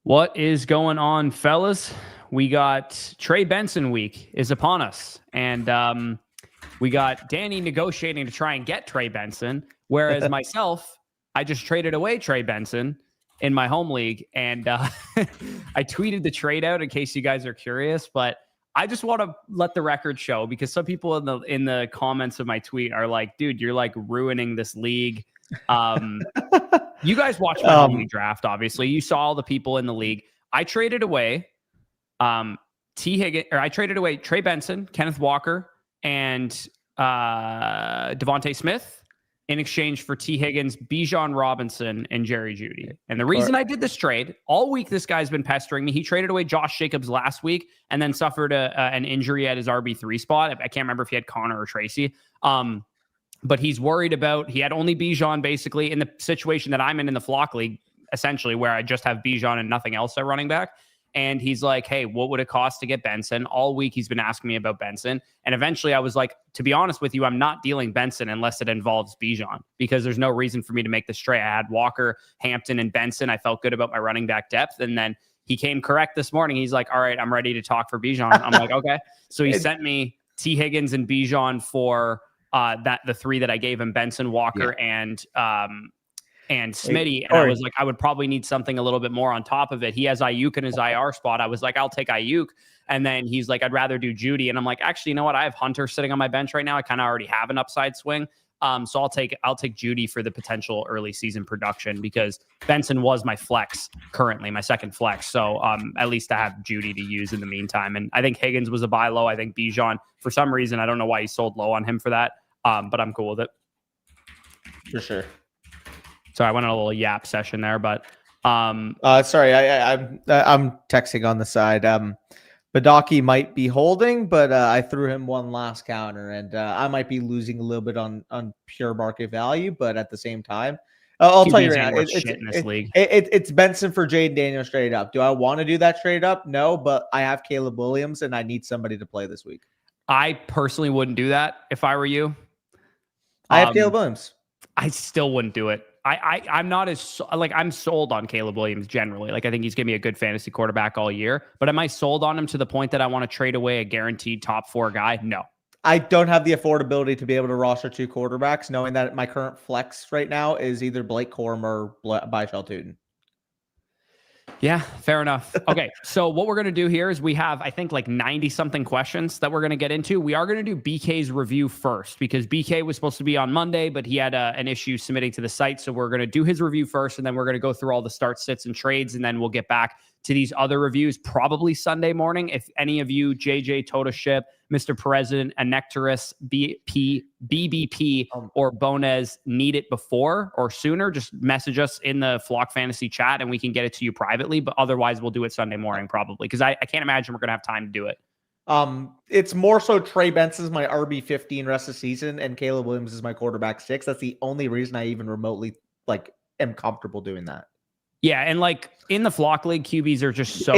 What is going on, fellas? We got Trey Benson week is upon us, and we got Danny negotiating to try and get Trey Benson, whereas myself, I just traded away Trey Benson in my home league, and I tweeted the trade out in case you guys are curious, but I just want to let the record show because some people in the comments of my tweet are like, dude, you're like ruining this league. You guys watched my home league draft, obviously. You saw all the people in the league. I traded away I traded away Trey Benson, Kenneth Walker, and Devontae Smith in exchange for T. Higgins, Bijan Robinson, and Jerry Jeudy. And the reason I did this trade, all week this guy's been pestering me. He traded away Josh Jacobs last week and then suffered an injury at his RB3 spot. I can't remember if he had Connor or Tracy. But he's worried about, he had only Bijan basically in the situation that I'm in the flock league, essentially, where I just have Bijan and nothing else at running back. And he's like, hey, what would it cost to get Benson? All week he's been asking me about Benson. And eventually I was like, to be honest with you, I'm not dealing Benson unless it involves Bijan because there's no reason for me to make this trade. I had Walker, Hampton, and Benson. I felt good about my running back depth. And then he came correct this morning. He's like, all right, I'm ready to talk for Bijan. I'm like, okay. So he sent me T. Higgins and Bijan for the three that I gave him, Benson, Walker, and Smitty. And I was like, I would probably need something a little bit more on top of it. He has Ayuk in his IR spot. I was like, I'll take Ayuk. And then he's like, I'd rather do Jeudy. And I'm like, actually, you know what? I have Hunter sitting on my bench right now. I kind of already have an upside swing. So I'll take Jeudy for the potential early season production because Benson was my flex currently, my second flex. So at least I have Jeudy to use in the meantime. And I think Higgins was a buy low. I think Bijan, for some reason, I don't know why he sold low on him for that. But I'm cool with it. For sure. Sorry, I went on a little yap session there, but sorry, I'm texting on the side. Badaki might be holding, but I threw him one last counter, and I might be losing a little bit on pure market value, but at the same time, I'll tell you right now, it's Benson for Jayden Daniels straight up. Do I want to do that straight up? No, but I have Caleb Williams, and I need somebody to play this week. I personally wouldn't do that if I were you. I have Caleb Williams. I still wouldn't do it. I'm not as I'm sold on Caleb Williams generally. Like I think he's gonna be a good fantasy quarterback all year. But am I sold on him to the point that I want to trade away a guaranteed top 4 guy? No. I don't have the affordability to be able to roster 2 quarterbacks, knowing that my current flex right now is either Blake Corum or Byshell Tootin. Yeah, fair enough. Okay, so what we're going to do here is we have, I think, like 90-something questions that we're going to get into. We are going to do BK's review first because BK was supposed to be on Monday, but he had an issue submitting to the site. So we're going to do his review first, and then we're going to go through all the start, sits, and trades, and then we'll get back to these other reviews probably Sunday morning. If any of you, JJ Totoship, Mr. President, Anectarus, BBP, or Bonez need it before or sooner, just message us in the Flock Fantasy chat and we can get it to you privately. But otherwise, we'll do it Sunday morning probably because I can't imagine we're going to have time to do it. It's more so Trey Benson is my RB15 rest of the season and Caleb Williams is my quarterback 6. That's the only reason I even remotely am comfortable doing that. Yeah, and like in the Flock League, QBs are just so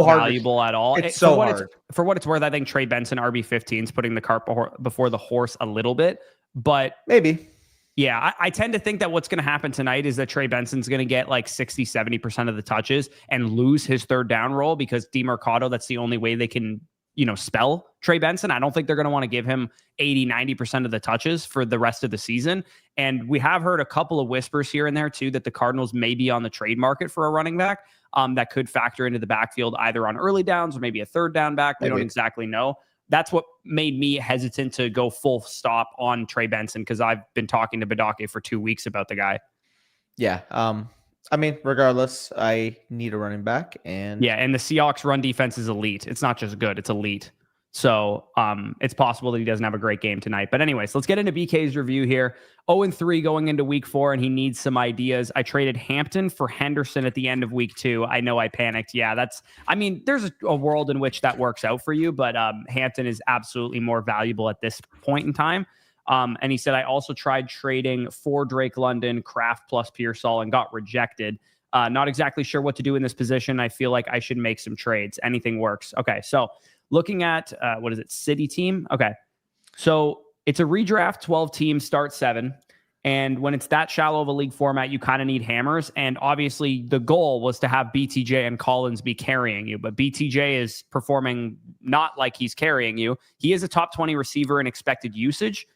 valuable at all. It's so hard. For what it's worth, I think Trey Benson RB15 is putting the cart before the horse a little bit, but maybe. Yeah, I tend to think that what's going to happen tonight is that Trey Benson's going to get like 60-70% of the touches and lose his third down role because DeMercado, that's the only way they can, spell Trey Benson. I don't think they're going to want to give him 80-90% of the touches for the rest of the season. And we have heard a couple of whispers here and there too that the Cardinals may be on the trade market for a running back that could factor into the backfield either on early downs or maybe a third down back. We don't exactly know. That's what made me hesitant to go full stop on Trey Benson because I've been talking to Badake for 2 weeks about the guy. Yeah. Regardless, I need a running back. And the Seahawks run defense is elite. It's not just good, it's elite. So it's possible that he doesn't have a great game tonight. But anyways, let's get into BK's review here. 0-3 going into week 4, and he needs some ideas. I traded Hampton for Henderson at the end of week 2. I know I panicked. Yeah, there's a world in which that works out for you, but Hampton is absolutely more valuable at this point in time. And he said, I also tried trading for Drake London, Kraft plus Pearsall, and got rejected. Not exactly sure what to do in this position. I feel like I should make some trades. Anything works. Okay, so looking at, City team? Okay, so it's a redraft 12 team, start 7. And when it's that shallow of a league format, you kind of need hammers. And obviously the goal was to have BTJ and Collins be carrying you, but BTJ is performing not like he's carrying you. He is a top 20 receiver in expected usage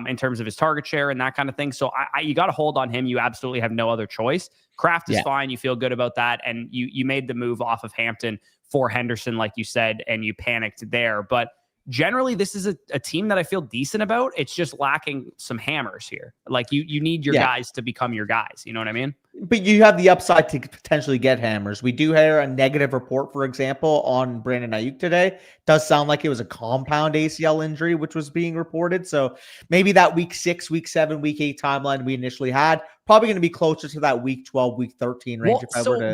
in terms of his target share and that kind of thing. So you got to hold on him. You absolutely have no other choice. Kraft is fine. You feel good about that. And you made the move off of Hampton for Henderson, like you said, and you panicked there. But generally, this is a team that I feel decent about. It's just lacking some hammers here. Like you need your guys to become your guys. You know what I mean? But you have the upside to potentially get hammers. We do hear a negative report, for example, on Brandon Ayuk today. Does sound like it was a compound ACL injury, which was being reported. So maybe that week 6, week 7, week 8 timeline we initially had, probably going to be closer to that week 12, week 13 range.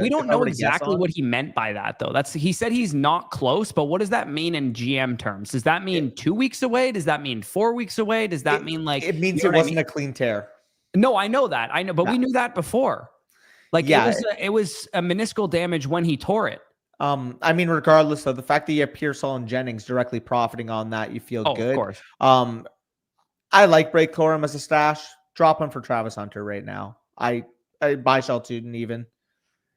We don't know exactly what he meant by that, though. He said he's not close, but what does that mean in GM terms? Does that mean 2 weeks away? Does that mean 4 weeks away? Does that mean like it means it wasn't a clean tear? No, I know that. I know, but we knew that before. Like it was a meniscal damage when he tore it. I mean, regardless of the fact that you have Pearsall and Jennings directly profiting on that, you feel good. Of course. I like Bray Corum as a stash. Drop him for Travis Hunter right now. I buy Shelton even.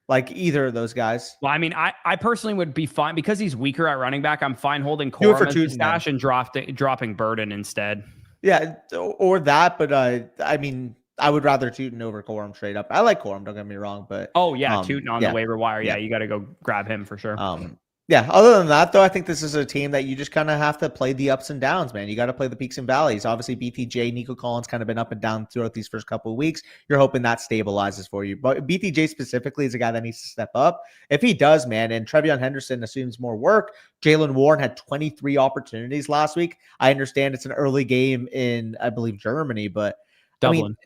Like either of those guys. Well, I mean, I personally would be fine because he's weaker at running back. I'm fine holding Corum as a stash and dropping Burden instead. Yeah, or that. But I mean, I would rather Tootin over Corum straight up. I like Corum, don't get me wrong, but Tootin on the waiver wire. Yeah, you got to go grab him for sure. Other than that, though, I think this is a team that you just kind of have to play the ups and downs, man. You got to play the peaks and valleys. Obviously, BTJ, Nico Collins kind of been up and down throughout these first couple of weeks. You're hoping that stabilizes for you. But BTJ specifically is a guy that needs to step up. If he does, man, and Trevion Henderson assumes more work, Jalen Warren had 23 opportunities last week. I understand it's an early game in, I believe, Germany, but Dublin.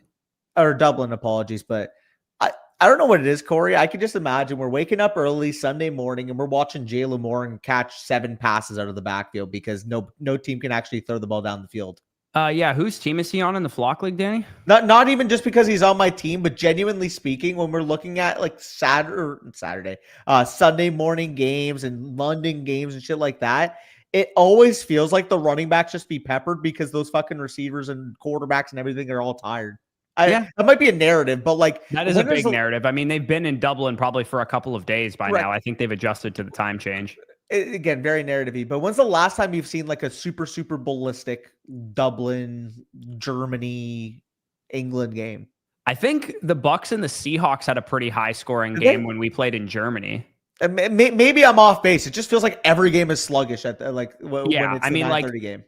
Dublin, apologies, but I don't know what it is, Corey. I could just imagine we're waking up early Sunday morning and we're watching Jalen Warren catch 7 passes out of the backfield because no team can actually throw the ball down the field. Whose team is he on in the Flock League, Danny? Not even just because he's on my team, but genuinely speaking, when we're looking at like Sunday morning games and London games and shit like that, it always feels like the running backs just be peppered because those fucking receivers and quarterbacks and everything are all tired. That might be a narrative, but like that is a big narrative. I mean, they've been in Dublin probably for a couple of days by now. I think they've adjusted to the time change. Again, very narrative-y. But when's the last time you've seen like a super ballistic Dublin, Germany, England game? I think the Bucks and the Seahawks had a pretty high-scoring game when we played in Germany. Maybe I'm off base. It just feels like every game is sluggish when it's a 9:30 game.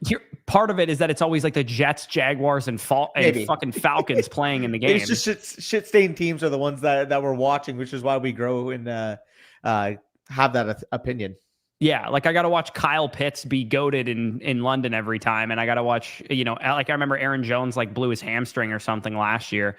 Part of it is that it's always like the Jets, Jaguars, and fucking Falcons playing in the game. It's just shit-stained teams are the ones that we're watching, which is why we grow and have that opinion. Yeah, like I got to watch Kyle Pitts be goated in London every time, and I got to watch, like I remember Aaron Jones like blew his hamstring or something last year.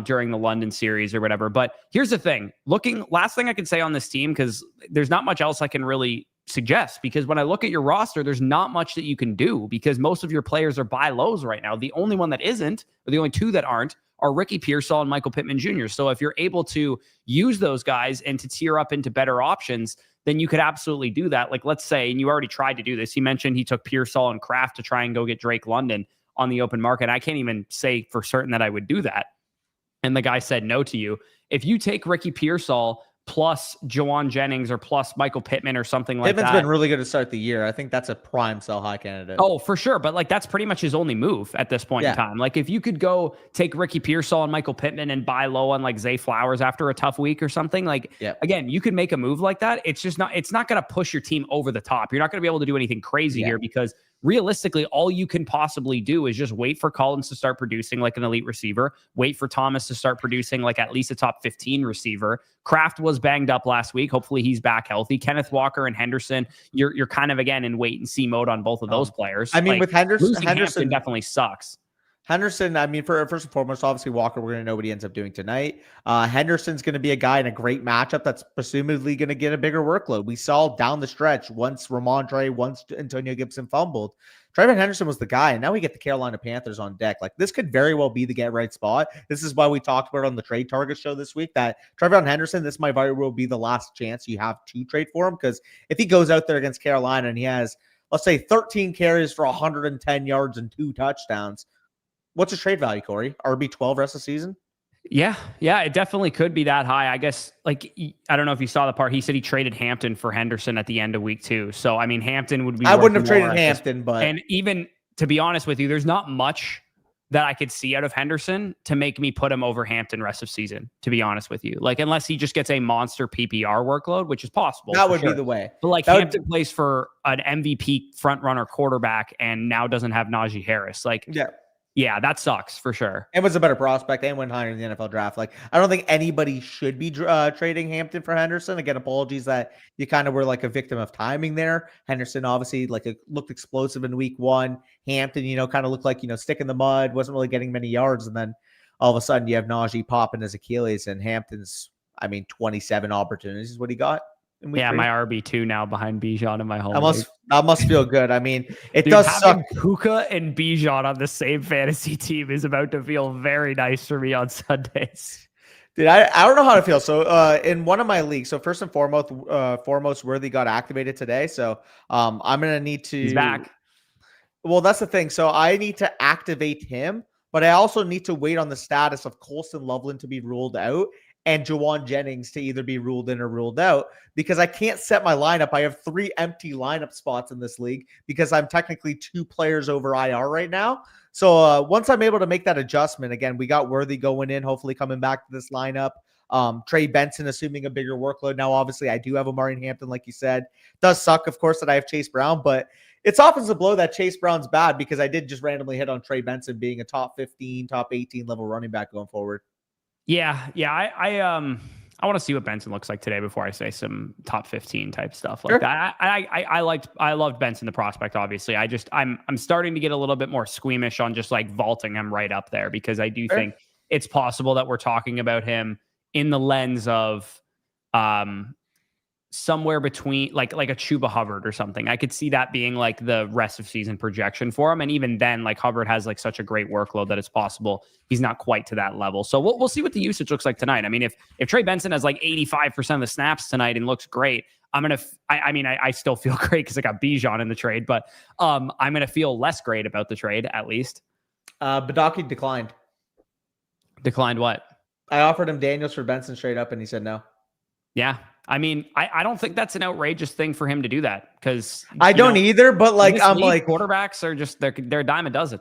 During the London series or whatever. But here's the thing. Last thing I can say on this team, because there's not much else I can really suggest, because when I look at your roster, there's not much that you can do because most of your players are buy lows right now. The only one that isn't, or the only two that aren't, are Ricky Pearsall and Michael Pittman Jr. So if you're able to use those guys and to tier up into better options, then you could absolutely do that. Like let's say, and you already tried to do this. He mentioned he took Pearsall and Kraft to try and go get Drake London on the open market. I can't even say for certain that I would do that. And the guy said no to you. If you take Ricky Pearsall plus Jawan Jennings or plus Michael Pittman or something like that. Pittman's been really good to start the year. I think that's a prime sell high candidate. Oh, for sure. But like that's pretty much his only move at this point in time. Like if you could go take Ricky Pearsall and Michael Pittman and buy low on like Zay Flowers after a tough week or something, like again, you could make a move like that. It's not going to push your team over the top. You're not going to be able to do anything crazy here because realistically, all you can possibly do is just wait for Collins to start producing like an elite receiver, wait for Thomas to start producing like at least a top 15 receiver. Kraft was banged up last week. Hopefully he's back healthy. Kenneth Walker and Henderson, you're kind of again in wait and see mode on both of those players. I mean, with Henderson definitely sucks. Henderson, I mean, first and foremost, obviously Walker, we're going to know what he ends up doing tonight. Henderson's going to be a guy in a great matchup that's presumably going to get a bigger workload. We saw down the stretch once Ramondre, once Antonio Gibson fumbled. Trayvon Henderson was the guy, and now we get the Carolina Panthers on deck. Like, this could very well be the get-right spot. This is why we talked about on the Trade Target show this week that Trayvon Henderson, this might very well be the last chance you have to trade for him, because if he goes out there against Carolina and he has, let's say, 13 carries for 110 yards and 2 touchdowns, What's his trade value, Corey? RB12 rest of the season? Yeah, it definitely could be that high. I guess, like, I don't know if you saw the part. He said he traded Hampton for Henderson at the end of week 2. So, I mean, Hampton would be. I wouldn't have traded Hampton, but. And even, to be honest with you, there's not much that I could see out of Henderson to make me put him over Hampton rest of season, to be honest with you. Like, unless he just gets a monster PPR workload, which is possible. That would be the way. But, like, Hampton plays for an MVP front-runner quarterback and now doesn't have Najee Harris. Like, yeah, that sucks for sure. And was a better prospect and went higher in the NFL draft. Like, I don't think anybody should be trading Hampton for Henderson. Again, apologies that you kind of were like a victim of timing there. Henderson obviously looked explosive in week 1. Hampton, kind of looked like, stick in the mud, wasn't really getting many yards. And then all of a sudden you have Najee popping his Achilles, and Hampton's, 27 opportunities is what he got. Yeah, 3. My RB2 now behind Bijan in my home. That must feel good. I mean, it does suck. Puka and Bijan on the same fantasy team is about to feel very nice for me on Sundays. Dude, I don't know how to feel. So in one of my leagues, so first and foremost, Worthy got activated today. So I'm gonna need to. He's back. Well, that's the thing. So I need to activate him, but I also need to wait on the status of Colston Loveland to be ruled out and Jawan Jennings to either be ruled in or ruled out, because I can't set my lineup. I have 3 empty lineup spots in this league because I'm technically 2 players over IR right now. So once I'm able to make that adjustment, again, we got Worthy going in, hopefully coming back to this lineup. Trey Benson assuming a bigger workload. Now, obviously, I do have Amari Hampton, like you said. Does suck, of course, that I have Chase Brown, but it's offensive blow that Chase Brown's bad because I did just randomly hit on Trey Benson being a top 15, top 18 level running back going forward. Yeah. I want to see what Benson looks like today before I say some top 15 type stuff like that. I loved Benson, the prospect. Obviously, I'm starting to get a little bit more squeamish on just like vaulting him right up there, because I do think it's possible that we're talking about him in the lens of somewhere between like a Chuba Hubbard or something. I could see that being like the rest of season projection for him. And even then, like Hubbard has like such a great workload that it's possible he's not quite to that level. So we'll see what the usage looks like tonight. I mean, if Trey Benson has like 85% of the snaps tonight and looks great, I still feel great because I got Bijan in the trade, but I'm going to feel less great about the trade at least. Badaki declined. Declined what? I offered him Daniels for Benson straight up and he said no. Yeah. I mean, I don't think that's an outrageous thing for him to do that, because I don't either, but like I'm like quarterbacks are just they're a dime a dozen.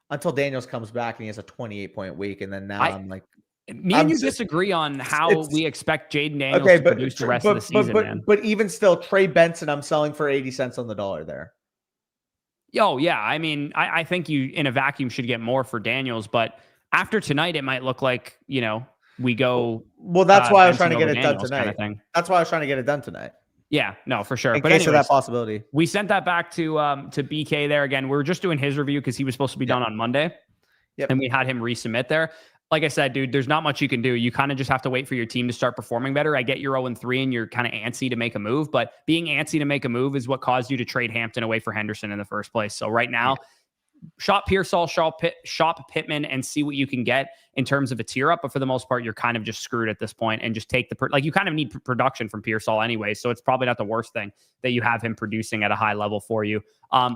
Until Daniels comes back and he has a 28-point week, and then now I'm like, and you disagree on how we expect Jaden Daniels to produce the rest of the season, man. But even still, Trey Benson, I'm selling for 80 cents on the dollar there. Oh yeah, I mean, I think you in a vacuum should get more for Daniels, but after tonight, it might look like we go. Well, that's why I was trying to get it done tonight. Kind of thing. That's why I was trying to get it done tonight. Yeah, no, for sure. But anyways, of that possibility, we sent that back to BK there again. We were just doing his review because he was supposed to be done on Monday. Yep. And we had him resubmit there. Like I said, dude, there's not much you can do. You kind of just have to wait for your team to start performing better. I get you're 0-3 and you're kind of antsy to make a move, but being antsy to make a move is what caused you to trade Hampton away for Henderson in the first place. So right now, shop Pearsall, shop Pittman, and see what you can get in terms of a tier up. But for the most part, you're kind of just screwed at this point, and just take you kind of need production from Pearsall anyway. So it's probably not the worst thing that you have him producing at a high level for you.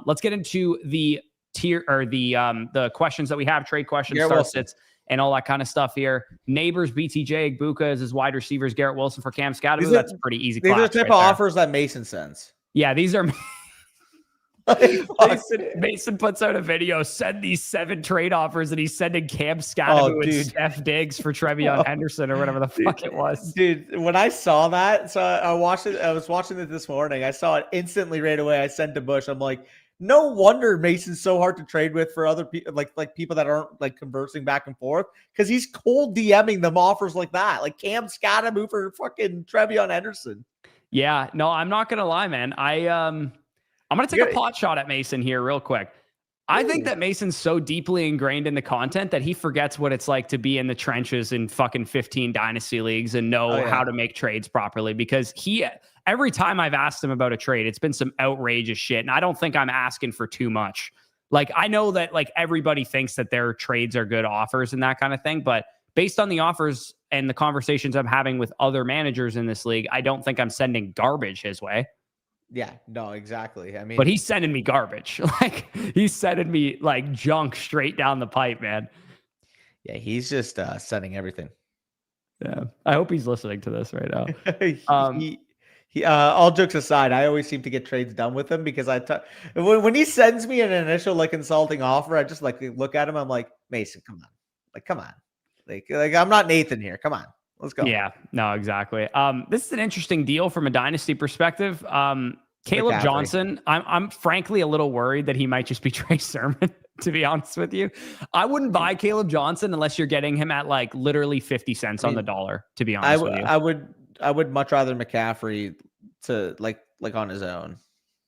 Let's get into the tier or the questions that we have, trade questions, start sits, and all that kind of stuff here. Neighbors, BTJ, Igbuka as his wide receivers, Garrett Wilson for Cam Scadaboo. That's pretty easy. These are the type of offers that Mason sends. Yeah, these are. Mason puts out a video, send these 7 trade offers, and he's sending Cam Scadaboo and Steph Diggs for Trevion Henderson or whatever the fuck it was. Dude, when I saw that, so I was watching it this morning. I saw it instantly right away. I sent to Bush. I'm like, no wonder Mason's so hard to trade with for other people, like people that aren't like conversing back and forth, because he's cold DMing them offers like that, like Cam Scadaboo for fucking Trevion Henderson. Yeah, no, I'm not gonna lie, man. I'm going to take a pot shot at Mason here real quick. I think that Mason's so deeply ingrained in the content that he forgets what it's like to be in the trenches in fucking 15 dynasty leagues and know how to make trades properly, because every time I've asked him about a trade, it's been some outrageous shit. And I don't think I'm asking for too much. Like, I know that like everybody thinks that their trades are good offers and that kind of thing, but based on the offers and the conversations I'm having with other managers in this league, I don't think I'm sending garbage his way. Yeah, no, exactly. I mean, But he's sending me garbage. Like he's sending me like junk straight down the pipe, man. yeah, he's just sending everything. Yeah. I hope he's listening to this right now. Um, All jokes aside, I always seem to get trades done with him because when he sends me an initial like insulting offer, I just like look at him. I'm like, Mason, come on, come on, like I'm not Nathan here. Come on, let's go. Yeah, no, exactly. This is an interesting deal from a dynasty perspective. Caleb McCaffrey. Johnson, I'm frankly a little worried that he might just be Trey Sermon, to be honest with you. I wouldn't buy Caleb Johnson unless you're getting him at like literally 50 cents on the dollar, to be honest with you. I would much rather McCaffrey to like on his own.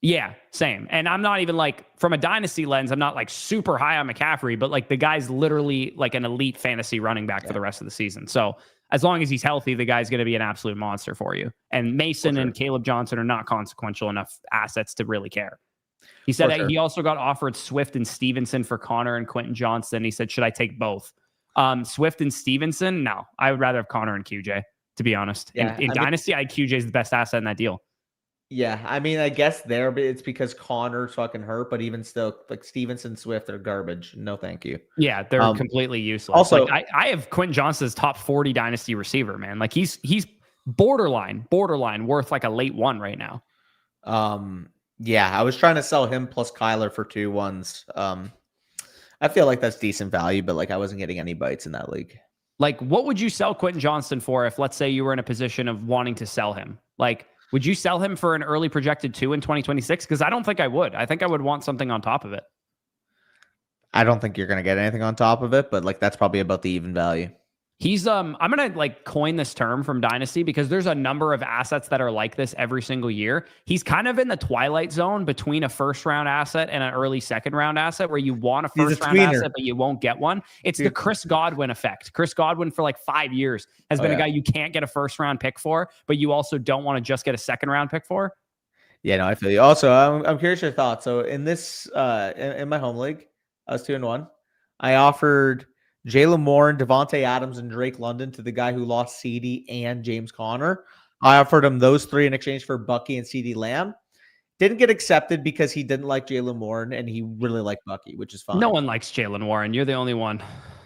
Yeah, same. And I'm not even like, from a dynasty lens, I'm not like super high on McCaffrey, but like the guy's literally like an elite fantasy running back for the rest of the season. So as long as he's healthy, the guy's going to be an absolute monster for you. And Mason and Caleb Johnson are not consequential enough assets to really care. He said that he also got offered Swift and Stevenson for Connor and Quentin Johnston. He said, should I take both? Swift and Stevenson? No, I would rather have Connor and QJ, to be honest. Yeah, in Dynasty, QJ is the best asset in that deal. Yeah, I mean, I guess it's because Connor's fucking hurt, but even still, like Stevenson, Swift are garbage. No, thank you. Yeah, they're completely useless. Also, like, I have Quentin Johnston as top 40 dynasty receiver, man. Like he's borderline worth like a late one right now. Yeah, I was trying to sell him plus Kyler for 2-1s. I feel like that's decent value, but like I wasn't getting any bites in that league. Like, what would you sell Quentin Johnston for if, let's say, you were in a position of wanting to sell him? Like, would you sell him for an early projected 2 in 2026? Because I don't think I would. I think I would want something on top of it. I don't think you're going to get anything on top of it, but like that's probably about the even value. He's I'm going to like coin this term from Dynasty because there's a number of assets that are like this every single year. He's kind of in the twilight zone between a first round asset and an early second round asset where you want a first round asset, but you won't get one. It's the Chris Godwin effect. Chris Godwin for like 5 years has been a guy you can't get a first round pick for, but you also don't want to just get a second round pick for. Yeah, no, I feel you. Also, I'm curious your thoughts. So in this, in my home league, I was 2-1. I offered Jalen Warren, Devontae Adams, and Drake London to the guy who lost CD and James Conner. I offered him those three in exchange for Bucky and CD Lamb. Didn't get accepted because he didn't like Jalen Warren and he really liked Bucky, which is fine. No one likes Jalen Warren. You're the only one.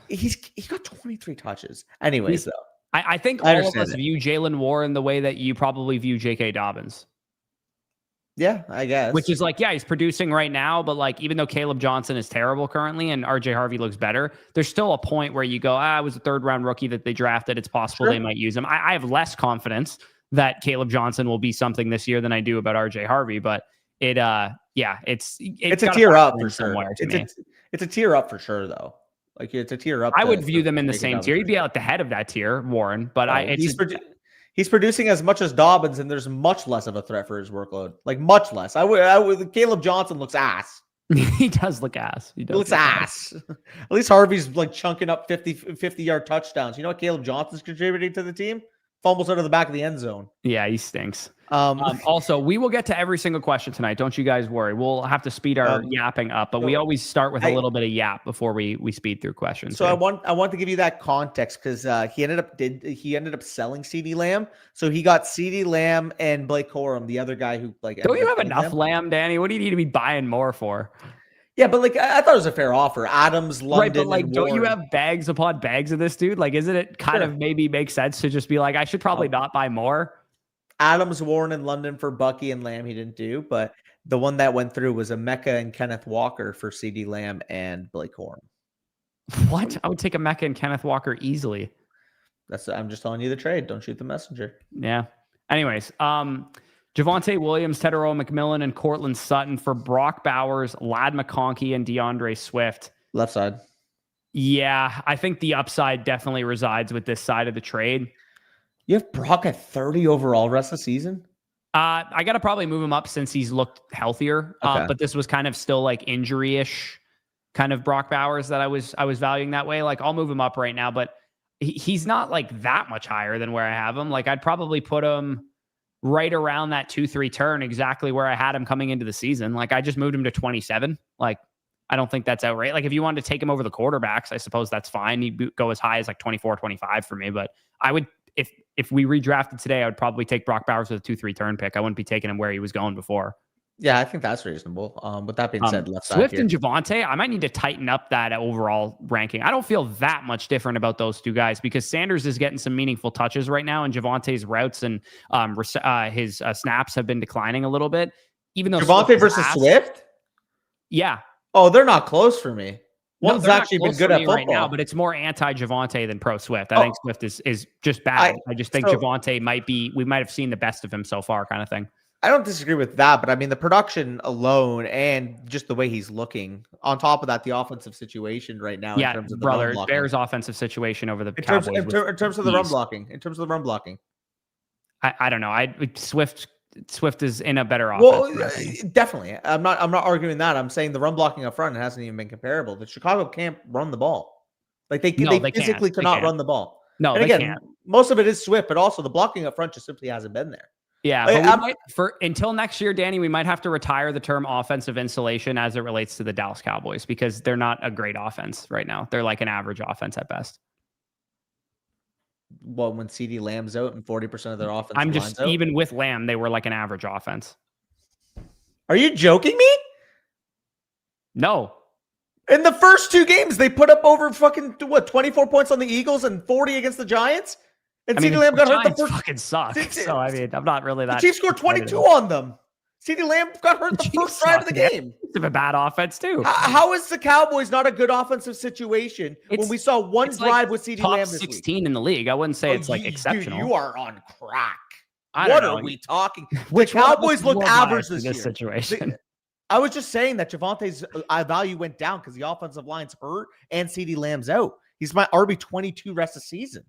He got 23 touches. Anyways, though. I think all of us view Jalen Warren the way that you probably view J.K. Dobbins. Yeah, I guess. Which is like, yeah, he's producing right now, but like, even though Caleb Johnson is terrible currently and RJ Harvey looks better, there's still a point where you go, it was a third round rookie that they drafted. It's possible they might use him. I have less confidence that Caleb Johnson will be something this year than I do about RJ Harvey, but it's a tier up for sure. It's a tier up for sure, though. Like it's a tier up. I would view them in the same tier. He'd be at the head of that tier, Warren, but he's producing as much as Dobbins, and there's much less of a threat for his workload. Like much less. I would. Caleb Johnson looks ass. He does look ass. He looks ass. At least Harvey's like chunking up 50-yard touchdowns. You know what Caleb Johnson's contributing to the team? Fumbles out of the back of the end zone. Yeah, he stinks. Also, we will get to every single question tonight. Don't you guys worry. We'll have to speed our yapping up, but we always start with a little bit of yap before we speed through questions. So I want to give you that context because he ended up selling CD Lamb. So he got CD Lamb and Blake Corum, the other guy who like. Don't you have enough Lamb, Danny? What do you need to be buying more for? Yeah, but like I thought it was a fair offer. Adams, London, right? But like, don't you have bags upon bags of this dude? Like, isn't it kind of maybe make sense to just be like, I should probably not buy more? Adams, Warren, and London for Bucky and Lamb. He didn't do, but the one that went through was a Mecca and Kenneth Walker for CD Lamb and Blake Corum. What? I would take a Mecca and Kenneth Walker easily. I'm just telling you the trade. Don't shoot the messenger. Yeah. Anyways, Javonte Williams, Tedero McMillan, and Cortland Sutton for Brock Bowers, Ladd McConkey, and DeAndre Swift. Left side. Yeah, I think the upside definitely resides with this side of the trade. You have Brock at 30 overall rest of the season? I got to probably move him up since he's looked healthier. But this was kind of still like injury-ish kind of Brock Bowers that I was valuing that way. Like I'll move him up right now, but he's not like that much higher than where I have him. Like I'd probably put him right around that 2-3 turn, exactly where I had him coming into the season. Like I just moved him to 27. Like I don't think that's outright. Like if you wanted to take him over the quarterbacks, I suppose that's fine. He'd go as high as like 24, 25 for me, but I would, if we redrafted today, I would probably take Brock Bowers with a 2-3 turn pick. I wouldn't be taking him where he was going before. Yeah, I think that's reasonable. With that being said, left Swift side and Javonte, I might need to tighten up that overall ranking. I don't feel that much different about those two guys because Sanders is getting some meaningful touches right now, and Javonte's routes and his snaps have been declining a little bit. Even though Javonte versus Swift, yeah. Oh, they're not close for me. One's actually been good at football right now, but it's more anti-Javonte than pro Swift. I think Swift is just bad. I just think Javonte we might have seen the best of him so far, kind of thing. I don't disagree with that, but I mean the production alone and just the way he's looking. On top of that, the offensive situation right now. Yeah, in terms of the brother, run blocking. Bears offensive situation over the in Cowboys. In terms of the run blocking. In terms of the run blocking. I don't know. Swift is in a better offense. Well, definitely. I'm not arguing that. I'm saying the run blocking up front hasn't even been comparable. The Chicago can't run the ball. Like they physically cannot run the ball. No, and again, most of it is Swift, but also the blocking up front just simply hasn't been there. Yeah, but until next year, Danny, we might have to retire the term offensive insulation as it relates to the Dallas Cowboys because they're not a great offense right now. They're like an average offense at best. Well, when CeeDee Lamb's out and 40% of their offense, I'm just even with Lamb, they were like an average offense. Are you joking me? No. In the first two games, they put up over 24 points on the Eagles and 40 against the Giants. And CeeDee Lamb got hurt the first. Fucking suck. So I mean, I'm not really that. The Chiefs scored 22 on them. CeeDee Lamb got hurt the first drive of the game. It's a bad offense too. How is the Cowboys not a good offensive situation when we saw one drive with CeeDee Lamb this 16 week? in the league? I wouldn't say it's like exceptional. You are on crack. What are we talking? The Cowboys look average this year. Situation. I was just saying that Javonte's value went down because the offensive line's hurt and CeeDee Lamb's out. He's my RB 22 rest of season.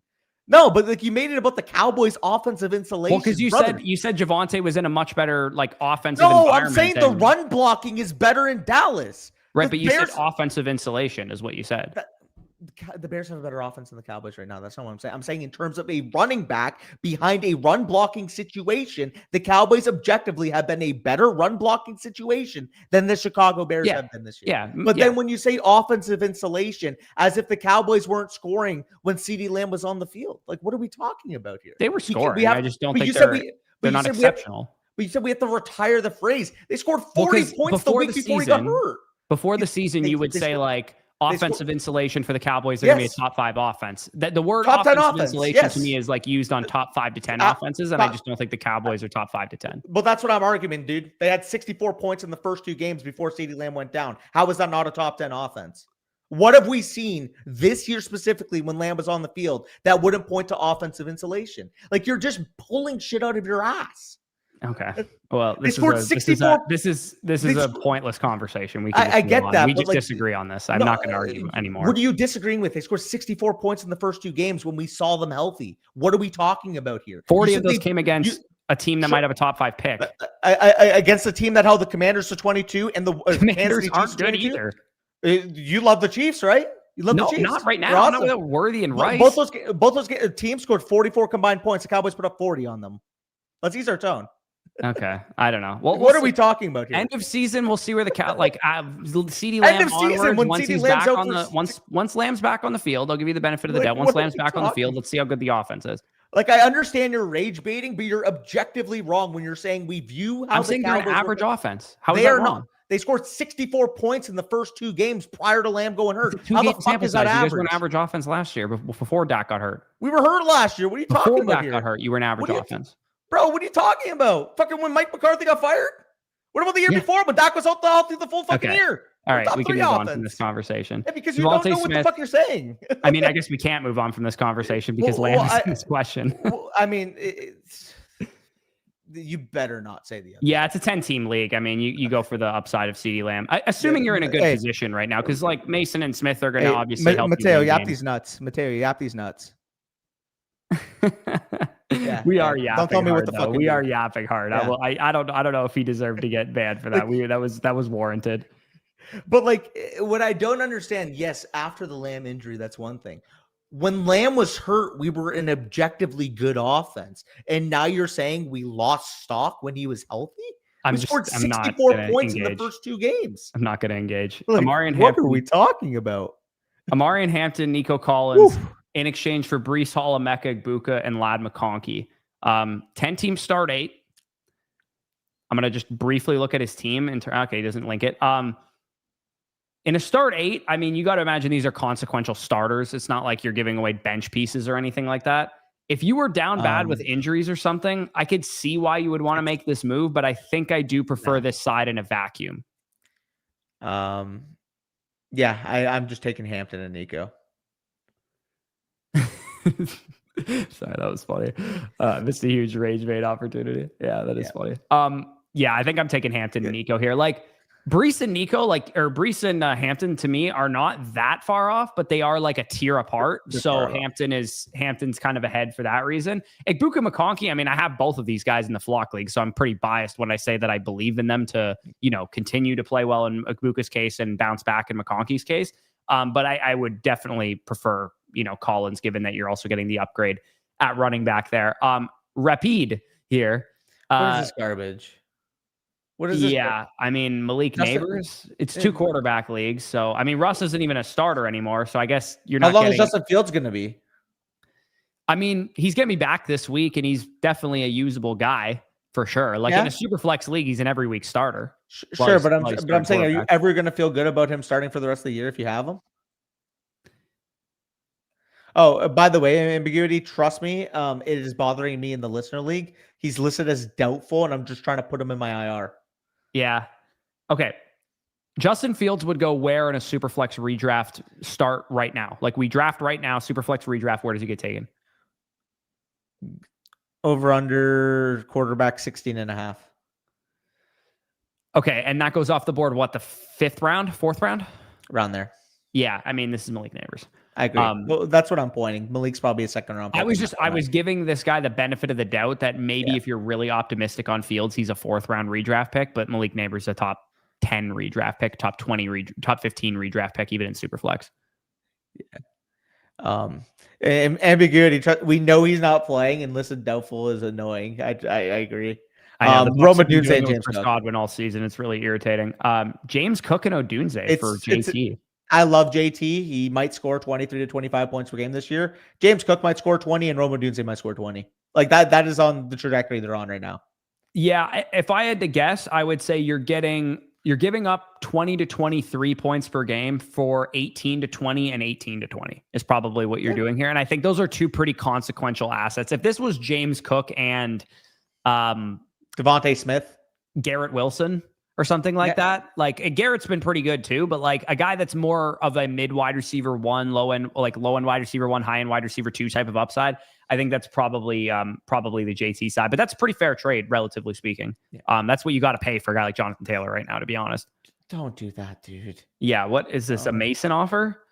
No, but like you made it about the Cowboys' offensive insulation. Well, because you said Javonte was in a much better like offensive environment. No, I'm saying the run blocking is better in Dallas. Right, but you said offensive insulation is what you said. The Bears have a better offense than the Cowboys right now. That's not what I'm saying. I'm saying in terms of a running back behind a run blocking situation, the Cowboys objectively have been a better run blocking situation than the Chicago Bears have been this year. Yeah, but then when you say offensive insulation, as if the Cowboys weren't scoring when CeeDee Lamb was on the field, like what are we talking about here? They were scoring. I just don't think they're not exceptional. But you said we have to retire the phrase. They scored 40 points the week before he got hurt. Before the season, you would say like offensive insulation for the Cowboys. They're going to be a top 5 offense. The word offensive insulation to me is like used on top 5 to 10 offenses, and I just don't think the Cowboys are top 5 to 10. Well, that's what I'm arguing, dude. They had 64 points in the first 2 games before CeeDee Lamb went down. How is that not a top 10 offense? What have we seen this year specifically when Lamb was on the field that wouldn't point to offensive insulation? Like you're just pulling shit out of your ass. Okay. Well, this is a pointless conversation. I get that. We just disagree on this. I'm not going to argue anymore. What are you disagreeing with? They scored 64 points in the first 2 games when we saw them healthy. What are we talking about here? 40 of those came against a team that might have a top 5 pick. Against a team that held the Commanders to 22 and the Commanders aren't good either. You love the Chiefs, right? You love the Chiefs. Not right now. Awesome. Not Worthy and Rice. Both those teams scored 44 combined points. The Cowboys put up 40 on them. Let's ease our tone. Okay, I don't know. Well, what are we talking about here? End of season, we'll see where the CeeDee Lamb end of season when once he's back on the once Lamb's back on the field, I'll give you the benefit of the doubt. Once Lamb's back on the field, let's see how good the offense is. Like I understand you're rage baiting, but you're objectively wrong when you're saying we view. I'm saying they're an average offense. How is that wrong? Not. They scored 64 points in the first 2 games prior to Lamb going hurt. How the fuck is that average? You guys were an average offense last year before Dak got hurt. We were hurt last year. What are you talking about? Before Dak got hurt, you were an average offense. Bro, what are you talking about? Fucking when Mike McCarthy got fired? What about the year before when Dak was out the full fucking year? All right, we can move on from this conversation. Yeah, because you don't know what the fuck you're saying. I mean, I guess we can't move on from this conversation because Lamb's in this question. I mean, you better not say the other. Yeah, it's a 10-team league. I mean, you go for the upside of CeeDee Lamb. Assuming you're in a good position right now, because like Mason and Smith are going to obviously help Mateo, yap these nuts. Mateo, yap these nuts. Yeah, we are yapping. Don't tell me hard, what the fuck we are yapping hard. Yeah. I don't know if he deserved to get banned for that. That was warranted. But like what I don't understand, yes, after the Lamb injury, that's one thing. When Lamb was hurt, we were an objectively good offense. And now you're saying we lost stock when he was healthy? We scored 64 points in the first 2 games. I'm not going to engage. Like, what are we talking about? Amarian Hampton, Nico Collins, in exchange for Breece Hall, Emeka Egbuka, and Lad McConkey. 10 team start 8. I'm going to just briefly look at his team. Okay, he doesn't link it. In a start 8, I mean, you got to imagine these are consequential starters. It's not like you're giving away bench pieces or anything like that. If you were down bad with injuries or something, I could see why you would want to make this move, but I think I do prefer this side in a vacuum. Yeah, I'm just taking Hampton and Nico. Sorry, that was funny. Missed a huge rage bait opportunity. Yeah, that is funny. Yeah, I think I'm taking Hampton and Nico here. Like Breece and Nico, Breece and Hampton to me are not that far off, but they are like a tier apart. So Hampton's kind of ahead for that reason. Egbuka McConkey, I mean, I have both of these guys in the flock league, so I'm pretty biased when I say that I believe in them to, continue to play well in Egbuka's case and bounce back in McConkey's case. But I would definitely prefer, Collins, given that you're also getting the upgrade at running back there. Rapide here. What is this garbage? What is this? Yeah, I mean, Malik Neighbors, it's 2 quarterback leagues. So, I mean, Russ isn't even a starter anymore. So I guess you're not How long is Justin Fields going to be? I mean, he's going to be back this week, and he's definitely a usable guy for sure. Like in a super flex league, he's an every week starter. Sure, but I'm saying, are you ever going to feel good about him starting for the rest of the year if you have him? Oh, by the way, ambiguity, trust me, it is bothering me in the listener league. He's listed as doubtful, and I'm just trying to put him in my IR. Yeah. Okay. Justin Fields would go where in a Superflex redraft start right now? Like we draft right now, Superflex redraft, where does he get taken? Over under quarterback 16.5. Okay. And that goes off the board, what, the 5th round, 4th round? Around there. Yeah. I mean, this is Malik Neighbors. I agree. Well, that's what I'm pointing. Malik's probably a 2nd round. I was giving this guy the benefit of the doubt that maybe if you're really optimistic on Fields, he's a 4th round redraft pick, but Malik Neighbors a top 10 redraft pick, top 20, top 15 redraft pick, even in Superflex. Yeah. Ambiguity. We know he's not playing, and listed doubtful is annoying. I agree. Roma Odunze and James Cook. Godwin all season. It's really irritating. James Cook and Odunze for JT. I love JT. He might score 23 to 25 points per game this year. James Cook might score 20, and Roma Odunze might score 20. Like that is on the trajectory they're on right now. Yeah, if I had to guess, I would say you're giving up 20 to 23 points per game for 18 to 20 and 18 to 20 is probably what you're doing here. And I think those are 2 pretty consequential assets. If this was James Cook and Devontae Smith, Garrett Wilson or something like that, like Garrett's been pretty good too, but like a guy that's more of a mid wide receiver 1, low end wide receiver 1, high end wide receiver 2 type of upside, I think that's probably the JT side, but that's a pretty fair trade, relatively speaking. Yeah. That's what you got to pay for a guy like Jonathan Taylor right now, to be honest. Don't do that, dude. Yeah. What is this? A Mason offer?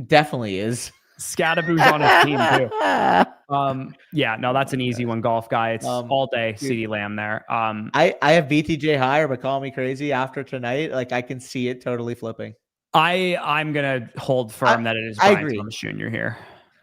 Definitely is. Scadaboo's on his team too. Yeah, no, that's an easy one. Golf guy. It's all day CeeDee Lamb there. I have BTJ higher, but call me crazy after tonight. Like I can see it totally flipping. I'm gonna hold firm that it is Brian Thomas Jr. here.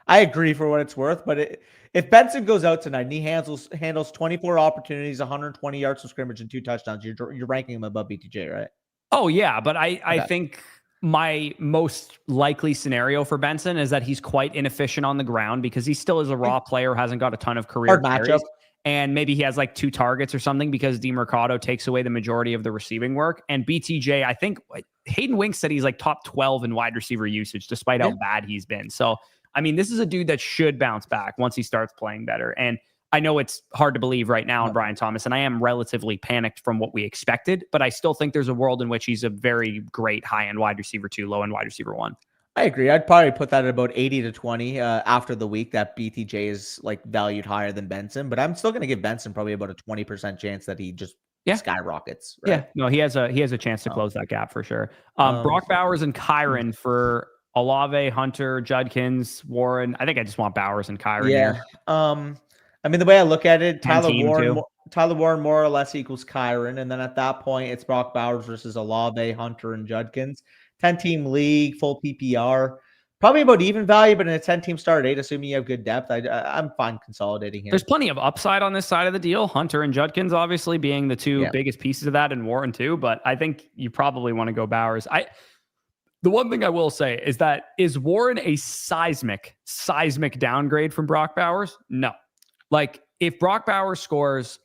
I agree for what it's worth, but if Benson goes out tonight and he handles 24 opportunities, 120 yards of scrimmage and 2 touchdowns, you're ranking him above BTJ, right? Oh yeah, but I think my most likely scenario for Benson is that he's quite inefficient on the ground because he still is a raw player, hasn't got a ton of career carries, and maybe he has like 2 targets or something because DeMercado takes away the majority of the receiving work. And BTJ, I think Hayden Wink said he's like top 12 in wide receiver usage, despite how bad he's been. So, I mean, this is a dude that should bounce back once he starts playing better. And I know it's hard to believe right now in Brian Thomas, and I am relatively panicked from what we expected, but I still think there's a world in which he's a very great high-end wide receiver 2, low-end wide receiver 1. I agree. I'd probably put that at about 80 to 20 after the week that BTJ is like valued higher than Benson, but I'm still going to give Benson probably about a 20% chance that he just skyrockets. Right? Yeah, no, he has a chance to close that gap for sure. Brock Bowers and Kyron for Olave, Hunter, Judkins, Warren. I think I just want Bowers and Kyron here. I mean, the way I look at it, Tyler Warren more or less equals Kyron. And then at that point, it's Brock Bowers versus Olave, Hunter, and Judkins. 10-team league, full PPR. Probably about even value, but in a 10-team start 8, assuming you have good depth, I'm fine consolidating here. There's plenty of upside on this side of the deal. Hunter and Judkins, obviously, being the 2 biggest pieces of that, and Warren too. But I think you probably want to go Bowers. The one thing I will say is Warren a seismic downgrade from Brock Bowers? No. Like, if Brock Bowers scores,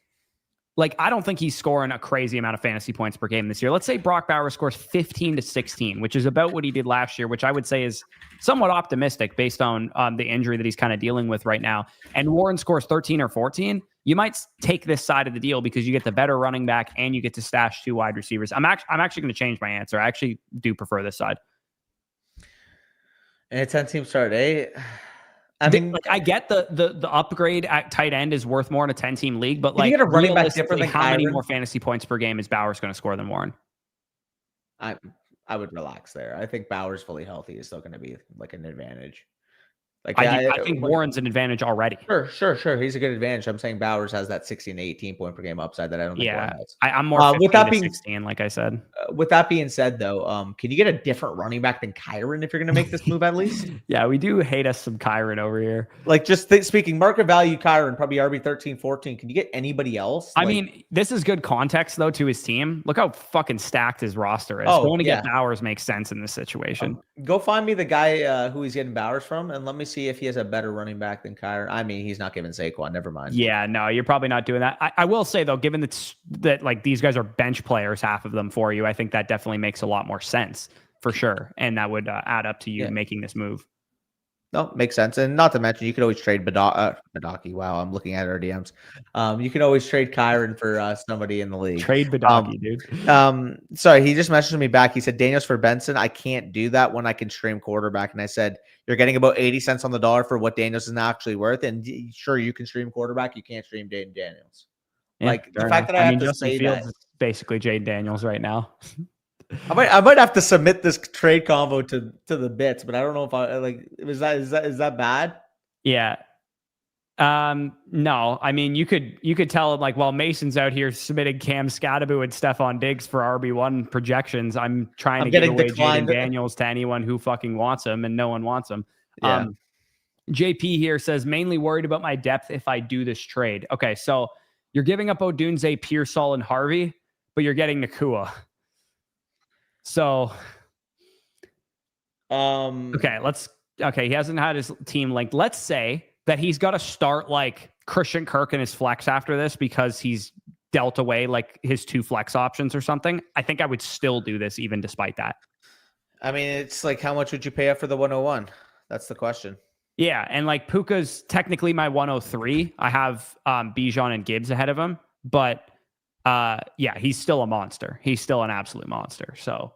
like, I don't think he's scoring a crazy amount of fantasy points per game this year. Let's say Brock Bowers scores 15 to 16, which is about what he did last year, which I would say is somewhat optimistic based on the injury that he's kind of dealing with right now. And Warren scores 13 or 14. You might take this side of the deal because you get the better running back and you get to stash 2 wide receivers. I'm actually going to change my answer. I actually do prefer this side. And a 10-team start, eh? I mean, like, I get the upgrade at tight end is worth more in a 10-team league, but like, you get a running back different than how many more fantasy points per game is Bowers going to score than Warren? I would relax there. I think Bowers fully healthy is still going to be like an advantage. Like, I think Warren's an advantage already. Sure. He's a good advantage. I'm saying Bowers has that 16 to 18 point per game upside that I don't think Warren has. I'm more 15 to 16, like I said. With that being said, though, can you get a different running back than Kyron if you're going to make this move at least? Yeah, we do hate us some Kyron over here. Like, just speaking market value, Kyron, probably RB 13, 14. Can you get anybody else? I mean, this is good context, though, to his team. Look how fucking stacked his roster is. Going to get Bowers makes sense in this situation. Go find me the guy who he's getting Bowers from, and let me see if he has a better running back than Kyron. I mean, he's not giving Saquon. Never mind. Yeah, no, you're probably not doing that. I will say, though, given that like these guys are bench players, half of them for you, I think that definitely makes a lot more sense for sure. And that would add up to you making this move. No, makes sense. And not to mention, you could always trade Badaki. Wow, I'm looking at our DMs. You can always trade Kyron for somebody in the league. Trade Badaki, dude. Sorry, he just messaged me back. He said, Daniels for Benson. I can't do that when I can stream quarterback. And I said, you're getting about 80 cents on the dollar for what Daniels is actually worth. And sure, you can stream quarterback. You can't stream Jaden Daniels. Yeah, like, the fact that I have to Justin say Fields that. is basically Jaden Daniels right now. I might have to submit this trade convo to the bits, but I don't know if I like. Is that bad? Yeah. No, I mean, you could tell him, like, while Mason's out here submitting Cam Scatterbu and Stephon Diggs for RB1 projections, I'm trying to give away Jaden Daniels to anyone who fucking wants him, and no one wants him. Yeah. JP here says, mainly worried about my depth if I do this trade. Okay, so you're giving up Odunze, Pearsall, and Harvey, but you're getting Nakua. So, he hasn't had his team linked. Let's say that he's got to start like Christian Kirk in his flex after this because he's dealt away like his 2 flex options or something. I think I would still do this even despite that. I mean, it's like, how much would you pay up for the 101? That's the question. Yeah, and like Puka's technically my 103. I have Bijan and Gibbs ahead of him, but he's still a monster. He's still an absolute monster. So,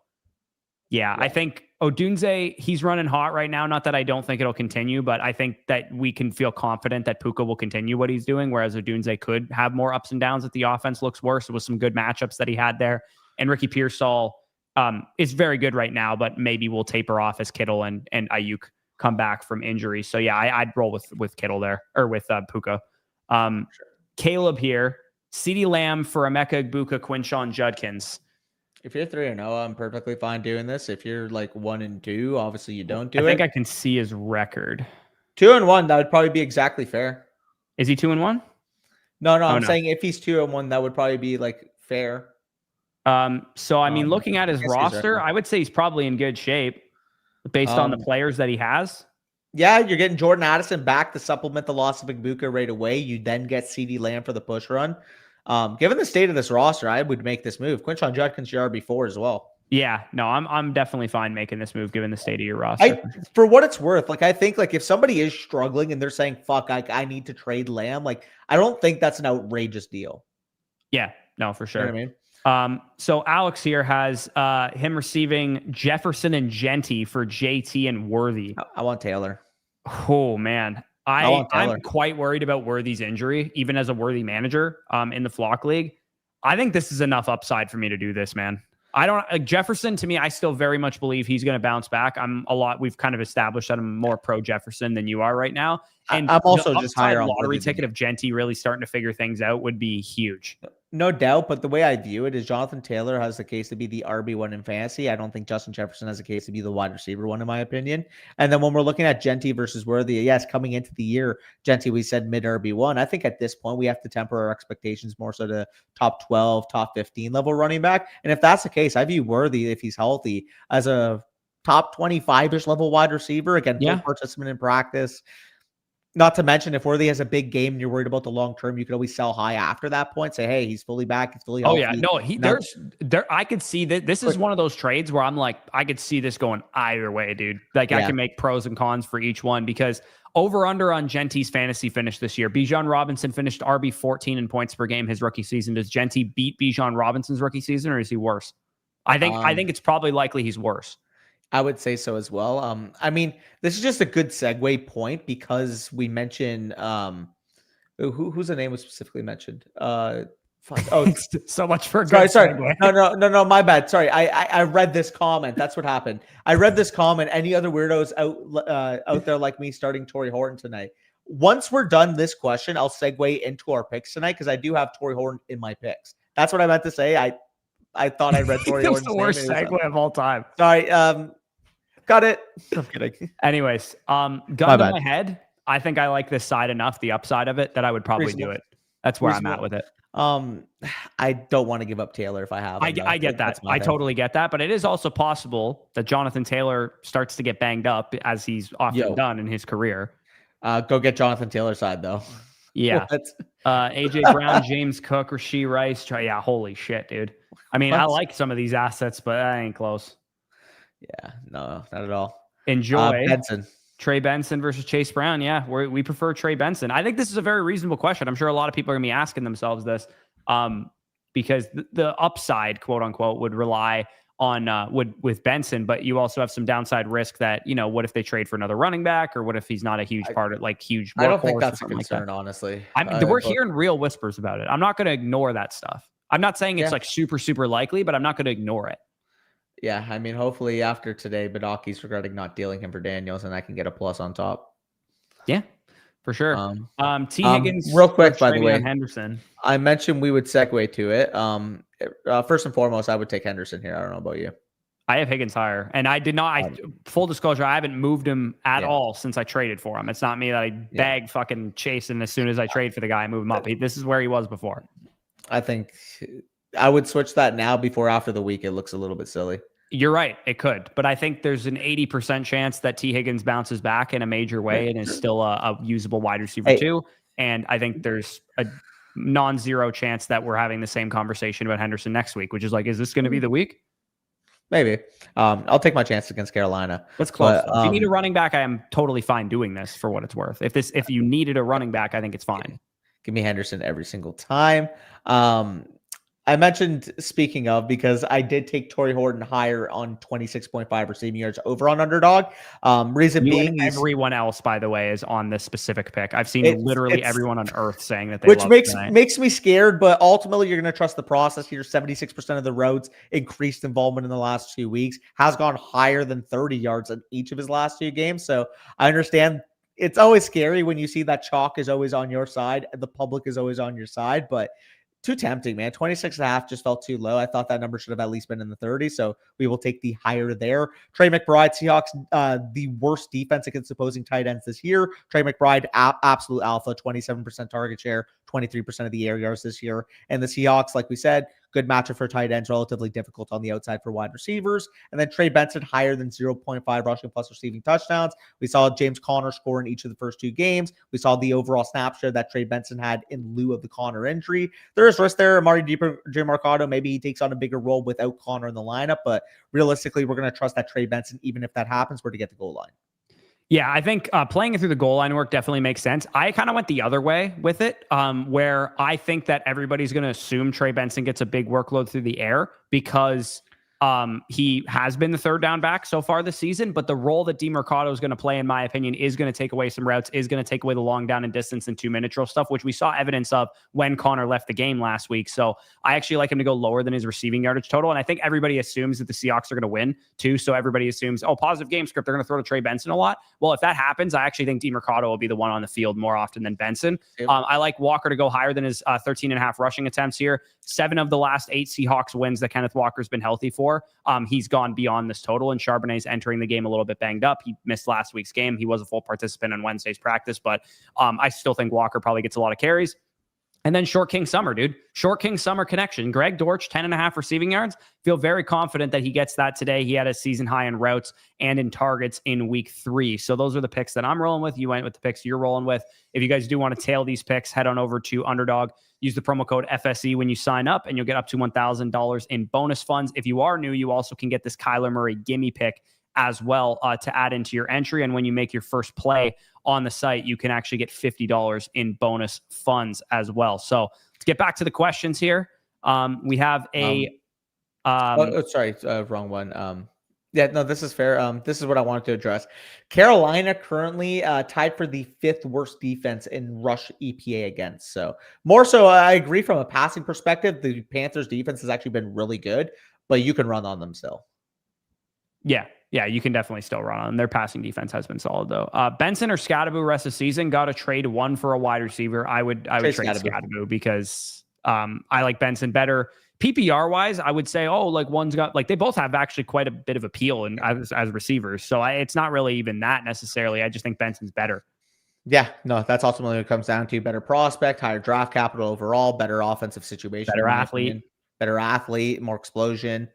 yeah, I think Odunze, he's running hot right now. Not that I don't think it'll continue, but I think that we can feel confident that Puka will continue what he's doing, whereas Odunze could have more ups and downs if the offense looks worse. It was some good matchups that he had there. And Ricky Pearsall is very good right now, but maybe will taper off as Kittle and Ayuk come back from injury. So, yeah, I'd roll with Kittle there, or with Puka. Sure. Caleb here. CeeDee Lamb for Emeka Egbuka, Quinshon Judkins. If you're 3-0, I'm perfectly fine doing this. If you're like 1-2, obviously you don't do it. I think I can see his record. 2-1, that would probably be exactly fair. Is he 2-1? No, I'm saying if he's 2-1, that would probably be like fair. So I mean, looking at his roster, I would say he's probably in good shape based on the players that he has. Yeah, you're getting Jordan Addison back to supplement the loss of Egbuka right away. You then get CeeDee Lamb for the push run. Given the state of this roster, I would make this move. Quinshon Judkins, your RB4 as well. Yeah, no, I'm definitely fine making this move given the state of your roster. For what it's worth, like, I think like if somebody is struggling and they're saying, fuck, I need to trade Lamb, like, I don't think that's an outrageous deal. Yeah, no, for sure. You know what I mean? So Alex here has him receiving Jefferson and Genty for JT and Worthy. I want Taylor. Oh, man. I'm quite worried about Worthy's injury, even as a Worthy manager in the Flock League. I think this is enough upside for me to do this, man. I don't like Jefferson. To me, I still very much believe he's going to bounce back. We've kind of established that I'm more pro Jefferson than you are right now. And I'm also just higher on lottery ticket of Genty really starting to figure things out would be huge. No doubt, but the way I view it is Jonathan Taylor has the case to be the RB1 in fantasy. I don't think Justin Jefferson has a case to be the wide receiver one, in my opinion. And then when we're looking at Genty versus Worthy, yes, coming into the year, Genty, we said mid RB1. I think at this point, we have to temper our expectations more so to top 12, top 15 level running back. And if that's the case, I view Worthy, if he's healthy, as a top 25-ish level wide receiver. Again, full participant in practice. Not to mention, if Worthy has a big game and you're worried about the long term, you could always sell high after that point. Say, hey, he's fully back. He's fully healthy. Oh, yeah. No, I could see that. This is one of those trades where I'm like, I could see this going either way, dude. Like, I can make pros and cons for each one because over under on Genty's fantasy finish this year. Bijan Robinson finished RB 14 in points per game his rookie season. Does Genty beat Bijan Robinson's rookie season, or is he worse? I think it's probably likely he's worse. I would say so as well. I mean, this is just a good segue point because we mentioned who's the name was specifically mentioned. Oh, so much for sorry. No, my bad. Sorry, I read this comment. That's what happened. I read this comment. Any other weirdos out there like me starting Torrey Horton tonight? Once we're done this question, I'll segue into our picks tonight because I do have Torrey Horton in my picks. That's what I meant to say. I thought I read Torrey Horton's the worst segue of all time. Sorry. Got it. I'm kidding. Anyways, gun to my head, I think I like this side enough, the upside of it, that I would probably do it. That's where I'm at with it. I don't want to give up Taylor if I have. I get that. I totally get that. But it is also possible that Jonathan Taylor starts to get banged up as he's often done in his career. Go get Jonathan Taylor's side, though. Yeah. AJ Brown, James Cook, Rashee Rice. Yeah, holy shit, dude. I mean, I like some of these assets, but I ain't close. Yeah, no, not at all. Enjoy Benson. Trey Benson versus Chase Brown. Yeah, we prefer Trey Benson. I think this is a very reasonable question. I'm sure a lot of people are going to be asking themselves this because the upside, quote unquote, would rely on with Benson, but you also have some downside risk that, what if they trade for another running back, or what if he's not a huge part of huge workhorse? I don't think that's a concern, honestly. We're hearing real whispers about it. I'm not going to ignore that stuff. I'm not saying it's like super, super likely, but I'm not going to ignore it. Yeah, I mean, hopefully after today, Badaki's regretting not dealing him for Daniels, and I can get a plus on top. Yeah, for sure. T. Higgins, real quick, by the way, Henderson. I mentioned we would segue to it. First and foremost, I would take Henderson here. I don't know about you. I have Higgins higher, and I did not. Full disclosure, I haven't moved him at all since I traded for him. It's not me that I bagged fucking Chase, and as soon as I trade for the guy, I move him up. This is where he was before. I think I would switch that now before after the week. It looks a little bit silly. You're right. It could, but I think there's an 80% chance that T. Higgins bounces back in a major way and is still a usable wide receiver too. And I think there's a non-zero chance that we're having the same conversation about Henderson next week, which is like, is this going to be the week? Maybe. I'll take my chance against Carolina. That's close. If you need a running back, I am totally fine doing this for what it's worth. If you needed a running back, I think it's fine. Give me Henderson every single time. I mentioned, speaking of, because I did take Torrey Horton higher on 26.5 receiving yards over on underdog. Reason being, everyone else, by the way, is on this specific pick. I've seen literally everyone on earth saying that they which makes me scared, but ultimately you're going to trust the process here. 76% of the roads increased involvement in the last 2 weeks, has gone higher than 30 yards in each of his last 2 games. So I understand it's always scary when you see that chalk is always on your side and the public is always on your side, but too tempting, man. 26.5 just felt too low. I thought that number should have at least been in the 30s, so we will take the higher there. Trey McBride, Seahawks, the worst defense against opposing tight ends this year. Trey McBride, absolute alpha, 27% target share, 23% of the air yards this year. And the Seahawks, like we said, good matchup for tight ends, relatively difficult on the outside for wide receivers. And then Trey Benson, higher than 0.5 rushing plus receiving touchdowns. We saw James Conner score in each of the first 2 games. We saw the overall snap share that Trey Benson had in lieu of the Conner injury. There is risk there. Amari Demercado, maybe he takes on a bigger role without Conner in the lineup, but realistically, we're going to trust that Trey Benson, even if that happens, we're to get the goal line. Yeah, I think playing it through the goal line work definitely makes sense. I kind of went the other way with it, where I think that everybody's going to assume Trey Benson gets a big workload through the air because he has been the third down back so far this season, but the role that Demercado is going to play, in my opinion, is going to take away some routes, is going to take away the long down and distance and 2-minute drill stuff, which we saw evidence of when Conner left the game last week. So I actually like him to go lower than his receiving yardage total. And I think everybody assumes that the Seahawks are going to win too. So everybody assumes, positive game script, they're going to throw to Trey Benson a lot. Well, if that happens, I actually think Demercado will be the one on the field more often than Benson. I like Walker to go higher than his 13.5 rushing attempts here. 7 of the last 8 Seahawks wins that Kenneth Walker's been healthy for. He's gone beyond this total, and Charbonnet's entering the game a little bit banged up. He missed last week's game. He was a full participant in Wednesday's practice, but I still think Walker probably gets a lot of carries. And then Short King Summer, dude. Short King Summer connection. Greg Dortch, 10.5 receiving yards. Feel very confident that he gets that today. He had a season high in routes and in targets in week 3. So those are the picks that I'm rolling with. You went with the picks you're rolling with. If you guys do want to tail these picks, head on over to Underdog. Use the promo code FSE when you sign up, and you'll get up to $1,000 in bonus funds. If you are new, you also can get this Kyler Murray gimme pick as well to add into your entry. And when you make your first play on the site, you can actually get $50 in bonus funds as well. So let's get back to the questions here. We have a wrong one. Yeah, no, this is fair. This is what I wanted to address. Carolina currently tied for the 5th worst defense in rush EPA against. So more so, I agree from a passing perspective, the Panthers defense has actually been really good, but you can run on them still. Yeah, you can definitely still run on them. Their passing defense has been solid, though. Benson or Scadaboo rest of season, got to trade one for a wide receiver. I would trade Scadaboo because I like Benson better. PPR wise, I would say, one's got they both have actually quite a bit of appeal as receivers. So it's not really even that necessarily. I just think Benson's better. Yeah, no, that's ultimately what it comes down to. Better prospect, higher draft capital overall, better offensive situation, better athlete, more explosion.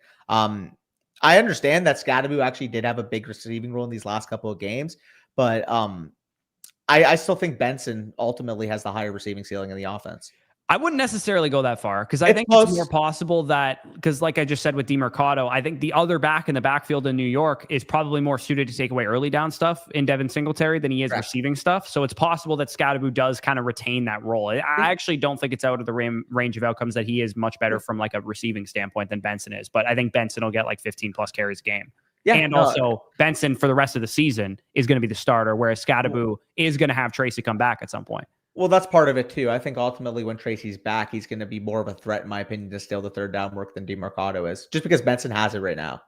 I understand that Scadaboo actually did have a big receiving role in these last couple of games, but I still think Benson ultimately has the higher receiving ceiling in the offense. I wouldn't necessarily go that far because I think it's more possible that, because like I just said with DeMercado, I think the other back in the backfield in New York is probably more suited to take away early down stuff in Devin Singletary than he is receiving stuff. So it's possible that Scadaboo does kind of retain that role. I actually don't think it's out of the range of outcomes that he is much better from a receiving standpoint than Benson is. But I think Benson will get 15 plus carries a game. Yeah, and also Benson for the rest of the season is going to be the starter, whereas Scadaboo is going to have Tracy come back at some point. Well, that's part of it too. I think ultimately when Tracy's back, he's going to be more of a threat, in my opinion, to steal the third down work than DeMercado is, just because Benson has it right now.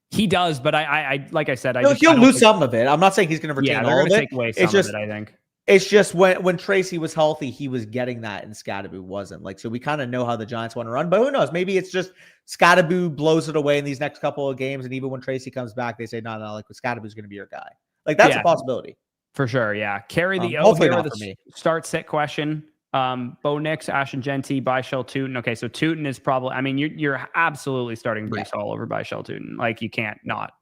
He does, but I like I said, he'll lose some of it. I'm not saying he's going to retain all of it. Take away some of it, I think. It's just when Tracy was healthy, he was getting that, and Scadaboo wasn't. So we kind of know how the Giants want to run, but who knows? Maybe it's just Scadaboo blows it away in these next couple of games, and even when Tracy comes back, they say, no, Scadaboo's going to be your guy. That's a possibility. For sure, yeah. Carry the O here. The start sit question. Bo Nix, Ashton Genty, Byshell Tootin. Okay, so Tootin is probably. I mean, you're absolutely starting Breece Hall over Byshell Tootin. You can't not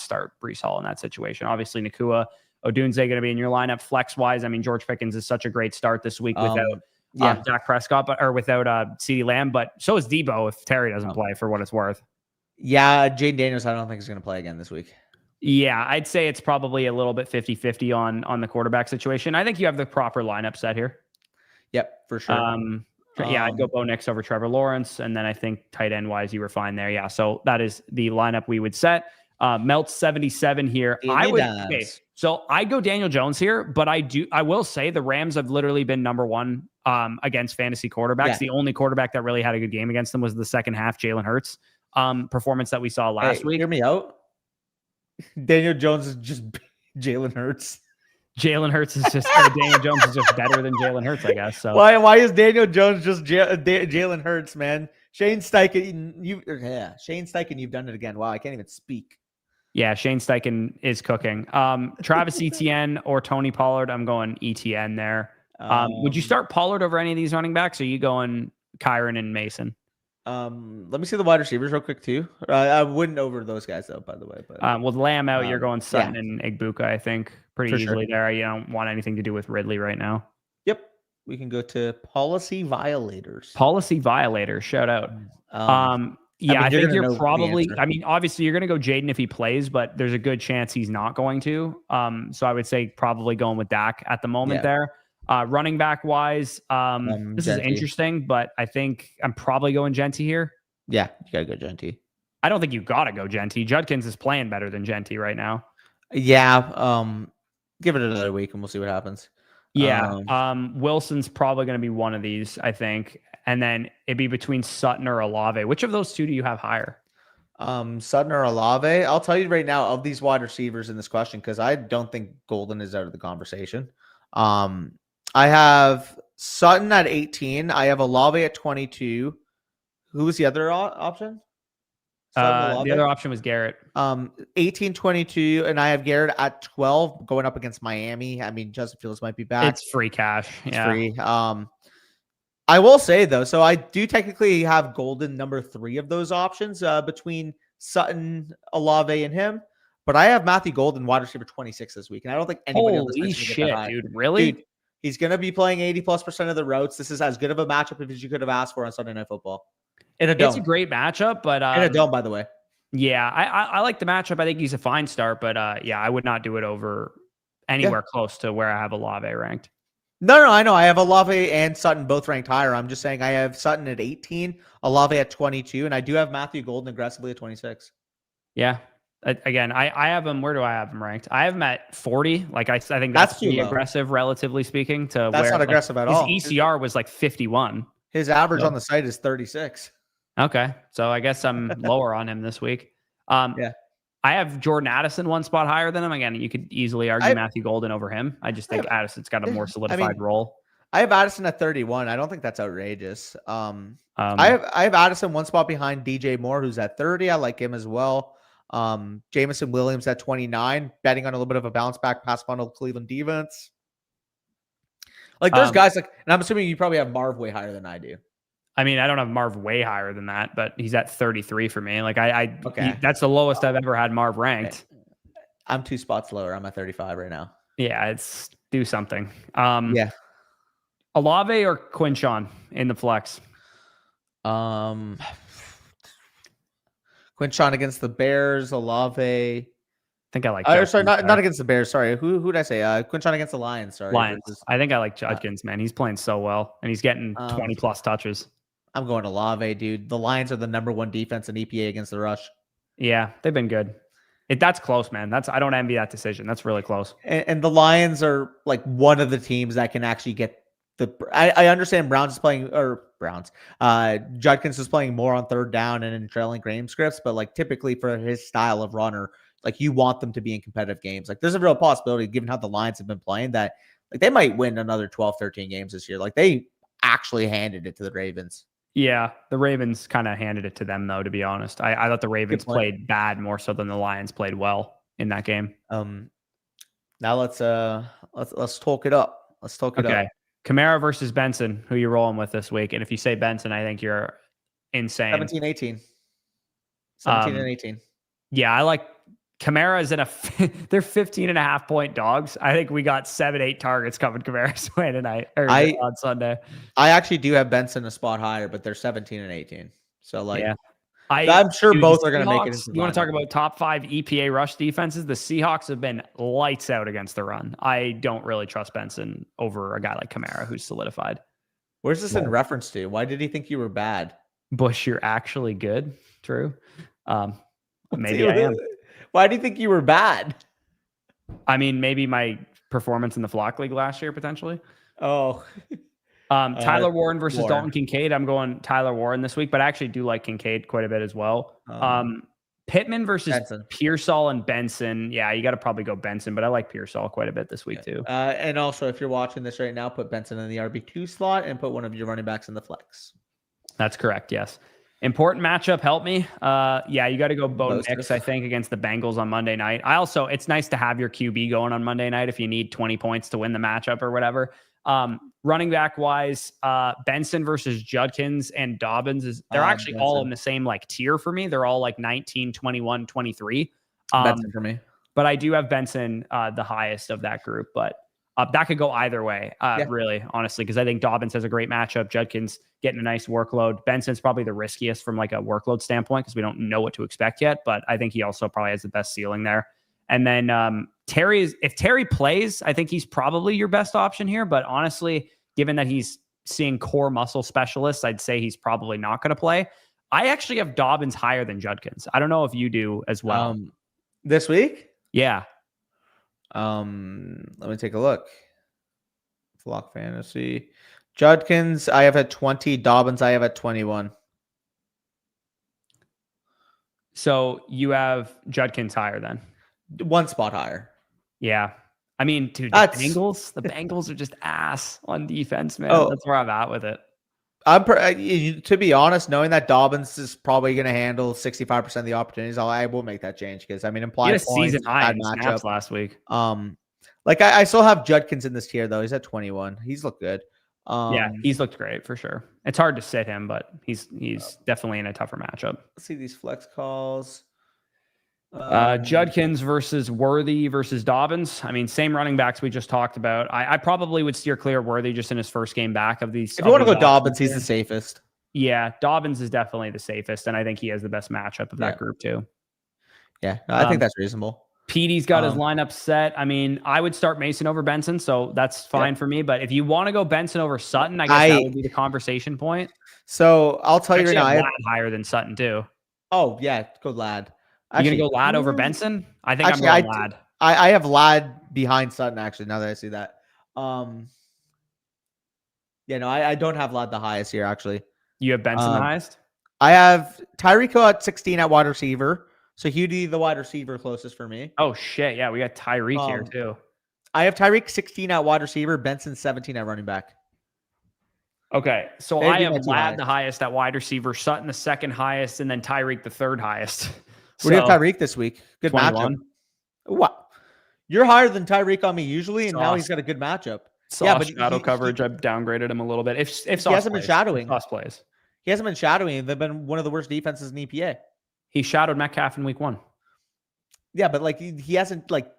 start Breece Hall in that situation. Obviously, Nakua Odunze going to be in your lineup flex wise. I mean, George Pickens is such a great start this week without Dak Prescott, or without CeeDee Lamb, but so is Debo if Terry doesn't play, for what it's worth. Yeah, Jaden Daniels, I don't think is going to play again this week. Yeah, I'd say it's probably a little bit 50-50 on the quarterback situation. I think you have the proper lineup set here. Yep, for sure. I'd go Bo Nix over Trevor Lawrence, and then I think tight end wise you were fine there. Yeah, so that is the lineup we would set. Melt 77 here. So I go Daniel Jones here, but I will say the Rams have literally been number one against fantasy quarterbacks. Yeah. The only quarterback that really had a good game against them was the second half Jalen Hurts performance that we saw last week. Hear me out. Daniel Jones is just Jalen Hurts. Daniel Jones is just better than Jalen Hurts, I guess. So why is Daniel Jones just Jalen Hurts, man? Shane Steichen, you've done it again. Wow, I can't even speak. Yeah, Shane Steichen is cooking. Travis Etienne or Tony Pollard. I'm going Etienne there. Would you start Pollard over any of these running backs? Or are you going Kyron and Mason? Let me see the wide receivers real quick too. I wouldn't over those guys though, by the way. But with Lamb out, you're going Sutton and Igbuka, I think, pretty easily there. You don't want anything to do with Ridley right now. Yep. We can go to policy violators. Shout out. I think you're probably. I mean, obviously you're going to go Jaden if he plays, but there's a good chance he's not going to. So I would say probably going with Dak at the moment there. Running back wise, this is interesting, but I think I'm probably going Genty here. Yeah, you gotta go Genty. I don't think you gotta go Genty. Judkins is playing better than Genty right now. Yeah, give it another week and we'll see what happens. Yeah, Wilson's probably going to be one of these, I think, and then it'd be between Sutton or Olave. Which of those two do you have higher? Sutton or Olave? I'll tell you right now of these wide receivers in this question because I don't think Golden is out of the conversation. I have Sutton at 18. I have Olave at 22. Who was the other option? The other option was Garrett. 18, 22, and I have Garrett at 12 going up against Miami. I mean, Justin Fields might be back. It's free cash. It's free. I will say though, so I do technically have Golden number 3 of those options between Sutton, Olave, and him. But I have Matthew Golden wide receiver 26 this week, and I don't think anybody on this Holy list is going to get that shit, high. dude! Really? Dude, he's going to be playing 80+% of the routes. This is as good of a matchup as you could have asked for on Sunday Night Football. In a dome. It's a great matchup, but in a dome, by the way. Yeah, I like the matchup. I think he's a fine start, but yeah, I would not do it over anywhere close to where I have Olave ranked. No, I know. I have Olave and Sutton both ranked higher. I'm just saying I have Sutton at 18, Olave at 22, and I do have Matthew Golden aggressively at 26. Yeah. Again, I have him. Where do I have him ranked? I have him at 40. Like I think that's pretty aggressive, relatively speaking. That's not aggressive at all. His ECR was like 51. His average on the site is 36. Okay, so I guess I'm lower on him this week. Yeah. I have Jordan Addison one spot higher than him. Again, you could easily argue Matthew Golden over him. I just think Addison's got a more solidified role. I have Addison at 31. I don't think that's outrageous. I have Addison one spot behind DJ Moore, who's at 30. I like him as well. Jameson Williams at 29, betting on a little bit of a bounce back pass funnel Cleveland defense. Like there's guys like, and I'm assuming you probably have Marv way higher than I do. I mean, I don't have Marv way higher than that, but he's at 33 for me. Like that's the lowest I've ever had Marv ranked. I'm 2 spots lower. I'm at 35 right now. Yeah, it's do something. Yeah. Olave or Quinshawn in the flex? Quinshawn against the Bears, Olave. I think I like. Sorry, not against the Bears. Sorry, who did I say? Quinshawn against the Lions. Sorry, Lions. I think I like Judkins, man. He's playing so well, and he's getting 20+ touches. I'm going Olave, dude. The Lions are the number 1 defense in EPA against the rush. Yeah, they've been good. That's close, man. I don't envy that decision. That's really close. And the Lions are like one of the teams that can actually get the. I understand Judkins is playing more on 3rd down and in trailing game scripts, but like typically for his style of runner, like you want them to be in competitive games. Like there's a real possibility, given how the Lions have been playing, that like they might win another 12, 13 games this year. Like they actually handed it to the Ravens. Yeah, the Ravens kind of handed it to them, though, to be honest. I thought the Ravens played bad more so than the Lions played well in that game. Now let's talk it up. Let's talk it up. Okay. Kamara versus Benson, who you rolling with this week? And if you say Benson, I think you're insane. 17 and 18. Yeah, I like Kamara's they're 15.5 point dogs. I think we got 7-8 targets coming Kamara's way tonight or on Sunday. I actually do have Benson a spot higher, but they're 17 and 18. So like, yeah. I'm sure both are going to make it. You want to talk about top 5 EPA rush defenses? The Seahawks have been lights out against the run. I don't really trust Benson over a guy like Kamara who's solidified. Where's this in reference to? Why did he think you were bad? Bush, you're actually good. True. Maybe I am. Why do you think you were bad? I mean, maybe my performance in the Flock League last year, potentially. Oh. Tyler Warren versus Dalton Kincaid. I'm going Tyler Warren this week, but I actually do like Kincaid quite a bit as well. Pittman versus Pearsall and Benson. Yeah, you got to probably go Benson, but I like Pearsall quite a bit this week too. And also, if you're watching this right now, put Benson in the RB2 slot and put one of your running backs in the flex. That's correct, yes. Important matchup, help me. Yeah, you got to go Bo Nix, I think, against the Bengals on Monday night. It's nice to have your QB going on Monday night if you need 20 points to win the matchup or whatever. Running back wise, Benson versus Judkins and Dobbins they're actually Benson. All in the same like tier for me. They're all like 19, 21, 23. Benson for me. But I do have Benson the highest of that group, but that could go either way, really, honestly, because I think Dobbins has a great matchup. Judkins getting a nice workload. Benson's probably the riskiest from like a workload standpoint because we don't know what to expect yet, but I think he also probably has the best ceiling there. And then if Terry plays, I think he's probably your best option here. But honestly, given that he's seeing core muscle specialists, I'd say he's probably not going to play. I actually have Dobbins higher than Judkins. I don't know if you do as well. This week? Yeah. Let me take a look. Flock Fantasy. Judkins, I have at 20. Dobbins, I have at 21. So you have Judkins higher then? One spot higher. Yeah. I mean, dude, the Bengals are just ass on defense, man. That's where I'm at with it. To be honest, knowing that Dobbins is probably going to handle 65% of the opportunities, I will make that change because I mean, implied points, season high snaps last week. Like I still have Judkins in this tier though. He's at 21. He's looked good. Yeah, he's looked great for sure. It's hard to sit him, but he's definitely in a tougher matchup. Let's see these flex calls. Judkins versus Worthy versus Dobbins. I mean, same running backs we just talked about. I probably would steer clear of Worthy just in his first game back of these. If you want to go Dobbins, he's the safest. Yeah, Dobbins is definitely the safest, and I think he has the best matchup of that group too. Yeah, no, I think that's reasonable. Petey's got his lineup set. I mean, I would start Mason over Benson, so that's fine for me. But if you want to go Benson over Sutton, I guess that would be the conversation point. So I'll tell you right now, I have higher than Sutton too. Oh yeah, go Lad. You gonna go Lad over Benson? I think I'm going Lad. I have Lad behind Sutton actually. Now that I see that, yeah, no, I don't have Lad the highest here actually. You have Benson the highest? I have Tyreek at 16 at wide receiver. So Hudie, the wide receiver closest for me. Oh shit, yeah, we got Tyreek here too. I have Tyreek 16 at wide receiver, Benson 17 at running back. Okay, so I have Lad the highest at wide receiver, Sutton the second highest, and then Tyreek the third highest. What do you have Tyreek this week? Good 21. matchup. What? You're higher than Tyreek on me usually, and now he's got a good matchup. Yeah, but shadow coverage, I've downgraded him a little bit. If he hasn't been shadowing, Sauce plays. He hasn't been shadowing. They've been one of the worst defenses in EPA. He shadowed Metcalf in week 1. Yeah, but like he hasn't like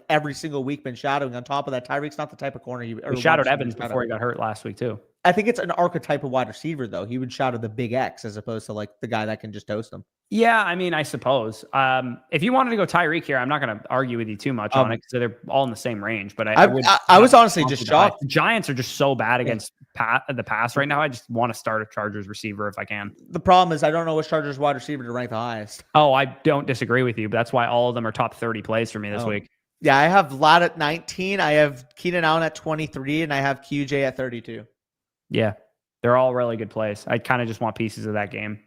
every single week been shadowing. On top of that, Tyreek's not the type of corner he shadowed Evans before he got hurt last week too. I think it's an archetype of wide receiver though. He would shadow the big X as opposed to like the guy that can just toast him. Yeah, I mean, I suppose. If you wanted to go Tyreek here, I'm not going to argue with you too much on it because they're all in the same range. But I was honestly just shocked. The Giants are just so bad against the pass right now. I just want to start a Chargers receiver if I can. The problem is I don't know which Chargers wide receiver to rank the highest. Oh, I don't disagree with you, but that's why all of them are top 30 plays for me this week. Yeah, I have Lad at 19. I have Keenan Allen at 23, and I have QJ at 32. Yeah, they're all really good plays. I kind of just want pieces of that game.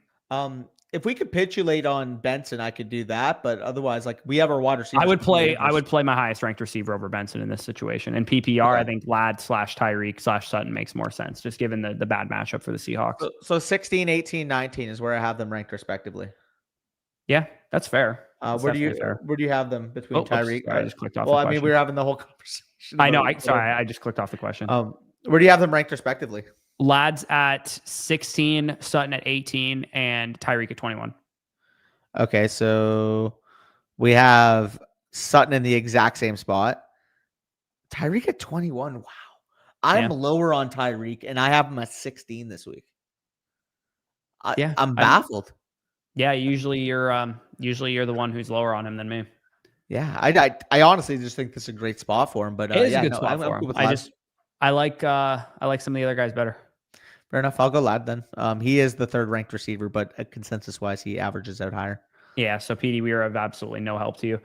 If we capitulate on Benson, I could do that, but otherwise, like we have our wide receiver. I would play my highest ranked receiver over Benson in this situation. In PPR, I think Lad / Tyreek / Sutton makes more sense, just given the bad matchup for the Seahawks. So 16, 18, 19 is where I have them ranked respectively. Yeah, that's fair. Where do you have them between Tyreek? I just clicked off. Well, I mean, we were having the whole conversation. I know. I just clicked off the question. Where do you have them ranked respectively? Lad's at 16, Sutton at 18, and Tyreek at 21. Okay, so we have Sutton in the exact same spot. Tyreek at 21. Wow. I'm lower on Tyreek, and I have him at 16 this week. I'm baffled. Usually you're the one who's lower on him than me. Yeah, I honestly just think this is a great spot for him. But it is a good spot for him. I like some of the other guys better. Fair enough. I'll go Lad then. He is the third ranked receiver, but consensus wise, he averages out higher. Yeah. So PD, we are of absolutely no help to you.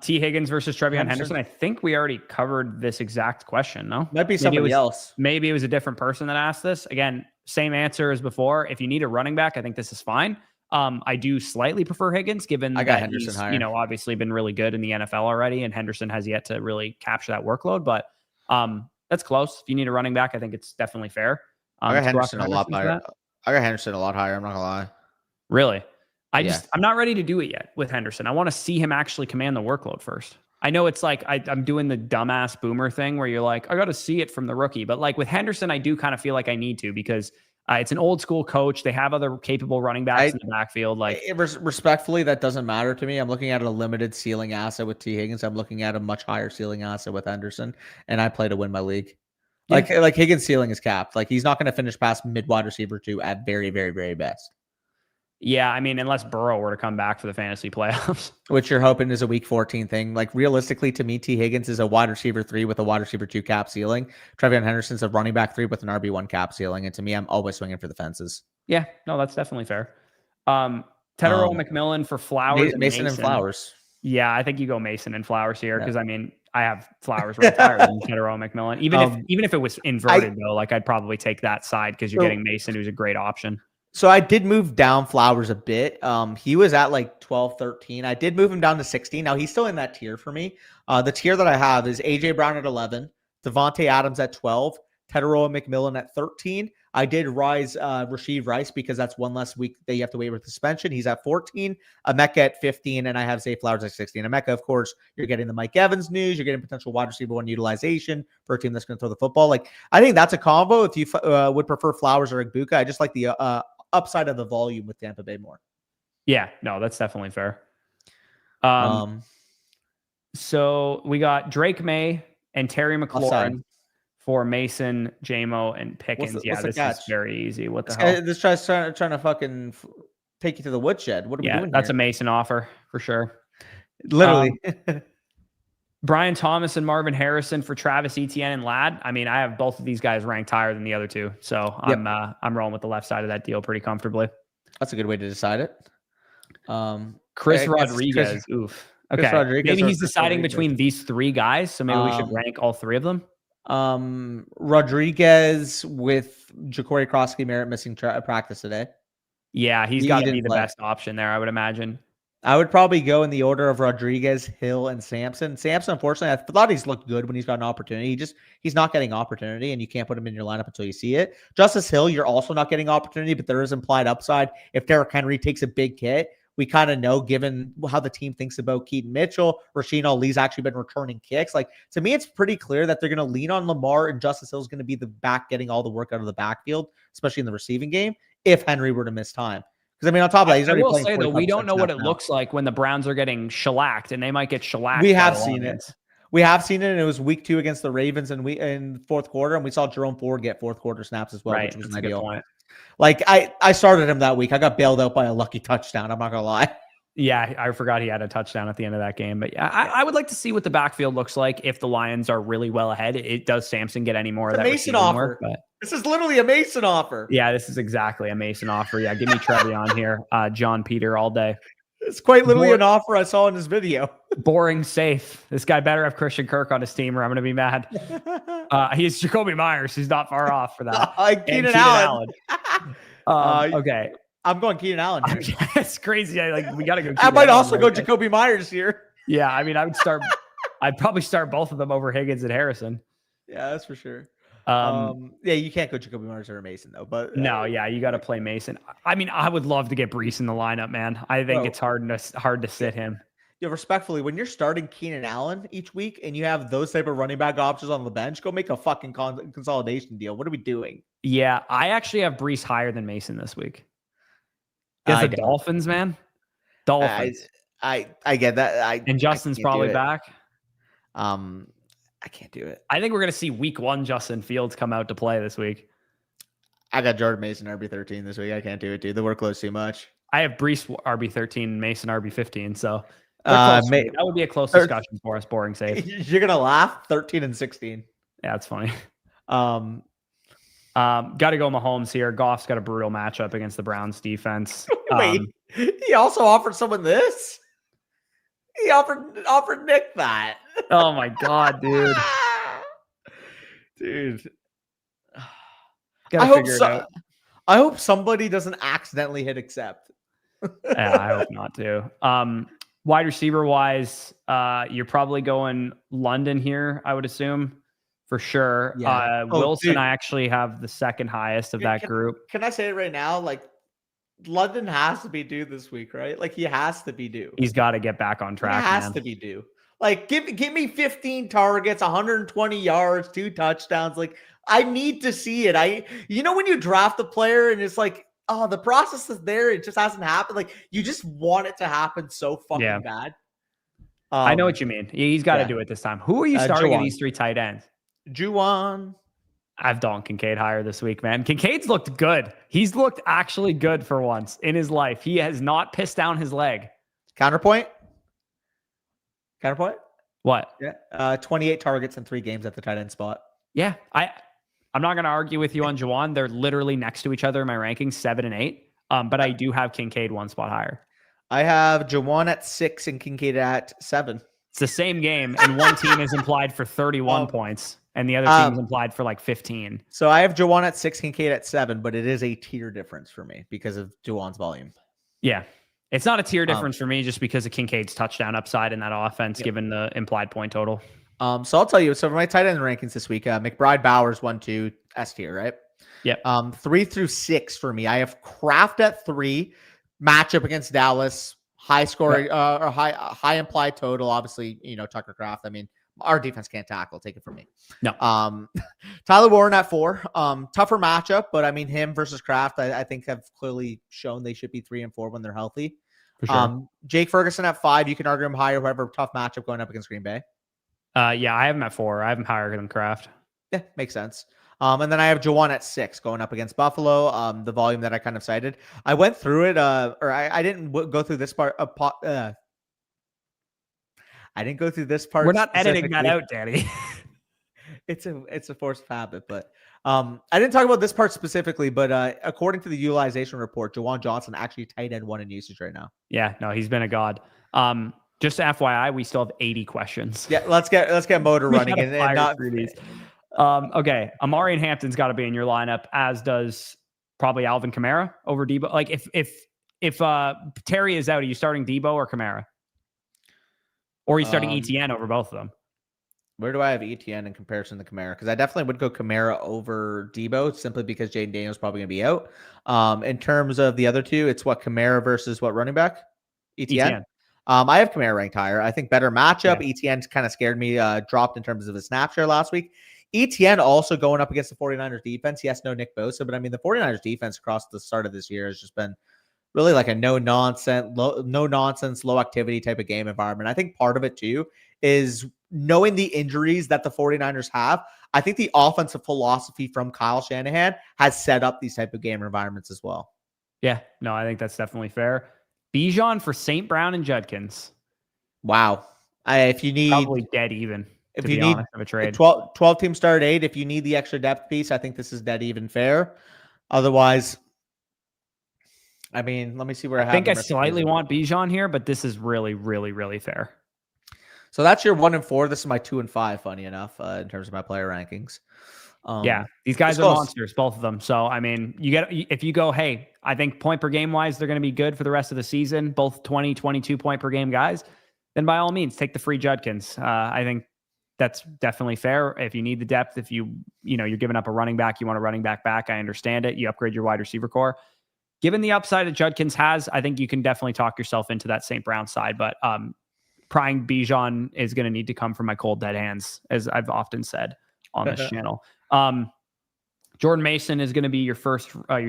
T Higgins versus Trevion Henderson. I think we already covered this exact question. No, might be somebody else. Maybe it was a different person that asked this. Again, same answer as before. If you need a running back, I think this is fine. I do slightly prefer Higgins, given I got Henderson he's, higher. Obviously been really good in the NFL already, and Henderson has yet to really capture that workload. But that's close. If you need a running back, I think it's definitely fair. I got Henderson a lot higher. I got Henderson a lot higher. I'm not gonna lie. Really? I'm not ready to do it yet with Henderson. I want to see him actually command the workload first. I know it's like I'm doing the dumbass boomer thing where you're like, I got to see it from the rookie. But like with Henderson, I do kind of feel like I need to because it's an old school coach. They have other capable running backs in the backfield. Like respectfully, that doesn't matter to me. I'm looking at a limited ceiling asset with T Higgins. I'm looking at a much higher ceiling asset with Henderson, and I play to win my league. Yeah. Like Higgins' ceiling is capped. Like he's not going to finish past mid wide receiver 2 at very, very, very best. Yeah, I mean, unless Burrow were to come back for the fantasy playoffs. Which you're hoping is a week 14 thing. Like, realistically, to me, T. Higgins is a wide receiver 3 with a wide receiver 2 cap ceiling. Trevion Henderson's a running back 3 with an RB1 cap ceiling. And to me, I'm always swinging for the fences. Yeah, no, that's definitely fair. Tedero McMillan for Flowers. Mason and Flowers. Yeah, I think you go Mason and Flowers here because, I mean, I have Flowers ranked higher than Tedero McMillan. Even if it was inverted, though, like I'd probably take that side because you're getting Mason, who's a great option. So I did move down Flowers a bit. He was at like 12, 13. I did move him down to 16. Now he's still in that tier for me. The tier that I have is AJ Brown at 11, Devontae Adams at 12, Tedero McMillan at 13. I did rise Rashid Rice because that's one less week that you have to wait with suspension. He's at 14, Emeka at 15, and I have Zay Flowers at 16. Emeka, of course, you're getting the Mike Evans news. You're getting potential wide receiver one utilization for a team that's going to throw the football. Like, I think that's a combo. If you would prefer Flowers or Igbuka, I just like the upside of the volume with Tampa Bay more. Yeah, no, that's definitely fair. So we got Drake May and Terry McLaurin for Mason, JMO, and Pickens. This is very easy. What the hell? This guy's trying to fucking take you to the woodshed. What are we doing that's here? a Mason offer for sure. Literally. Brian Thomas and Marvin Harrison for Travis Etienne and Ladd. I mean, I have both of these guys ranked higher than the other two. So I'm rolling with the left side of that deal pretty comfortably. That's a good way to decide it. Chris Rodriguez. Oof. Okay. Maybe he's deciding between these three guys. So maybe we should rank all three of them. Rodriguez with Ja'Cory Cross-Merritt missing practice today. Yeah, he's got to be the best option there, I would imagine. I would probably go in the order of Rodriguez, Hill, and Sampson. Sampson, unfortunately, I thought he's looked good when he's got an opportunity. He's not getting opportunity, and you can't put him in your lineup until you see it. Justice Hill, you're also not getting opportunity, but there is implied upside. If Derrick Henry takes a big hit, we kind of know, given how the team thinks about Keaton Mitchell, Rasheen Ali's actually been returning kicks. Like, to me, it's pretty clear that they're going to lean on Lamar, and Justice Hill is going to be the back getting all the work out of the backfield, especially in the receiving game, if Henry were to miss time. Because, I mean, on top of that, he's already playing. I will say, though, we don't know what it looks like when the Browns are getting shellacked, and they might get shellacked. We have seen it. We have seen it, and it was week 2 against the Ravens in fourth quarter, and we saw Jerome Ford get fourth quarter snaps as well, which was an ideal point. Like, I started him that week. I got bailed out by a lucky touchdown. I'm not going to lie. Yeah, I forgot he had a touchdown at the end of that game. But yeah, I would like to see what the backfield looks like if the Lions are really well ahead. Does Sampson get any more of that Mason offer? Work, this is literally a Mason offer. Yeah, this is exactly a Mason offer. Yeah, give me Trevion here. John Peter all day. It's quite literally an offer I saw in this video. Boring safe. This guy better have Christian Kirk on his team or I'm going to be mad. He's Jacoby Myers. He's not far off for that. Keenan Allen. Okay. I'm going Keenan Allen here. It's crazy. We got to go. I might also go Jacoby Myers here. Yeah, I mean, I'd probably start both of them over Higgins and Harrison. Yeah, that's for sure. Yeah, you can't go Jacoby Myers or Mason though. But no, yeah, you got to play Mason. I mean, I would love to get Breece in the lineup, man. I think it's hard to sit him. Yeah, respectfully, when you're starting Keenan Allen each week and you have those type of running back options on the bench, go make a fucking consolidation deal. What are we doing? Yeah, I actually have Breece higher than Mason this week. The Dolphins, man. Dolphins. I get that. And Justin's probably back. I can't do it. I think we're gonna see week 1 Justin Fields come out to play this week. I got Jordan Mason RB13 this week. I can't do it, dude. The workload's too much. I have Breece RB13, Mason RB15. So that would be a close discussion for us. Boring safe. You're gonna laugh. 13 and 16. Yeah, it's funny. Got to go Mahomes here. Goff's got a brutal matchup against the Browns defense. Wait, he also offered someone this? He offered Nick that. Oh my God, dude. Dude. I hope somebody doesn't accidentally hit accept. Yeah, I hope not too. Wide receiver wise, you're probably going London here, I would assume. For sure. Yeah. Wilson, dude. I actually have the second highest of that group. Can I say it right now? Like, London has to be due this week, right? Like, he has to be due. He's got to get back on track. He has to be due. Like, give me 15 targets, 120 yards, 2 touchdowns. Like, I need to see it. When you draft a player and it's like, oh, the process is there, it just hasn't happened. Like, you just want it to happen so fucking bad. I know what you mean. He's got to do it this time. Who are you starting in these 3 tight ends? Juwan. I have Dalton Kincaid higher this week, man. Kincaid's looked good. He's looked actually good for once in his life. He has not pissed down his leg. Counterpoint? What? Yeah. 28 targets in 3 games at the tight end spot. Yeah. I'm not going to argue with you on Juwan. They're literally next to each other in my rankings, 7 and 8. But I do have Kincaid 1 spot higher. I have Juwan at 6 and Kincaid at 7. It's the same game, and one team is implied for 31 points, and the other team is implied for like 15. So I have Juwan at 6, Kincaid at 7, but it is a tier difference for me because of Juwan's volume. Yeah. It's not a tier difference for me just because of Kincaid's touchdown upside in that offense, given the implied point total. So I'll tell you. So for my tight end rankings this week, McBride, Bowers, 1, 2, S tier, right? Yep. 3 through 6 for me. I have Kraft at 3, matchup against Dallas, high score or high implied total. Obviously, Tucker Kraft. I mean, our defense can't tackle. Take it from me. No. Tyler Warren at 4. Tougher matchup, but I mean, him versus Kraft, I think have clearly shown they should be 3 and 4 when they're healthy. For sure. Jake Ferguson at 5. You can argue him higher, however, tough matchup going up against Green Bay. Yeah, I have him at 4. I have him higher than Kraft. Yeah, makes sense. And then I have Jawan at 6 going up against Buffalo. The volume that I kind of cited. I went through it, or I didn't go through this part. I didn't go through this part. We're not editing that out, Danny. It's a forced habit, but I didn't talk about this part specifically. But according to the utilization report, Jawan Johnson actually tight end 1 in usage right now. Yeah, no, he's been a god. Just FYI, we still have 80 questions. Yeah, let's get motor running and not through these. Okay, Amari and Hampton's got to be in your lineup, as does probably Alvin Kamara over Debo. Like if Terry is out, are you starting Debo or Kamara? Or are you starting ETN over both of them? Where do I have ETN in comparison to Kamara? Because I definitely would go Kamara over Debo simply because Jaden Daniels probably going to be out. In terms of the other two, it's what Kamara versus what running back? ETN. I have Kamara ranked higher. I think better matchup. Yeah. ETN kind of scared me, dropped in terms of his snap share last week. ETN also going up against the 49ers defense. Yes, no Nick Bosa, but I mean, the 49ers defense across the start of this year has just been really like a no nonsense, low activity type of game environment. I think part of it too is knowing the injuries that the 49ers have. I think the offensive philosophy from Kyle Shanahan has set up these type of game environments as well. Yeah, no, I think that's definitely fair. Bijan for St. Brown and Judkins. Wow. If you need probably dead even. If you need a trade. 12 team start 8, if you need the extra depth piece, I think this is dead even fair. Otherwise, I mean, let me see where I think I slightly want Bijan here, but this is really, really, really fair. So that's your 1 and 4. This is my 2 and 5, funny enough, in terms of my player rankings. Yeah, these guys are monsters, both of them. So, I mean, if you go, hey, I think point per game wise, they're going to be good for the rest of the season, both 20, 22 point per game guys, then by all means, take the free Judkins. I think that's definitely fair. If you need the depth, if you're giving up a running back, you want a running back. I understand it. You upgrade your wide receiver core. Given the upside that Judkins has, I think you can definitely talk yourself into that St. Brown side. But prying Bijan is going to need to come from my cold dead hands, as I've often said on this channel. Jordan Mason is going to be your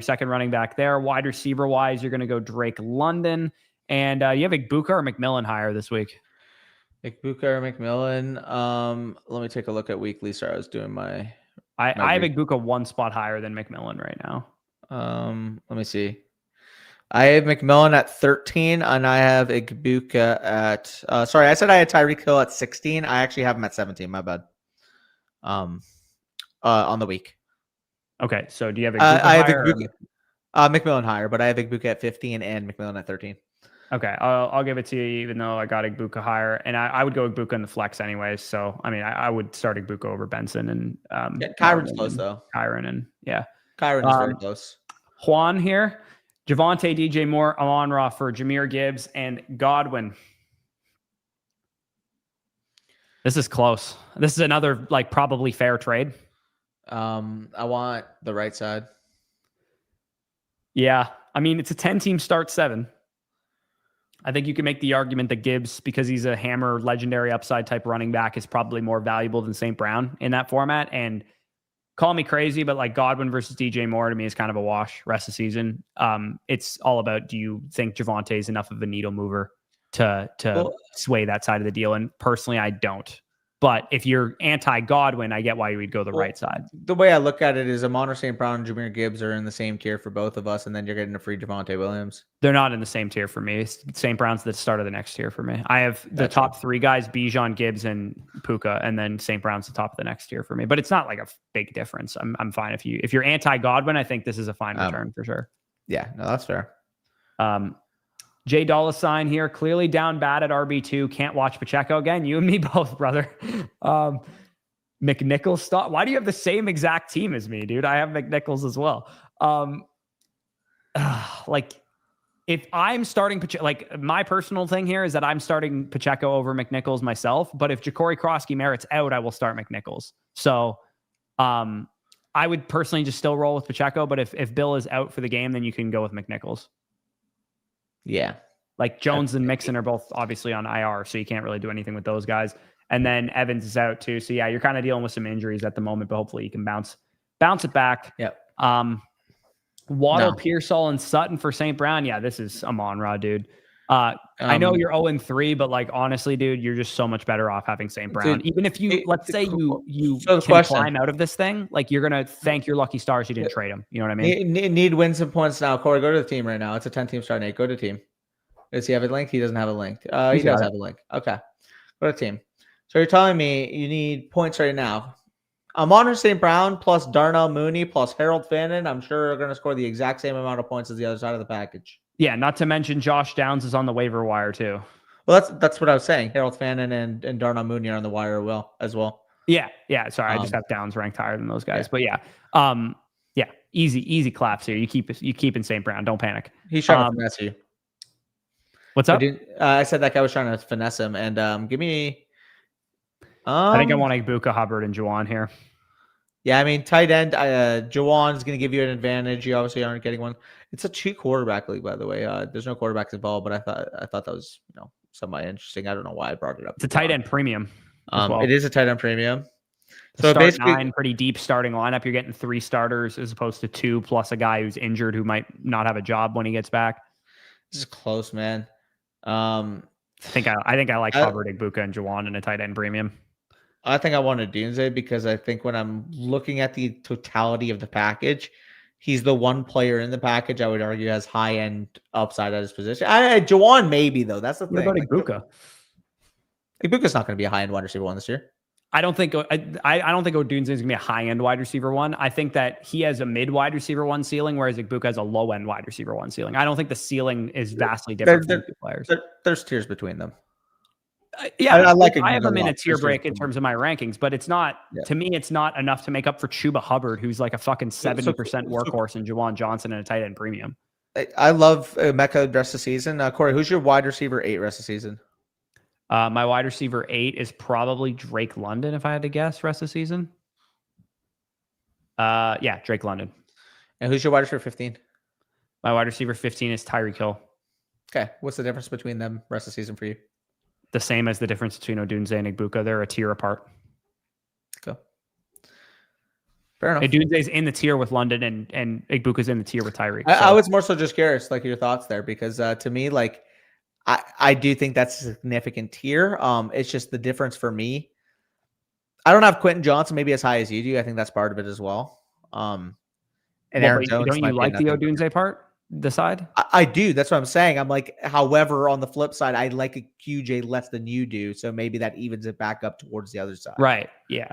second running back there. Wide receiver wise, you're going to go Drake London, and you have Igbuka or McMillan higher this week. Igbuka or McMillan. Let me take a look at weekly. Sorry, I was doing my. I have Igbuka 1 spot higher than McMillan right now. Let me see. I have McMillan at 13, and I have Igbuka at. Sorry, I said I had Tyreek Hill at 16. I actually have him at 17. My bad. On the week. Okay, so do you have Igbuka higher? I have McMillan higher, but I have Igbuka at 15 and McMillan at 13. Okay, I'll give it to you, even though I got Igbuka higher, and I would go Igbuka in the flex anyways. So I mean, I would start Igbuka over Benson and Kyron's close though. Kyron and Kyron is very close. Juan here, Javonte, DJ Moore, Amon-Ra for Jahmyr Gibbs and Godwin. This is close. This is another probably fair trade. I want the right side. Yeah, I mean it's a 10-team start 7. I think you can make the argument that Gibbs, because he's a hammer, legendary upside type running back, is probably more valuable than St. Brown in that format. And call me crazy, but Godwin versus DJ Moore to me is kind of a wash rest of the season. It's all about, do you think Javonte is enough of a needle mover to sway that side of the deal? And personally, I don't. But if you're anti-Godwin, I get why you would go the right side. The way I look at it is Amon-Ra St. Brown and Jahmyr Gibbs are in the same tier for both of us, and then you're getting a free Javonte Williams. They're not in the same tier for me. St. Brown's the start of the next tier for me. I have the top 3 guys, Bijan, Gibbs, and Puka, and then St. Brown's the top of the next tier for me. But it's not a big difference. I'm fine. If you're anti-Godwin, I think this is a fine return for sure. Yeah, no, that's fair. Jay Dollar Sign here, clearly down bad at RB2. Can't watch Pacheco again. You and me both, brother. McNichols stop. Why do you have the same exact team as me, dude? I have McNichols as well. If I'm starting Pacheco, my personal thing here is that I'm starting Pacheco over McNichols myself. But if Ja'Cory Krosky Merritt's out, I will start McNichols. So I I would personally just still roll with Pacheco, but if Bill is out for the game, then you can go with McNichols. Yeah. Like Jones and Mixon are both obviously on IR, so you can't really do anything with those guys. And then Evans is out too. So yeah, you're kind of dealing with some injuries at the moment, but hopefully you can bounce it back. Yep. Waddle, Pearsall, and Sutton for St. Brown. Yeah, this is Amon-Ra, dude. I know you're 0-3, but like honestly, dude, you're just so much better off having St. Brown. Dude, even if you let's say you can climb out of this thing, like you're gonna thank your lucky stars you didn't trade him. You know what I mean? Need win some points now. Corey, go to the team right now. It's a 10-team starting 8. Go to team. Does he have a link? He doesn't have a link. He does have a link. Okay. Go to team. So you're telling me you need points right now. Amon-Ra St. Brown plus Darnell Mooney plus Harold Fannin, I'm sure are going to score the exact same amount of points as the other side of the package. Yeah, not to mention Josh Downs is on the waiver wire too. Well, that's what I was saying. Harold Fannin and Darnell Mooney are on the wire as well. Yeah. Sorry, I just have Downs ranked higher than those guys. Yeah. But yeah, easy claps here. You keep in St. Brown. Don't panic. He's trying to finesse you. What's up? I said that guy was trying to finesse him, and give me. I think I want Ibuka, Hubbard, and Juwan here. Yeah, I mean, tight end, Juwan's going to give you an advantage. You obviously aren't getting one. It's a 2-quarterback league, by the way. There's no quarterbacks involved, but I thought that was somewhat interesting. I don't know why I brought it up. It's a tight end premium. Well. It is a tight end premium. So basically, 9, pretty deep starting lineup. You're getting 3 starters as opposed to 2 plus a guy who's injured who might not have a job when he gets back. This is close, man. I think I like Hubbard, Ibuka, and Juwan in a tight end premium. I think I want a Dunze because I think when I'm looking at the totality of the package, he's the one player in the package I would argue has high-end upside at his position. Juwan maybe, though. That's the thing. What about Ibuka? Ibuka's not going to be a high-end wide receiver 1 this year. I don't think Odunze is going to be a high-end wide receiver 1. I think that he has a mid wide receiver 1 ceiling, whereas Ibuka has a low-end wide receiver 1 ceiling. I don't think the ceiling is vastly different for the 2 players. There's tiers between them. I have him in a tier break in terms of my rankings, but it's not to me. It's not enough to make up for Chuba Hubbard, who's like a fucking 70% workhorse, and Juwan Johnson in a tight end premium. I love Mecca rest of the season. Corey, who's your wide receiver 8 rest of the season? My wide receiver 8 is probably Drake London, if I had to guess, rest of the season. Yeah, Drake London. And who's your wide receiver 15? My wide receiver 15 is Tyreek Hill. Okay, what's the difference between them rest of the season for you? The same as the difference between Odunze and Ibuka. They're a tier apart. Go. Fair enough. Odunze's in the tier with London and Ibuka's in the tier with Tyreek. I was more so just curious, like your thoughts there, because to me, like I do think that's a significant tier. It's just the difference for me. I don't have Quentin Johnson maybe as high as you do. I think that's part of it as well. And Aaron Jones. Don't you like the Odunze part? The side? I do. That's what I'm saying. I'm like, however, on the flip side, I like a QJ less than you do. So maybe that evens it back up towards the other side. Right. Yeah.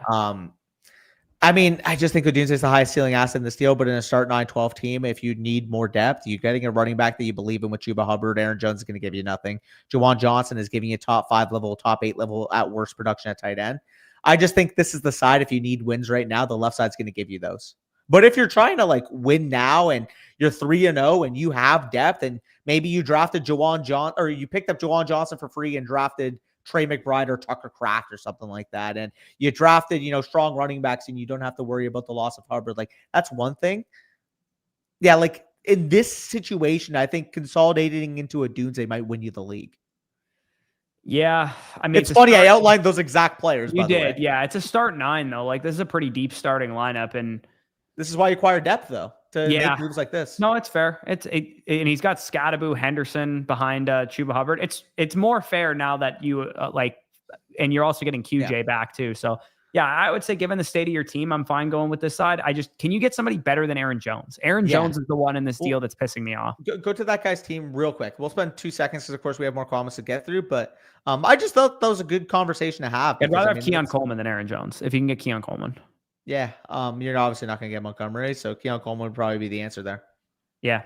I mean, I just think Odunze is the highest ceiling asset in this deal, but in a start 9-12 team, if you need more depth, you're getting a running back that you believe in with Chuba Hubbard. Aaron Jones is going to give you nothing. Juwan Johnson is giving you top 5 level, top 8 level at worst production at tight end. I just think this is the side. If you need wins right now, the left side's going to give you those. But if you're trying to like win now and you're 3-0 and you have depth and maybe you drafted or you picked up Juwan Johnson for free and drafted Trey McBride or Tucker Kraft or something like that, and you drafted, strong running backs and you don't have to worry about the loss of Hubbard, like that's one thing. Yeah, like in this situation, I think consolidating into a Odunze might win you the league. Yeah, I mean, it's funny. I outlined those exact players. You did, yeah. It's a start 9 though. Like this is a pretty deep starting lineup, and this is why you acquire depth though to make moves like this. No, it's fair. And he's got Scadaboo, Henderson behind Chuba Hubbard. It's more fair now that you and you're also getting QJ back too. So yeah, I would say given the state of your team, I'm fine going with this side. Can you get somebody better than Aaron Jones? Aaron Jones is the one in this deal that's pissing me off. Go to that guy's team real quick. We'll spend 2 seconds because of course we have more comments to get through, but I just thought that was a good conversation to have. I'd rather have Keon Coleman than Aaron Jones if you can get Keon Coleman. Yeah, you're obviously not going to get Montgomery, so Keon Coleman would probably be the answer there. Yeah,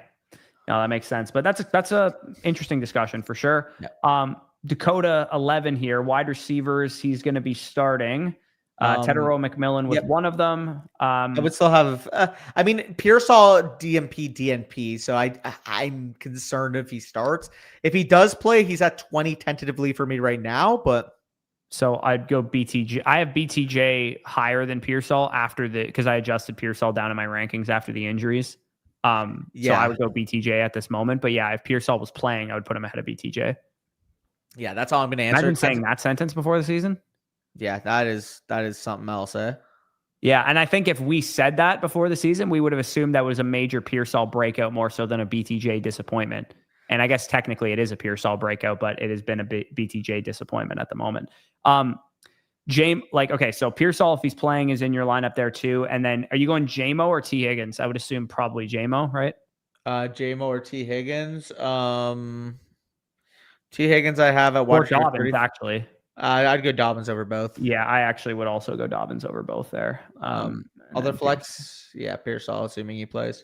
no, that makes sense. But that's a interesting discussion for sure. Yeah. Dakota 11 here, wide receivers. He's going to be starting. Tedero McMillan with one of them. I would still have. I mean, Pearsall DNP. So I'm concerned if he starts. If he does play, he's at 20 tentatively for me right now, but. So I'd go BTJ. I have BTJ higher than Pearsall because I adjusted Pearsall down in my rankings after the injuries. So I would go BTJ at this moment. But yeah, if Pearsall was playing, I would put him ahead of BTJ. Yeah, that's all I'm going to answer. Imagine saying that sentence before the season. Yeah, that is something else, eh? Yeah, and I think if we said that before the season, we would have assumed that was a major Pearsall breakout more so than a BTJ disappointment. And I guess technically it is a Pearsall breakout, but it has been a BTJ disappointment at the moment. James, so Pearsall, if he's playing, is in your lineup there too. And then are you going JMO or T. Higgins? I would assume probably JMO, right? JMO or T. Higgins. T. Higgins I have at wide receiver Dobbins, actually. I'd go Dobbins over both. Yeah, I actually would also go Dobbins over both there. Other flex, Pearsall, assuming he plays.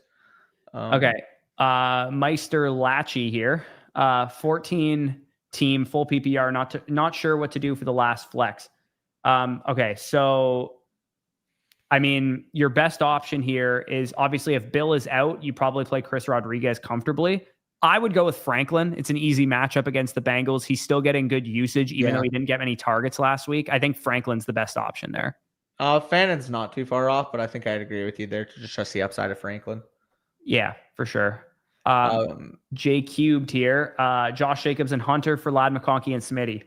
Okay. Meister Lachey here. 14 team, full PPR, not sure what to do for the last flex. Okay, so I mean, your best option here is obviously if Bill is out, you probably play Chris Rodriguez comfortably. I would go with Franklin. It's an easy matchup against the Bengals. He's still getting good usage, even though he didn't get many targets last week. I think Franklin's the best option there. Fannon's not too far off, but I think I'd agree with you there to just trust the upside of Franklin. Yeah, for sure. J cubed here. Josh Jacobs and Hunter for Ladd, McConkey, and Smitty.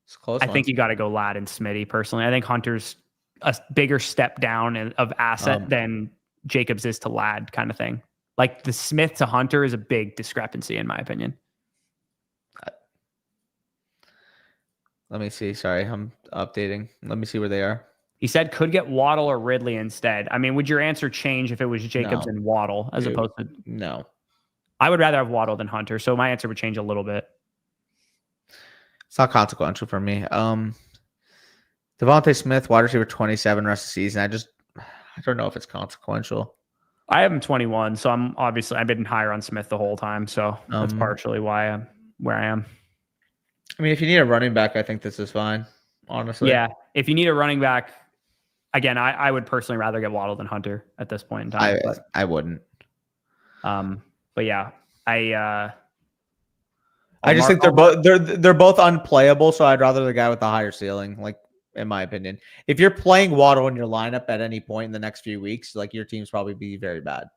It's close. I think you got to go Ladd and Smitty personally. I think Hunter's a bigger step down of asset than Jacobs is to Ladd kind of thing. Like the Smith to Hunter is a big discrepancy in my opinion. Let me see. Sorry, I'm updating. Let me see where they are. He said could get Waddle or Ridley instead. I mean, would your answer change if it was Jacobs and Waddle as opposed to... No. I would rather have Waddle than Hunter, so my answer would change a little bit. It's not consequential for me. Devontae Smith, wide receiver 27 rest of the season. I don't know if it's consequential. I have him 21, so I've been higher on Smith the whole time, so that's partially why I'm where I am. I mean, if you need a running back, I think this is fine, honestly. Yeah, if you need a running back, again, I would personally rather get Waddle than Hunter at this point in time. I wouldn't. But yeah, I just think they're both unplayable, so I'd rather the guy with the higher ceiling, like in my opinion. If you're playing Waddle in your lineup at any point in the next few weeks, like your team's probably be very bad.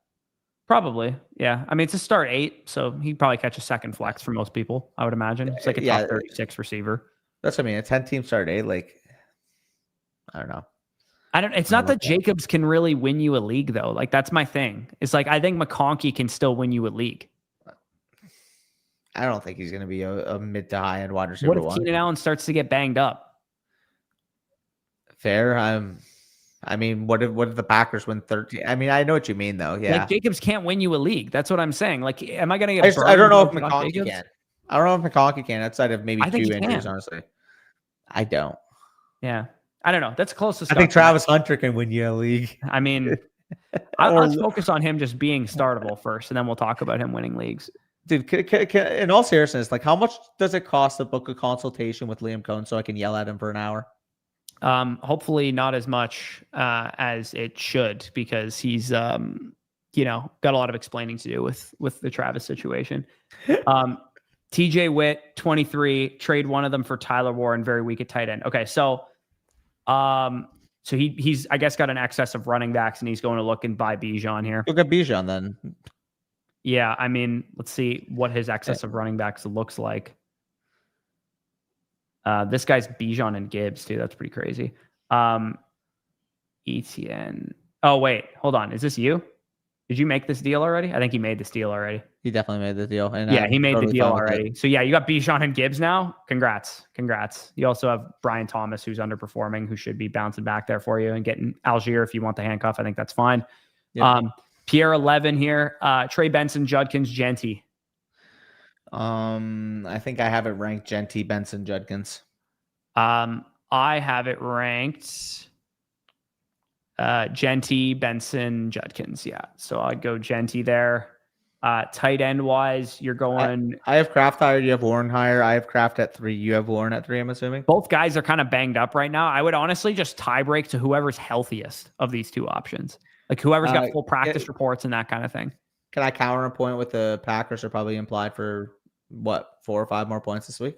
Probably, yeah. I mean, it's a start 8, so he'd probably catch a second flex for most people, I would imagine. It's like a top 36 receiver. That's what I mean. A 10-team start 8, like, I don't know. It's not that Jacobs can really win you a league, though. Like, that's my thing. It's like, I think McConkey can still win you a league. I don't think he's going to be a mid to high end wide receiver. What if Keenan Allen starts to get banged up? Fair. I mean, what if the Packers win 13? I mean, I know what you mean, though. Yeah, like Jacobs can't win you a league. That's what I'm saying. Like, am I going to get? I don't know if McConkey can. I don't know if McConkey can outside of maybe 2 injuries. Honestly, I don't. Yeah, I don't know. That's closest. I think Travis Hunter can win you a league. I mean, let's focus on him just being startable first, and then we'll talk about him winning leagues. Dude, in all seriousness, like how much does it cost to book a consultation with Liam Cohn so I can yell at him for an hour? Hopefully not as much as it should, because he's got a lot of explaining to do with the Travis situation. TJ Witt, 23, trade one of them for Tyler Warren, very weak at tight end. Okay, so he's I guess got an excess of running backs, and he's going to look and buy Bijan here. Look at Bijan then. Yeah, I mean, let's see what his excess of running backs looks like. This guy's Bijan and Gibbs, too. That's pretty crazy. ETN. Oh, wait. Hold on. Is this you? Did you make this deal already? I think he made this deal already. He definitely made the deal. And yeah, he made the deal already. So, yeah, you got Bijan and Gibbs now. Congrats. You also have Brian Thomas, who's underperforming, who should be bouncing back there for you, and getting Algier if you want the handcuff. I think that's fine. Yep. Pierre 11 here. Trey Benson, Judkins, Genty. I think I have it ranked Genty, Benson, Judkins. I have it ranked Genty, Benson, Judkins. Yeah. So I'd go Genty there. Tight end wise, you're going. I have Kraft higher. You have Warren higher. I have Kraft at 3. You have Warren at 3, I'm assuming. Both guys are kind of banged up right now. I would honestly just tie break to whoever's healthiest of these two options. Like whoever's got full practice reports and that kind of thing. Can I counter a point with the Packers are probably implied for 4 or 5 more points this week?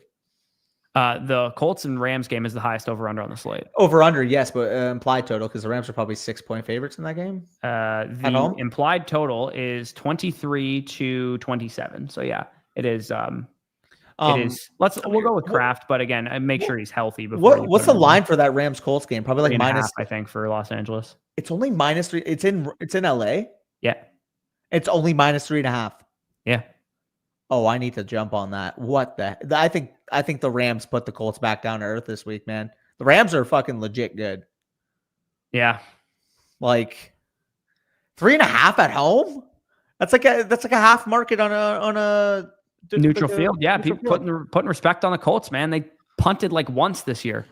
The Colts and Rams game is the highest over-under on the slate. Over/under, yes, but implied total, because the Rams are probably 6-point favorites in that game. The implied total is 23-27. So yeah, it is. It is. We'll go with Kraft, but again, make sure he's healthy before. What's the line for that Rams Colts game? Probably like minus, I think, for Los Angeles. It's only -3. It's in LA. Yeah. It's only -3.5. Yeah. Oh, I need to jump on that. What the? I think the Rams put the Colts back down to earth this week, man. The Rams are fucking legit good. Yeah. Like 3.5 at home. That's like a half market on a neutral field. Yeah, people putting respect on the Colts, man. They punted like once this year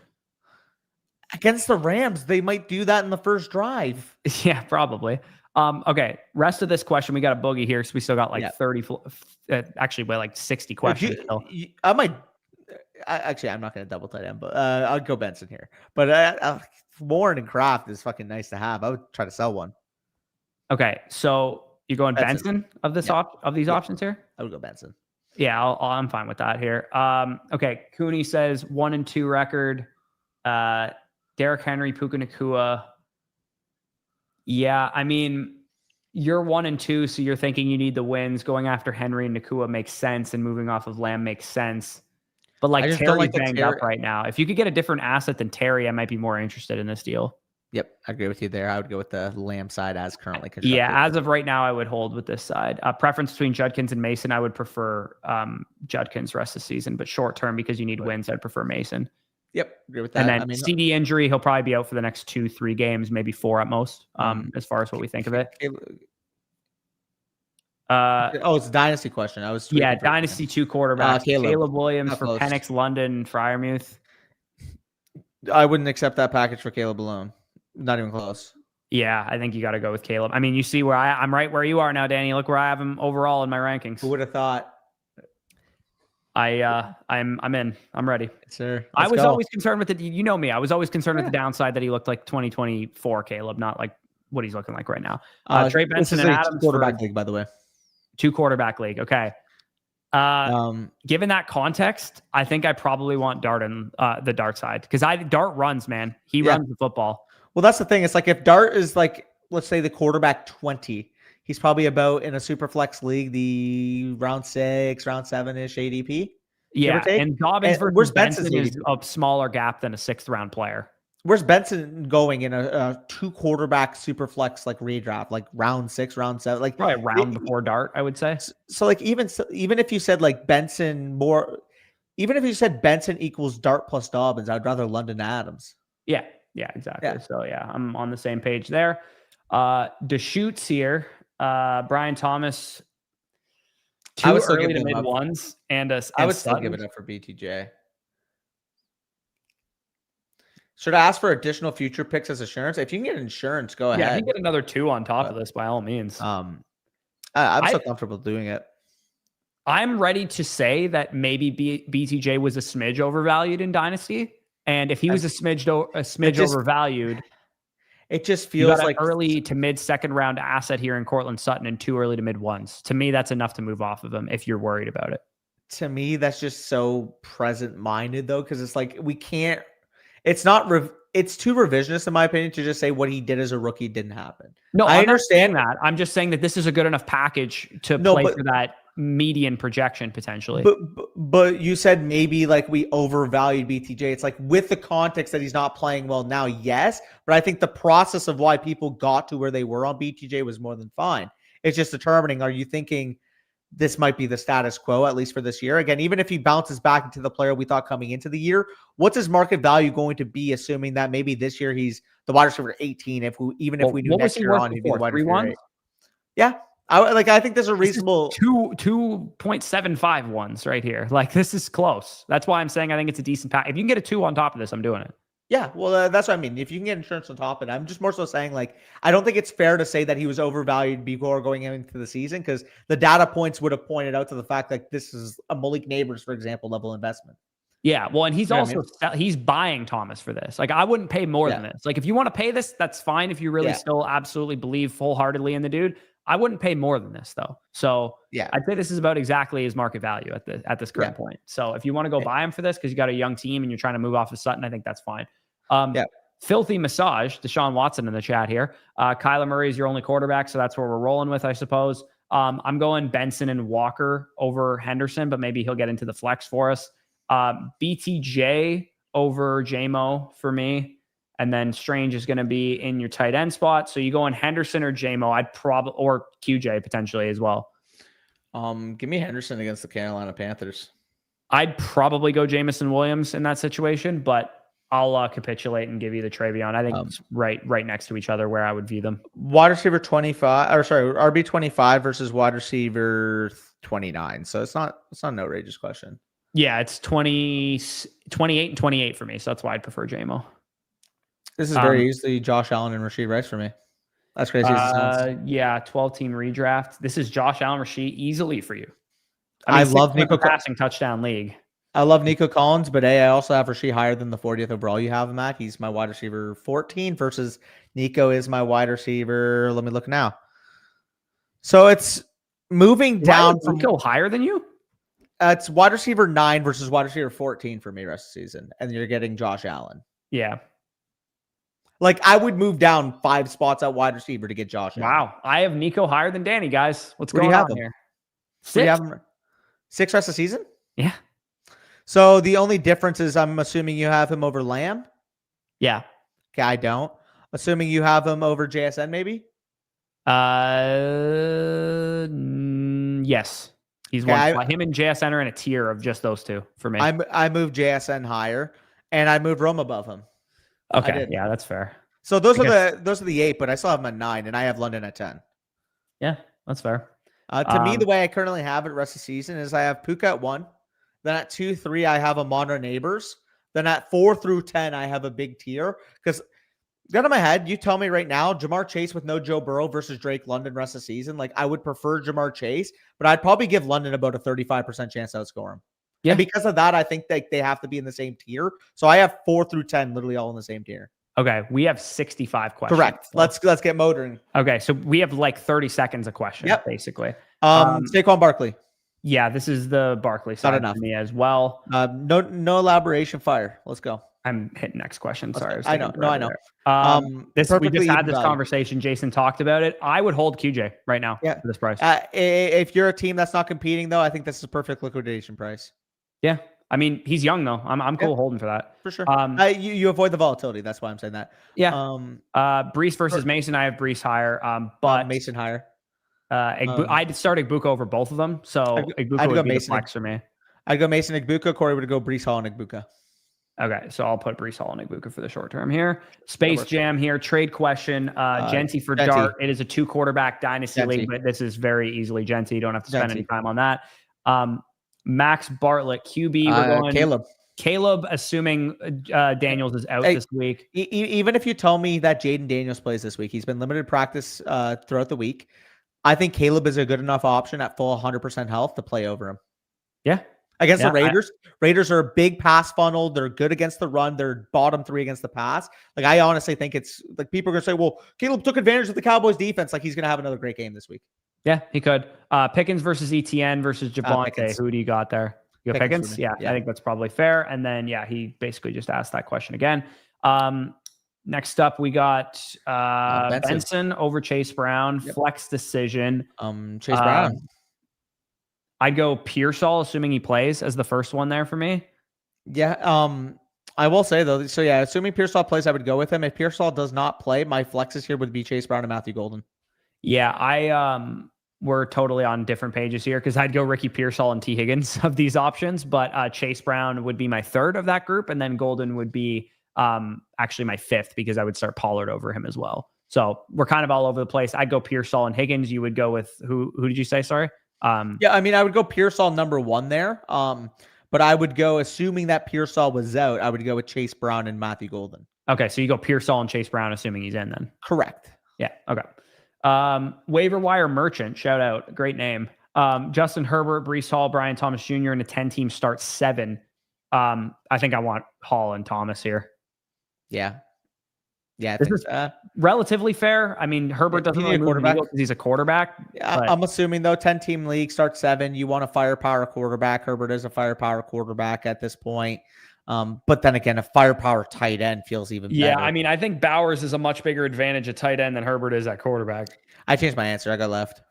against the Rams. They might do that in the first drive. Yeah, probably. Okay. Rest of this question, we got a boogie here, so we still got like 30. Actually, like 60 questions. I'm not going to double tight end, but I'll go Benson here. But Warren and Kraft is fucking nice to have. I would try to sell one. Okay, so you're going Benson of this of these options here? I would go Benson. Yeah, I'm fine with that here. Okay, Cooney says 1-2 record. Derrick Henry, Puka Nacua. Yeah, I mean, you're 1-2, so you're thinking you need the wins. Going after Henry and Nacua makes sense, and moving off of Lamb makes sense. But like Terry's banged up right now. If you could get a different asset than Terry, I might be more interested in this deal. Yep, I agree with you there. I would go with the Lamb side as currently constructed. Yeah, as of right now, I would hold with this side. Preference between Judkins and Mason, I would prefer Judkins rest of the season, but short term because you need wins, I'd prefer Mason. Yep, agree with that. And then CD injury, he'll probably be out for the next 2-3 games, maybe 4 at most, as far as what we think of it. It's a dynasty question. Dynasty 2 quarterbacks. Caleb Williams for Penix, London, Freiermuth. I wouldn't accept that package for Caleb alone. Not even close. Yeah, I think you got to go with Caleb. I mean, you see where I'm right where you are now, Danny. Look where I have him overall in my rankings. Who would have thought? I'm in. I'm ready. Sir, I was always concerned with you know me. I was always concerned with the downside that he looked like 2024 Caleb, not like what he's looking like right now. Trey Benson and Adams quarterback league, by the way. 2 quarterback league. Okay. Given that context, I think I probably want Dart and the Dart side because Dart runs, man. He runs the football. Well, that's the thing. It's like if Dart is like, let's say the quarterback 20, he's probably about in a super flex league, the round 6, round 7-ish ADP. Yeah, and Dobbins versus Benson is a smaller gap than a 6th round player. Where's Benson going in a 2 quarterback super flex like redraft, like round 6, round 7, like probably a round before Dart, I would say. So like even if you said like Benson even if you said Benson equals Dart plus Dobbins, I'd rather London Adams. Yeah, exactly. Yeah. So yeah, I'm on the same page there. Deschutes here. Brian Thomas. I would still give it mid ones, and I would still give it up for BTJ. Should I ask for additional future picks as insurance? If you can get insurance, go ahead. Yeah, you can get another 2 on top of this by all means. I'm so comfortable doing it. I'm ready to say that maybe BTJ was a smidge overvalued in Dynasty, and if he was a smidge overvalued, it just feels like early to mid 2nd round asset here in Cortland Sutton and 2 early to mid 1s. To me, that's enough to move off of him if you're worried about it. To me, that's just so present minded though, because it's like we can't. It's not. It's too revisionist, in my opinion, to just say what he did as a rookie didn't happen. No, I understand that. I'm just saying that this is a good enough package to play for that median projection potentially. But you said maybe like we overvalued BTJ. It's like with the context that he's not playing well now, yes. But I think the process of why people got to where they were on BTJ was more than fine. It's just determining, are you thinking this might be the status quo, at least for this year? Again, even if he bounces back into the player we thought coming into the year, what's his market value going to be, assuming that maybe this year he's the wide receiver 18, if we knew next year on, he'd be the wide receiver 8. Yeah. I think there's a reasonable 2.75 ones right here. Like this is close. That's why I'm saying I think it's a decent pack. If you can get a 2 on top of this, I'm doing it. Yeah, well, that's what I mean. If you can get insurance on top of it, I'm just more so saying, like, I don't think it's fair to say that he was overvalued before going into the season, because the data points would have pointed out to the fact that this is a Malik Neighbors, for example, level investment. Yeah, well, and he's he's buying Thomas for this. Like, I wouldn't pay more than this. Like, if you want to pay this, that's fine. If you really still absolutely believe full-heartedly in the dude, I wouldn't pay more than this though. So Yeah. I'd say this is about exactly his market value at this current point. So if you want to go buy him for this because you got a young team and you're trying to move off of Sutton, I think that's fine. Filthy Massage, Deshaun Watson in the chat here. Kyler Murray is your only quarterback, so that's where we're rolling with, I suppose. I'm going Benson and Walker over Henderson, but maybe he'll get into the flex for us. BTJ over JMO for me. And then Strange is going to be in your tight end spot. So you go in Henderson or JMO. I'd probably, or QJ potentially as well. Give me Henderson against the Carolina Panthers. I'd probably go Jamison Williams in that situation, but I'll capitulate and give you the Travion. I think it's right next to each other where I would view them. Wide receiver 25, or sorry, RB 25 versus wide receiver 29. So it's not an outrageous question. Yeah, it's 28 and 28 for me. So that's why I'd prefer JMO. This is very easily Josh Allen and Rashid Rice for me. That's crazy. Yeah, 12-team redraft. This is Josh Allen, Rashid easily for you. I love Nico passing touchdown league. I love Nico Collins, but I also have Rashid higher than the 40th overall you have him at. He's my wide receiver 14 versus Nico is my wide receiver. Let me look now. So it's moving down from Nico higher than you. It's wide receiver 9 versus wide receiver 14 for me rest of the season, and you're getting Josh Allen. Yeah. Like, I would move down 5 spots at wide receiver to get Josh Allen. Wow. I have Nico higher than Danny, guys. What's Where going do you have on him? here? 6? You have him 6 rest of the season? Yeah. So the only difference is I'm assuming you have him over Lamb? Yeah. Okay, I don't. Assuming you have him over JSN, maybe? Yes. He's one. Him and JSN are in a tier of just those two for me. I moved JSN higher, and I moved Rome above him. Okay, yeah, that's fair. So those are the 8, but I still have him at 9, and I have London at 10. Yeah, that's fair. To me, the way I currently have it rest of the season is I have Puka at 1. Then at 2, 3, I have Amon-Ra Neighbors. Then at 4 through 10, I have a big tier. Because gun in my head, you tell me right now, Jamar Chase with no Joe Burrow versus Drake London rest of the season. Like, I would prefer Jamar Chase, but I'd probably give London about a 35% chance to outscore him. Yeah. And because of that, I think that they have to be in the same tier. So I have 4 through 10 literally all in the same tier. Okay, we have 65 questions. Correct. Let's get motoring. Okay, so we have like 30 seconds a question, basically. Saquon Barkley. Yeah, this is the Barkley side for me as well. No elaboration. Fire. Let's go. I'm hitting next question. Sorry. I know. No, I know. We just had this conversation. Jason talked about it. I would hold QJ right now for this price. If you're a team that's not competing, though, I think this is a perfect liquidation price. Yeah. I mean, he's young, though. I'm cool holding for that. For sure. You avoid the volatility. That's why I'm saying that. Yeah. Brees versus Mason. I have Brees higher, but Mason higher. I'd start Igbuka over both of them. So Igbuka would be the flex for me. I'd go Mason Igbuka. Corey would go Brees Hall and Igbuka. Okay, so I'll put Brees Hall and Igbuka for the short term here. Space Jam here. Trade question. Genty for Dart. It is a 2-quarterback dynasty league, but this is very easily Genty. You don't have to spend any time on that. Max Bartlett, QB. We're going Caleb, assuming Daniels is out this week. Even if you tell me that Jaden Daniels plays this week, he's been limited practice throughout the week. I think Caleb is a good enough option at full 100% health to play over him. Yeah. Against the Raiders. Raiders are a big pass funnel. They're good against the run. They're bottom 3 against the pass. Like, I honestly think it's like people are going to say, well, Caleb took advantage of the Cowboys defense. Like, he's going to have another great game this week. Yeah, he could. Pickens versus ETN versus Javonte. Who do you got there? You got Pickens? Yeah, I think that's probably fair. And then, he basically just asked that question again. Next up, we got Benson over Chase Brown. Flex decision. Chase Brown. I'd go Pearsall, assuming he plays, as the first one there for me. Yeah. I will say, though, so assuming Pearsall plays, I would go with him. If Pearsall does not play, my flexes here would be Chase Brown and Matthew Golden. Yeah, we're totally on different pages here because I'd go Ricky Pearsall and T. Higgins of these options, but Chase Brown would be my third of that group, and then Golden would be actually my fifth because I would start Pollard over him as well. So we're kind of all over the place. I'd go Pearsall and Higgins. You would go with who did you say? Sorry. I mean, I would go Pearsall number 1 there. But I would go, assuming that Pearsall was out, I would go with Chase Brown and Matthew Golden. Okay, so you go Pearsall and Chase Brown, assuming he's in then. Correct. Yeah. Okay. Waiver wire merchant, shout out, great name. Justin Herbert, Breece Hall, Brian Thomas Jr. in a 10-team start 7. I think I want Hall and Thomas here. Yeah. Yeah, I This think is relatively fair. I mean, Herbert doesn't you really need a move the quarterback. needle because he's a quarterback. Yeah, But I'm assuming though, 10-team league, start 7. You want a firepower quarterback. Herbert is a firepower quarterback at this point. But then again, a firepower tight end feels even yeah, better. I mean, I think Bowers is a much bigger advantage at tight end than Herbert is at quarterback. I changed my answer. I got left.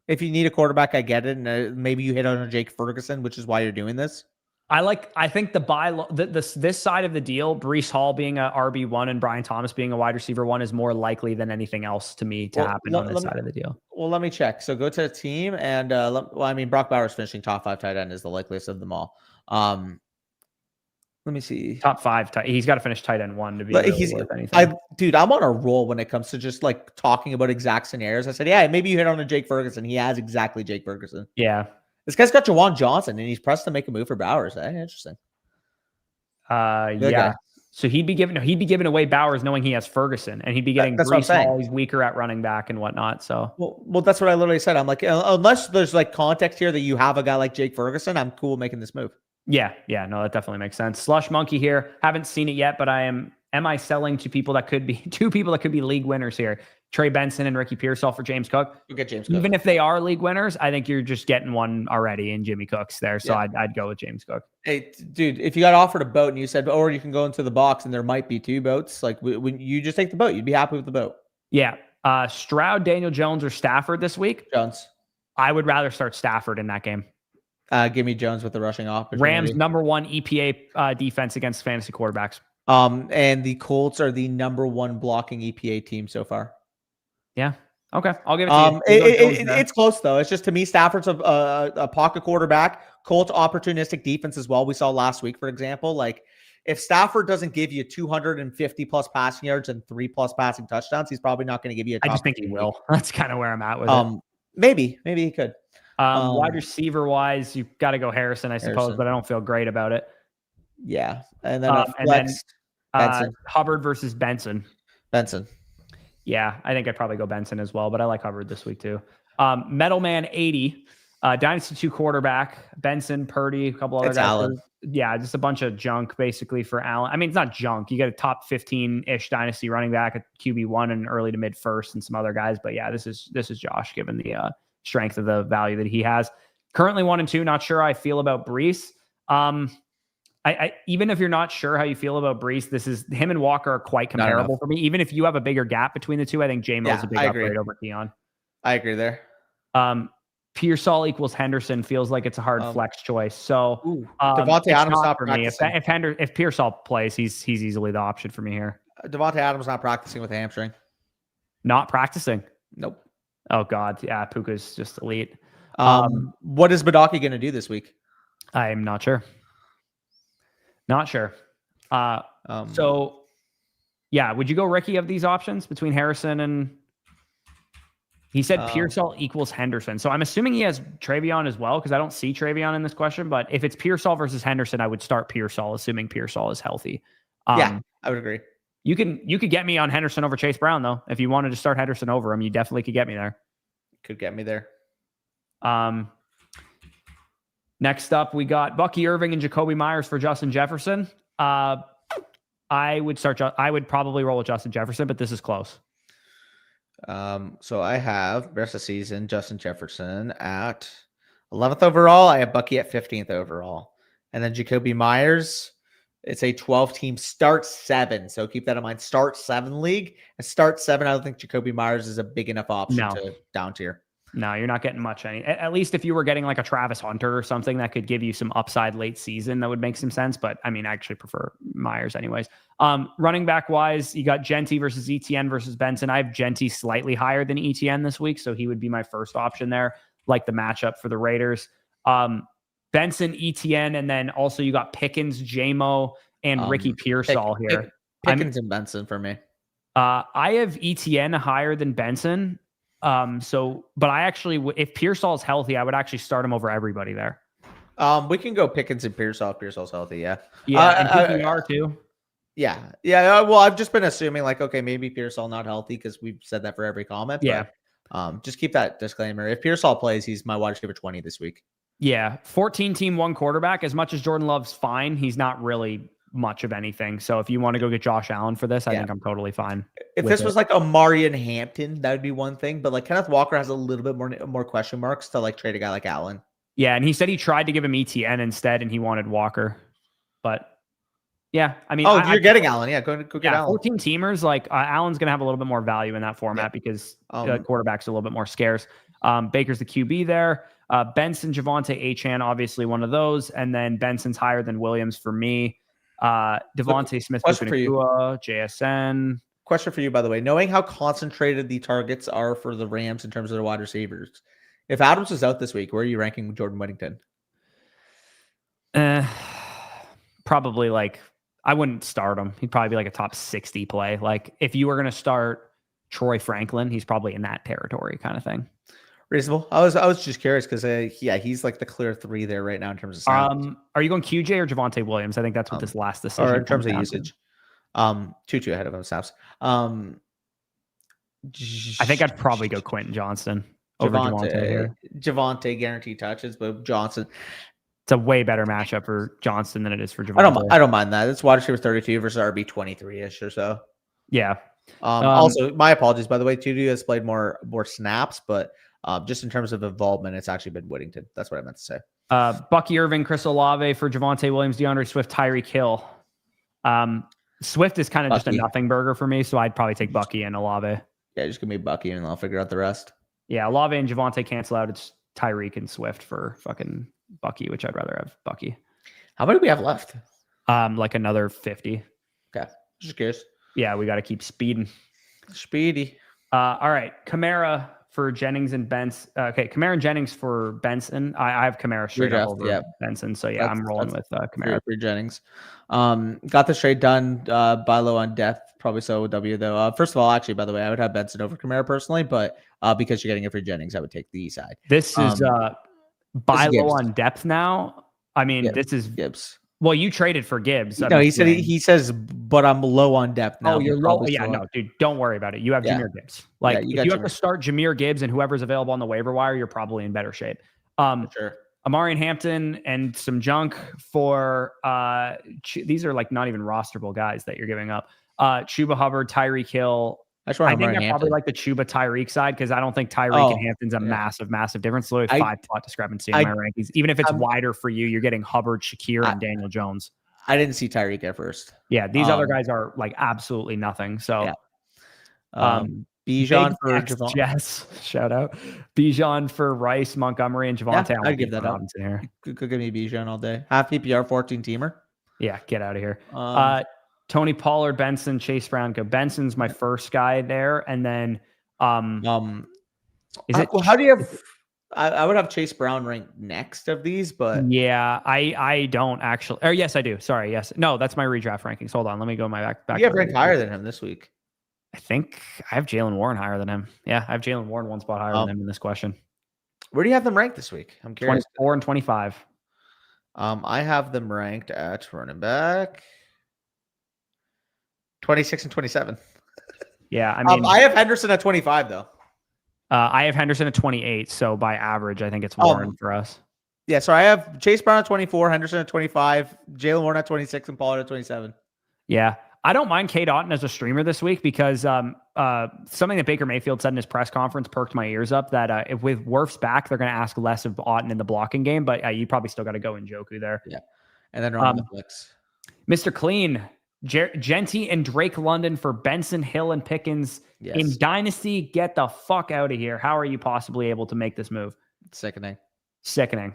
If you need a quarterback, I get it. And maybe you hit on a Jake Ferguson, which is why you're doing this. I think the buy this side of the deal, Breece Hall being a RB1 and Brian Thomas being a wide receiver 1 is more likely than anything else to me to happen on this side of the deal. Well, let me check. So go to the team and I mean, Brock Bowers finishing top 5 tight end is the likeliest of them all. Let me see. Top 5. He's got to finish tight end 1 to be really worth anything. Dude, I'm on a roll when it comes to just like talking about exact scenarios. I said, yeah, maybe you hit on a Jake Ferguson. He has exactly Jake Ferguson. Yeah. This guy's got Jawan Johnson, and he's pressed to make a move for Bowers. Interesting. Yeah. So he'd be giving away Bowers knowing he has Ferguson, and he'd be getting Breece Hall. He's weaker at running back and whatnot. So well, that's what I literally said. I'm like, unless there's like context here that you have a guy like Jake Ferguson, I'm cool making this move. Yeah, no, that definitely makes sense. Slush Monkey here. Haven't seen it yet, but am I selling to people that could be two people that could be league winners here? Trey Benson and Ricky Pearsall for James Cook. You get James Cook. Even if they are league winners, I think you're just getting one already in Jimmy Cooks there. So yeah. I'd go with James Cook. Hey, dude, if you got offered a boat and you said, or you can go into the box and there might be 2 boats, like when you just take the boat, you'd be happy with the boat. Yeah. Stroud, Daniel Jones, or Stafford this week? Jones. I would rather start Stafford in that game. Give me Jones with the rushing opportunity. Rams #1 EPA defense against fantasy quarterbacks. And the Colts are the #1 blocking EPA team so far. Yeah. Okay. I'll give it to you. It's close though. It's just, to me, Stafford's a pocket quarterback. Colts opportunistic defense as well. We saw last week, for example. Like, if Stafford doesn't give you 250 plus passing yards and 3+ passing touchdowns, he's probably not going to give you a top. I just think he will. That's kind of where I'm at with it. Maybe he could. Wide receiver wise, you've got to go Harrison, I suppose, but I don't feel great about it. Yeah. And then Benson. Hubbard versus Benson. Benson. Yeah, I think I'd probably go Benson as well, but I like Hubbard this week too. Metalman 80, Dynasty 2 quarterback, Benson, Purdy, a couple other guys. Allen. Yeah, just a bunch of junk basically for Allen. I mean, it's not junk. You get a top 15-ish Dynasty running back, a QB1 and early to mid first and some other guys. But yeah, this is Josh given the strength of the value that he has. Currently 1 and 2. Not sure how I feel about Breece. I even if you're not sure how you feel about Breece, this is him and Walker are quite comparable for me. Even if you have a bigger gap between the two, I think J-Mo is a big upgrade over Keon. I agree there. Pearsall equals Henderson feels like it's a hard flex choice. So Devontae Adams not for me. If Pearsall plays, he's easily the option for me here. Devontae Adams not practicing with a hamstring. Not practicing. Nope. Oh God, yeah, Puka's just elite. What is Badaki going to do this week? I'm not sure. Not sure. So, yeah, would you go Ricky of these options between Harrison and? He said Pearsall equals Henderson. So I'm assuming he has Travion as well because I don't see Travion in this question. But if it's Pearsall versus Henderson, I would start Pearsall, assuming Pearsall is healthy. Yeah, I would agree. You could get me on Henderson over Chase Brown though. If you wanted to start Henderson over him, you definitely could get me there. Could get me there. Next up, we got Bucky Irving and Jacoby Myers for Justin Jefferson. I would probably roll with Justin Jefferson, but this is close. So I have rest of the season Justin Jefferson at 11th overall. I have Bucky at 15th overall, and then Jacoby Myers. It's a 12-team start 7. So keep that in mind. Start 7 league and start 7. I don't think Jacoby Myers is a big enough option to down tier. No, you're not getting much. At least if you were getting like a Travis Hunter or something that could give you some upside late season, that would make some sense. But I mean, I actually prefer Myers anyways. Running back wise, you got Genty versus ETN versus Benson. I have Genty slightly higher than ETN this week, so he would be my first option there. Like the matchup for the Raiders. Benson, ETN, and then also you got Pickens, J-Mo, and Ricky Pearsall here. Pickens and Benson for me. I have ETN higher than Benson. But I actually, if Pearsall is healthy, I would actually start him over everybody there. We can go Pickens and Pearsall if Pearsall's healthy. Yeah. Yeah. And PPR too. Yeah. Yeah. Well, I've just been assuming like, okay, maybe Pearsall not healthy because we've said that for every comment. Yeah. But, just keep that disclaimer. If Pearsall plays, he's my wide receiver 20 this week. Yeah. 14-team, 1 quarterback. As much as Jordan Love's fine, he's not really much of anything. So if you want to go get Josh Allen for this, I think I'm totally fine. If this was like Amari and Hampton, that would be one thing. But like Kenneth Walker has a little bit more question marks to like trade a guy like Allen. Yeah, and he said he tried to give him ETN instead, and he wanted Walker. But yeah, I mean, you're getting Allen. Yeah, go get Allen. 14 teamers, like Allen's going to have a little bit more value in that format because quarterback's a little bit more scarce. Baker's the QB there. Benson, Javonte, Achane, obviously one of those, and then Benson's higher than Williams for me. Devontae Smith, JSN. Question for you, by the way. Knowing how concentrated the targets are for the Rams in terms of the wide receivers, if Adams is out this week, where are you ranking Jordan Whittington? Probably like, I wouldn't start him. He'd probably be like a top 60 play. Like if you were going to start Troy Franklin, he's probably in that territory kind of thing. Reasonable. I was just curious because he's like the clear 3 there right now in terms of sound. Are you going QJ or Javonte Williams? I think that's what this last decision. Or in terms of usage. 2 ahead of him snaps. I think I'd probably go Quentin Johnston over Javonte here. Javonte guaranteed touches, but Johnson. It's a way better matchup for Johnston than it is for Javonte. I don't mind that. It's wide receiver 32 versus RB 23-ish or so. Yeah. Also, my apologies, by the way. Tudu has played more snaps, but just in terms of involvement, it's actually been Whittington. That's what I meant to say. Bucky Irving, Chris Olave for Javonte Williams, DeAndre Swift, Tyreek Hill. Swift is kind of just a nothing burger for me, so I'd probably take Bucky and Olave. Yeah, just give me Bucky and I'll figure out the rest. Yeah, Olave and Javonte cancel out. It's Tyreek and Swift for fucking Bucky, which I'd rather have Bucky. How many do we have left? Like another 50. Okay, just curious. Yeah, we got to keep speeding. Speedy. All right, Kamara for Jennings and Benson. Okay, Kamara and Jennings for Benson. I have Kamara straight up over Benson. So yeah, I'm rolling with Kamara for Jennings. Got this trade done. Buy low on depth. Probably so W though. First of all, actually, by the way, I would have Benson over Kamara personally, but because you're getting it for Jennings, I would take the side. This is buy low on depth now. I mean, this is Gibbs. Well, you traded for Gibbs. No, he says, but I'm low on depth now. Oh, you're low. Yeah, no, dude, don't worry about it. You have Jahmyr Gibbs. Like, if you have to start Jahmyr Gibbs and whoever's available on the waiver wire, you're probably in better shape. Sure. Amari and Hampton and some junk for these are like not even rosterable guys that you're giving up. Chuba Hubbard, Tyreek Hill. I think I probably like the Chuba Tyreek side because I don't think Tyreek and Hampton's a massive difference. Literally 5 spot discrepancy in my rankings. Even if it's wider for you, you're getting Hubbard, Shakir, and Daniel Jones. I didn't see Tyreek at first. Yeah, these other guys are like absolutely nothing. So, Bijan for Javon. Jess, shout out. Bijan for Rice, Montgomery, and Javonte. Yeah, I'd give that up. Here. Could give me Bijan all day. Half PPR, 14 teamer. Yeah, get out of here. Tony Pollard, Benson, Chase Brown. Go. Benson's my first guy there, and then is it? How do you have? I would have Chase Brown ranked next of these, but yeah, I don't actually. Or yes, I do. Sorry, yes, no, that's my redraft rankings. Hold on, let me go my back. You have ranked higher than him this week. I think I have Jalen Warren higher than him. Yeah, I have Jalen Warren 1 spot higher than him in this question. Where do you have them ranked this week? I'm curious. 24 and 25. I have them ranked at running back 26 and 27. Yeah, I mean, I have Henderson at 25 though. I have Henderson at 28. So by average, I think it's Warren for us. Yeah, so I have Chase Brown at 24, Henderson at 25, Jalen Warren at 26, and Pollard at 27. Yeah, I don't mind Cade Otton as a streamer this week because something that Baker Mayfield said in his press conference perked my ears up that if with Wirfs back, they're going to ask less of Otton in the blocking game, but you probably still got to go in Njoku there. Yeah, and then on the flex. Mr. Clean, Genty and Drake London for Benson, Hill, and Pickens in Dynasty. Get the fuck out of here. How are you possibly able to make this move? Sickening.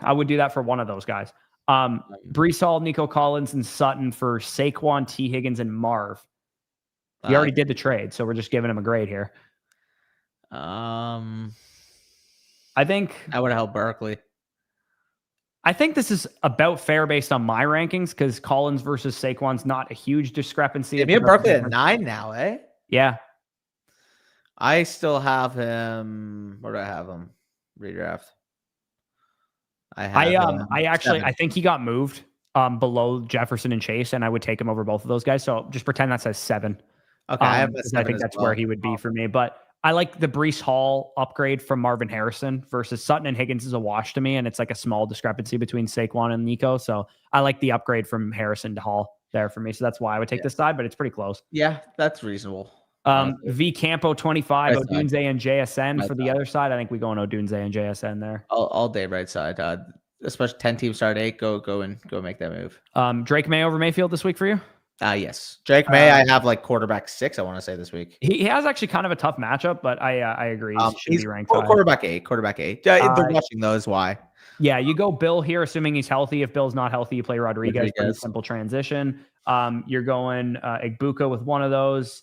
I would do that for one of those guys. Breece Hall, Nico Collins, and Sutton for Saquon, T. Higgins, and Marv. We already did the trade, so we're just giving him a grade here. I think I would have helped Barkley. I think this is about fair based on my rankings because Collins versus Saquon's not a huge discrepancy. Yeah, me and Barkley at 9 now, eh? Yeah. I still have him. Where do I have him? Redraft. I think he got moved below Jefferson and Chase, and I would take him over both of those guys. So just pretend that says 7. Okay, I think that's where he would be for me. But I like the Breece Hall upgrade from Marvin Harrison versus Sutton and Higgins is a wash to me, and it's like a small discrepancy between Saquon and Nico. So I like the upgrade from Harrison to Hall. there for me. So that's why I would take this side, but it's pretty close. Yeah, that's reasonable. V Campo 25, Right Odunze and JSN right for the other side. I think we go on Odunze and JSN there. All day right side. Especially 10 teams start 8. Go make that move. Drake May over Mayfield this week for you? Yes. Drake May, I have like quarterback 6, I want to say this week. He has actually kind of a tough matchup, but I agree. He's be ranked quarterback 8. They're rushing those. Why? Yeah, you go Bill here, assuming he's healthy. If Bill's not healthy, you play Rodriguez. Pretty simple transition. You're going Igbuka with one of those.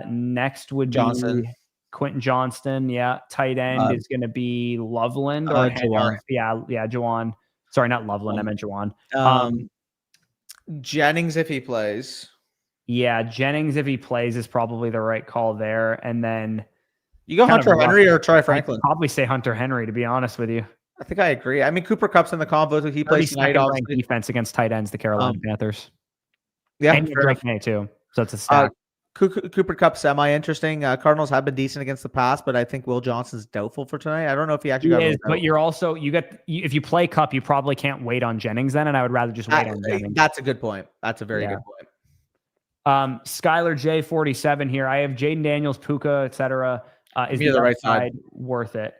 Next would Johnson. be Quentin Johnston. Yeah. Tight end is going to be Loveland or Jawan. Yeah, Jawan. Sorry, not Loveland. I meant Jawan. Jennings, if he plays. Yeah, Jennings, if he plays, is probably the right call there. And then you go Hunter Henry or Troy Franklin? I'd probably say Hunter Henry, to be honest with you. I think I agree. I mean, Cooper Kupp's in the combo. He plays tonight. Defense against tight ends, the Carolina Panthers. Yeah, and Drake May too. So it's a stack. Cooper Kupp semi-interesting. Cardinals have been decent against the pass, but I think Will Johnson's doubtful for tonight. I don't know if he actually got. But you're also if you play Kupp, you probably can't wait on Jennings then, and I would rather just wait on Jennings. That's a good point. That's a very good point. Skylar J47 here. I have Jaden Daniels, Puka, etc. Is the right side worth it?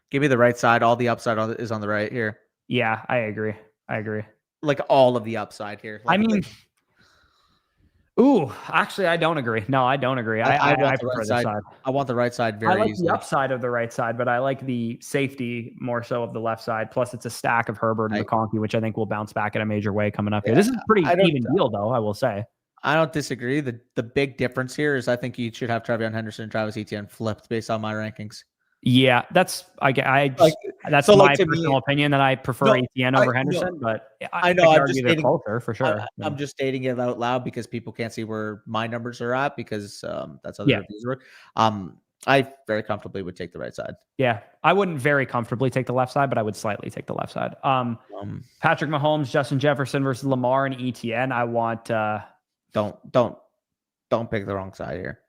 Give me the right side. All the upside is on the right here. Yeah, I agree. Like all of the upside here. I mean. Ooh, actually, I don't agree. No, I don't agree. I prefer this side. I want the right side I like the upside of the right side, but I like the safety more so of the left side. Plus, it's a stack of Herbert and McConkey, which I think will bounce back in a major way coming up here. This is a pretty even deal, though, I will say. I don't disagree. The big difference here is I think you should have Travion Henderson and Travis Etienne flipped based on my rankings. Yeah, that's my personal opinion that I prefer Etienne over Henderson, but I know I'm just stating closer for sure. I'm just stating it out loud because people can't see where my numbers are at because that's how the reviews work. I very comfortably would take the right side. Yeah, I wouldn't very comfortably take the left side, but I would slightly take the left side. Patrick Mahomes, Justin Jefferson versus Lamar and Etienne. I want don't pick the wrong side here.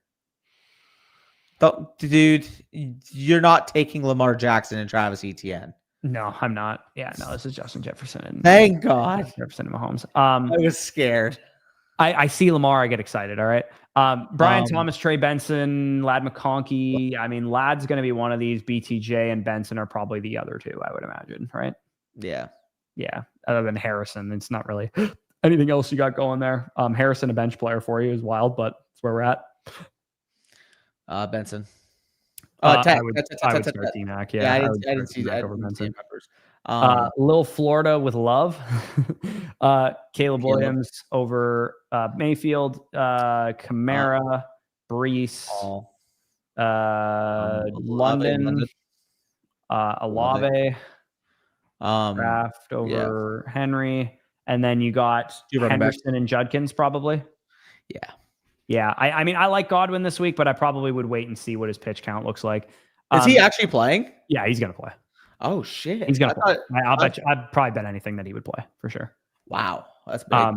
Dude, you're not taking Lamar Jackson and Travis Etienne. No, I'm not. Yeah, no, this is Justin Jefferson. And thank God. Jefferson and Mahomes. I was scared. I see Lamar, I get excited. All right. Brian Thomas, Trey Benson, Lad McConkey. I mean, Lad's going to be one of these. BTJ and Benson are probably the other two, I would imagine. Right. Yeah. Yeah. Other than Harrison, it's not really anything else you got going there. Harrison, a bench player for you, is wild, but that's where we're at. Benson. I would start D-Mac. Yeah, I didn't see that over Benson. Lil Florida with love. Caleb Williams over Mayfield. Kamara, Brees, London, Olave, Kraft over Henry, and then you got Henderson and Judkins probably. Yeah. Yeah, I mean, I like Godwin this week, but I probably would wait and see what his pitch count looks like. Is he actually playing? Yeah, he's going to play. Oh, shit. He's going to play. I'd probably bet anything that he would play for sure. Wow. That's big.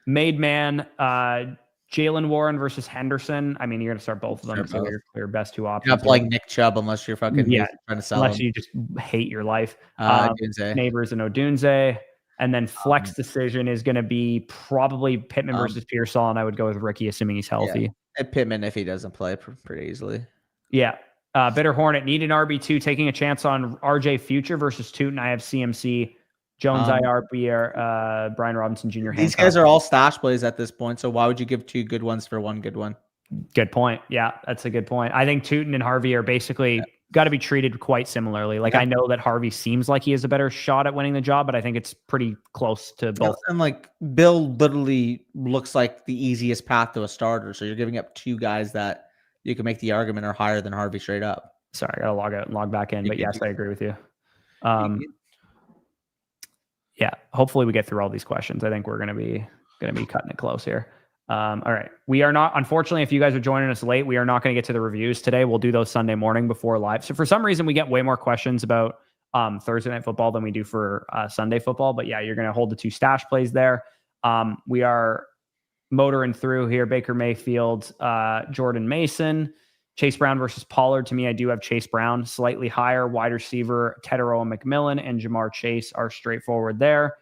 Made man, Jalen Warren versus Henderson. I mean, you're going to start both of them. So you're your best two options. You're not playing Nick Chubb unless you're fucking trying to sell unless him. You just hate your life. Odunze. Neighbors and Odunze. And then flex decision is going to be probably Pittman versus Pearsall, and I would go with Ricky, assuming he's healthy. Yeah. And Pittman, if he doesn't play, pretty easily. Yeah. Bitter Hornet, need an RB2, taking a chance on RJ Future versus Tootin. I have CMC, Jones, IR, Brian Robinson Jr. These guys are all stash plays at this point, so why would you give two good ones for one good one? Good point. Yeah, that's a good point. I think Tootin and Harvey are basically got to be treated quite similarly. Like I know that Harvey seems like he has a better shot at winning the job, but I think it's pretty close to both. And like Bill literally looks like the easiest path to a starter. So you're giving up two guys that you can make the argument are higher than Harvey straight up. Sorry, I got to log out and log back in, but yes, I agree with you. Yeah, hopefully we get through all these questions. I think we're going to be cutting it close here. All right. We are not, unfortunately, if you guys are joining us late, we are not going to get to the reviews today. We'll do those Sunday morning before live. So for some reason, we get way more questions about Thursday night football than we do for Sunday football. But yeah, you're going to hold the two stash plays there. We are motoring through here. Baker Mayfield, Jordan Mason, Chase Brown versus Pollard. To me, I do have Chase Brown slightly higher. Wide receiver, Tedero and McMillan and Jamar Chase are straightforward there.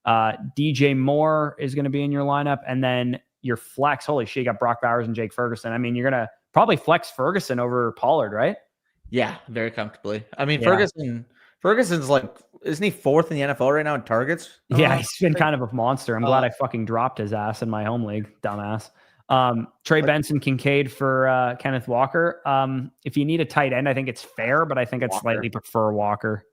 DJ Moore is going to be in your lineup. And then your flex, holy shit, you got Brock Bowers and Jake Ferguson. I mean, you're going to probably flex Ferguson over Pollard, right? Yeah, very comfortably. I mean, Yeah. Ferguson's like, isn't he 4th in the NFL right now in targets? Yeah, he's been kind of a monster. I'm glad I fucking dropped his ass in my home league, dumbass. Trey Benson, Kincaid for Kenneth Walker. If you need a tight end, I think it's fair, but I think I'd slightly prefer Walker.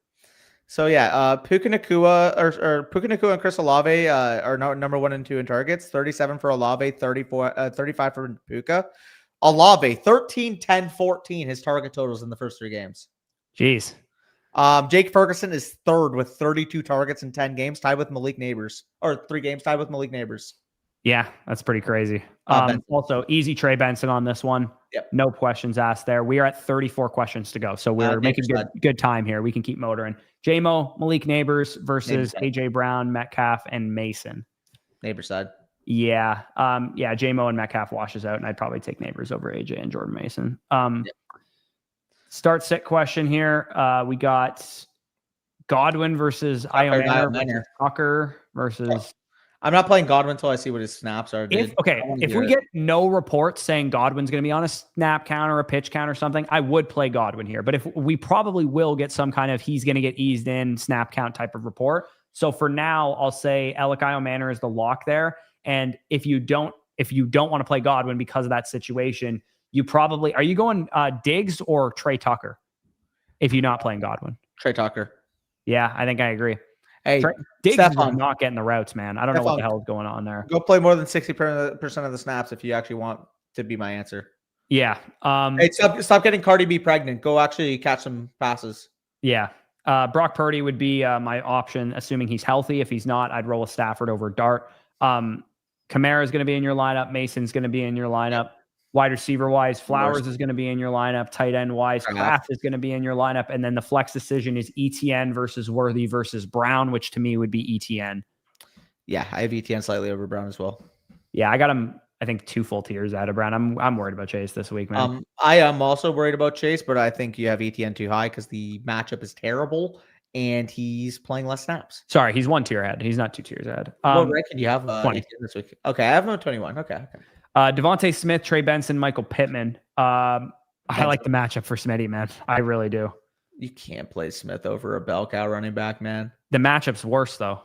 So yeah, Puka Nacua or Puka Nacua and Chris Olave are number 1 and 2 in targets. 37 for Olave, 35 for Puka. Olave 13, 10, 14. His target totals in the first 3 games. Jeez. Jake Ferguson is 3rd with 32 targets in 10 games, tied with Malik Neighbors, or 3 games tied with Malik Neighbors. Yeah, that's pretty crazy. Also, easy Trey Benson on this one. Yep. No questions asked there. We are at 34 questions to go, so we're making good time here. We can keep motoring. JMO, Malik Neighbors versus AJ Brown, Metcalf, and Mason. Neighbors side. Yeah. JMO and Metcalf washes out, and I'd probably take Neighbors over AJ and Jordan Mason. Start sit question here. We got Godwin versus Ioner versus Tucker versus. I'm not playing Godwin until I see what his snaps are. If we get no reports saying Godwin's going to be on a snap count or a pitch count or something, I would play Godwin here. But if we probably will get some kind of he's going to get eased in snap count type of report. So for now, I'll say Elikayo Manor is the lock there. And if you don't want to play Godwin because of that situation, you probably are you going Diggs or Trey Tucker if you're not playing Godwin? Trey Tucker. Yeah, I think I agree. Hey, Diggs is not getting the routes, man. I don't know what the hell is going on there. Go play more than 60% of the snaps if you actually want to be my answer. Yeah. Hey, stop getting Cardi B pregnant. Go actually catch some passes. Yeah. Brock Purdy would be my option, assuming he's healthy. If he's not, I'd roll a Stafford over Dart. Kamara is going to be in your lineup. Mason's going to be in your lineup. Wide receiver wise, Flowers is going to be in your lineup. Tight end wise, Kraft is going to be in your lineup. And then the flex decision is ETN versus Worthy versus Brown, which to me would be ETN. Yeah, I have ETN slightly over Brown as well. Yeah, I got him, I think, 2 full tiers out of Brown. I'm worried about Chase this week, man. I am also worried about Chase, but I think you have ETN too high because the matchup is terrible and he's playing less snaps. Sorry, he's 1 tier ahead. He's not 2 tiers ahead. What rank do you have 20 this week? Okay, I have him at 21. Okay. Devontae Smith, Trey Benson, Michael Pittman. I like the matchup for Smitty, man. I really do. You can't play Smith over a bell cow running back, man. The matchup's worse, though.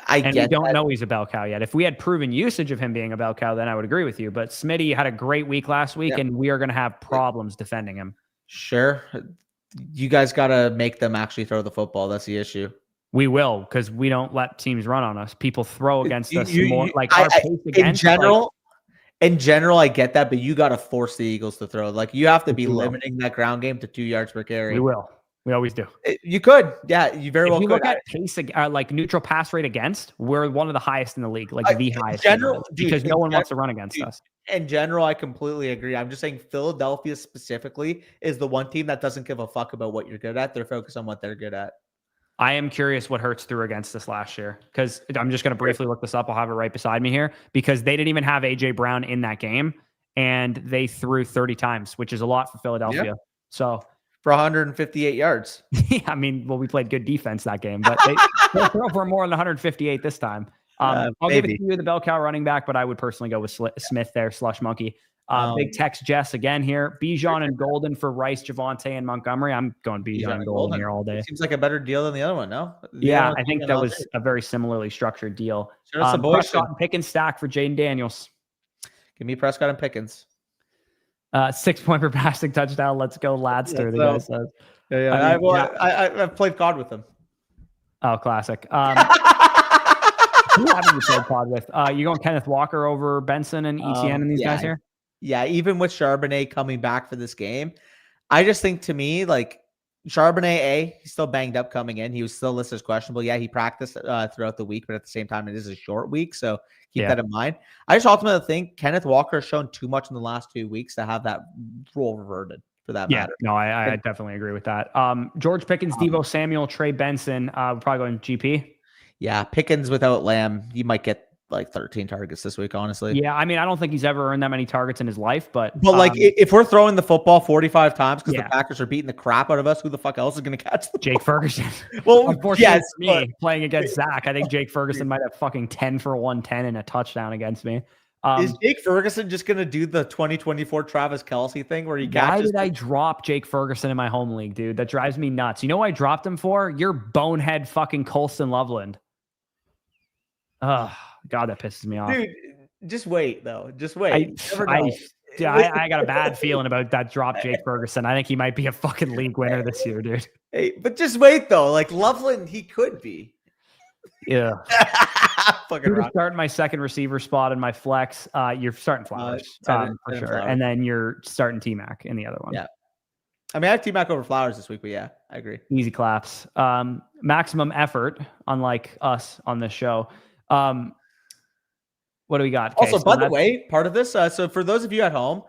We don't know he's a bell cow yet. If we had proven usage of him being a bell cow, then I would agree with you. But Smitty had a great week last week, and we are going to have problems defending him. Sure. You guys got to make them actually throw the football. That's the issue. We will, because we don't let teams run on us. People throw against us more. Like our pace against in general, I get that, but you got to force the Eagles to throw. Like you have to be limiting that ground game to 2 yards per carry. We will. We always do. You could. Yeah, you very well could. If you look at pace, like neutral pass rate against, we're one of the highest in the league, like the highest. Because no one wants to run against us. In general, I completely agree. I'm just saying Philadelphia specifically is the one team that doesn't give a fuck about what you're good at. They're focused on what they're good at. I am curious what Hurts threw against us last year, because I'm just going to briefly look this up. I'll have it right beside me here, because they didn't even have AJ Brown in that game, and they threw 30 times, which is a lot for Philadelphia. Yeah. So for 158 yards. Yeah, I mean, well, we played good defense that game, but they threw for more than 158 this time. I'll give it to you, the bell cow running back, but I would personally go with Smith there, slush monkey. Big text Jess again here. Bijan and Golden for Rice, Javonte, and Montgomery. I'm going Bijan and Golden here all day. Seems like a better deal than the other one, no? I think that was a very similarly structured deal. Prescott and Pickens stack for Jaden Daniels. Give me Prescott and Pickens. 6 point per passing touchdown. Let's go, Ladster. The guy says. I've played COD with him. Oh, classic. Who haven't you played COD with? You going Kenneth Walker over Benson and ETN and these guys here? Yeah, even with Charbonnet coming back for this game, I just think, to me, like, Charbonnet, he's still banged up coming in. He was still listed as questionable. Yeah, he practiced throughout the week, but at the same time, it is a short week, so keep that in mind. I just ultimately think Kenneth Walker has shown too much in the last 2 weeks to have that role reverted, for that matter. No, I definitely agree with that. George Pickens, Deebo Samuel, Trey Benson. We're probably going GP. Yeah, Pickens without Lamb, you might get like 13 targets this week, honestly. Yeah, I mean, I don't think he's ever earned that many targets in his life, but like if we're throwing the football 45 times because Yeah. the Packers are beating the crap out of us, who the fuck else is going to catch the Jake ball? Ferguson. Well, Unfortunately yes, for me, playing against Zach, I think Jake Ferguson might have fucking 10 for 110 and a touchdown against me. Is Jake Ferguson just going to do the 2024 Travis Kelce thing where he Why catches? did I drop Jake Ferguson in my home league, dude? That drives me nuts. You know what I dropped him for? Your bonehead fucking Colston Loveland. Oh, God, that pisses me off. Dude, just wait, though. Just wait. I got a bad feeling about that drop Jake Ferguson. I think he might be a fucking league winner this year, dude. Hey, but just wait, though. Like, Loveland, he could be. Yeah. Fucking You're starting my second receiver spot in my flex. You're starting Flowers for sure. Flowers. And then you're starting T-Mac in the other one. Yeah. I mean, I have T-Mac over Flowers this week, but yeah, I agree. Easy claps. Maximum effort, unlike us on this show. What do we got? Also, by the way, part of this, so for those of you at home,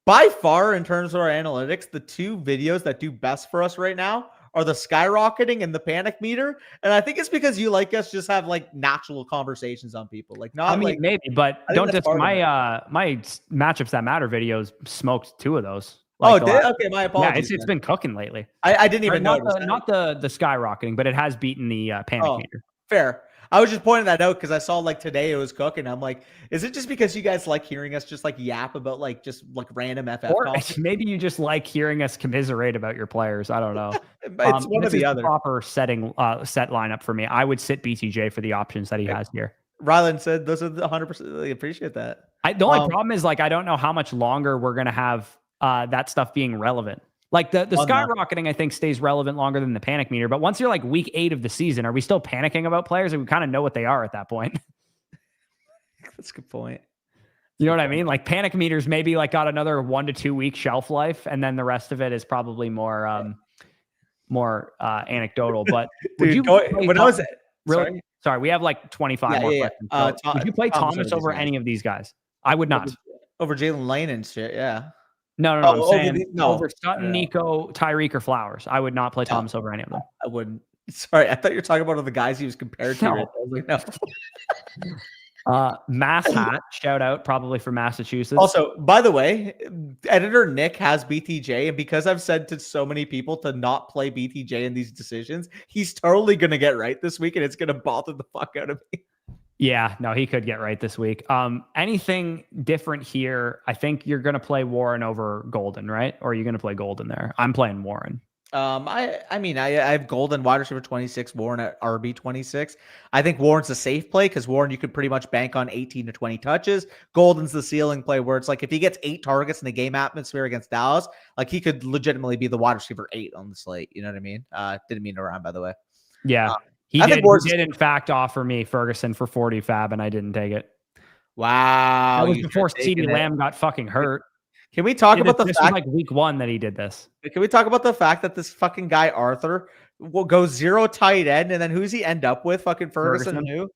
by far in terms of our analytics, the two videos that do best for us right now are the skyrocketing and the panic meter. And I think it's because you like us just have like natural conversations on people. Like, not I mean, like, maybe, but don't just my matchups that matter videos smoked two of those. Like okay, my apologies. Yeah, it's been cooking lately. I didn't even notice. notice. Not the skyrocketing, but it has beaten the panic meter. Fair. I was just pointing that out because I saw like today it was cooking. I'm like, is it just because you guys like hearing us just like yap about like just like random FF? Or maybe you just like hearing us commiserate about your players. I don't know. It's one or the other. Proper set lineup for me. I would sit BTJ for the options that he has here. Rylan said those are the 100%. I appreciate that. The only problem is like I don't know how much longer we're gonna have that stuff being relevant. Like the skyrocketing, I think, stays relevant longer than the panic meter. But once you're like week 8 of the season, are we still panicking about players? And we kind of know what they are at that point. That's a good point. You know what I mean? Like panic meters maybe like got another 1 to 2 week shelf life, and then the rest of it is probably more anecdotal. But Dude, sorry, we have like 25 more questions. Would you play Thomas over any of these guys? I would not. Over Jalen Lane and shit, yeah. No. I'm saying over Sutton, Nico, Tyreek, or Flowers. I would not play Thomas over any of them. I wouldn't. Sorry, I thought you were talking about the guys he was compared to. No. I was like, no. Mass Hat, shout out, probably from Massachusetts. Also, by the way, editor Nick has BTJ, and because I've said to so many people to not play BTJ in these decisions, he's totally going to get right this week, and it's going to bother the fuck out of me. Yeah, no, he could get right this week. Anything different here? I think you're going to play Warren over Golden, right? Or are you going to play Golden there? I'm playing Warren. I have Golden wide receiver 26, Warren at RB 26. I think Warren's a safe play because Warren, you could pretty much bank on 18 to 20 touches. Golden's the ceiling play where it's like if he gets 8 targets in the game atmosphere against Dallas, like he could legitimately be the wide receiver 8 on the slate. You know what I mean? Didn't mean to rhyme, by the way. Yeah. He did in fact offer me Ferguson for 40 fab, and I didn't take it. Wow. That was before CeeDee Lamb got fucking hurt. Can we talk about the fact? This was like week 1 that he did this. Can we talk about the fact that this fucking guy, Arthur, will go 0 tight end, and then who's he end up with? Fucking Ferguson. Who?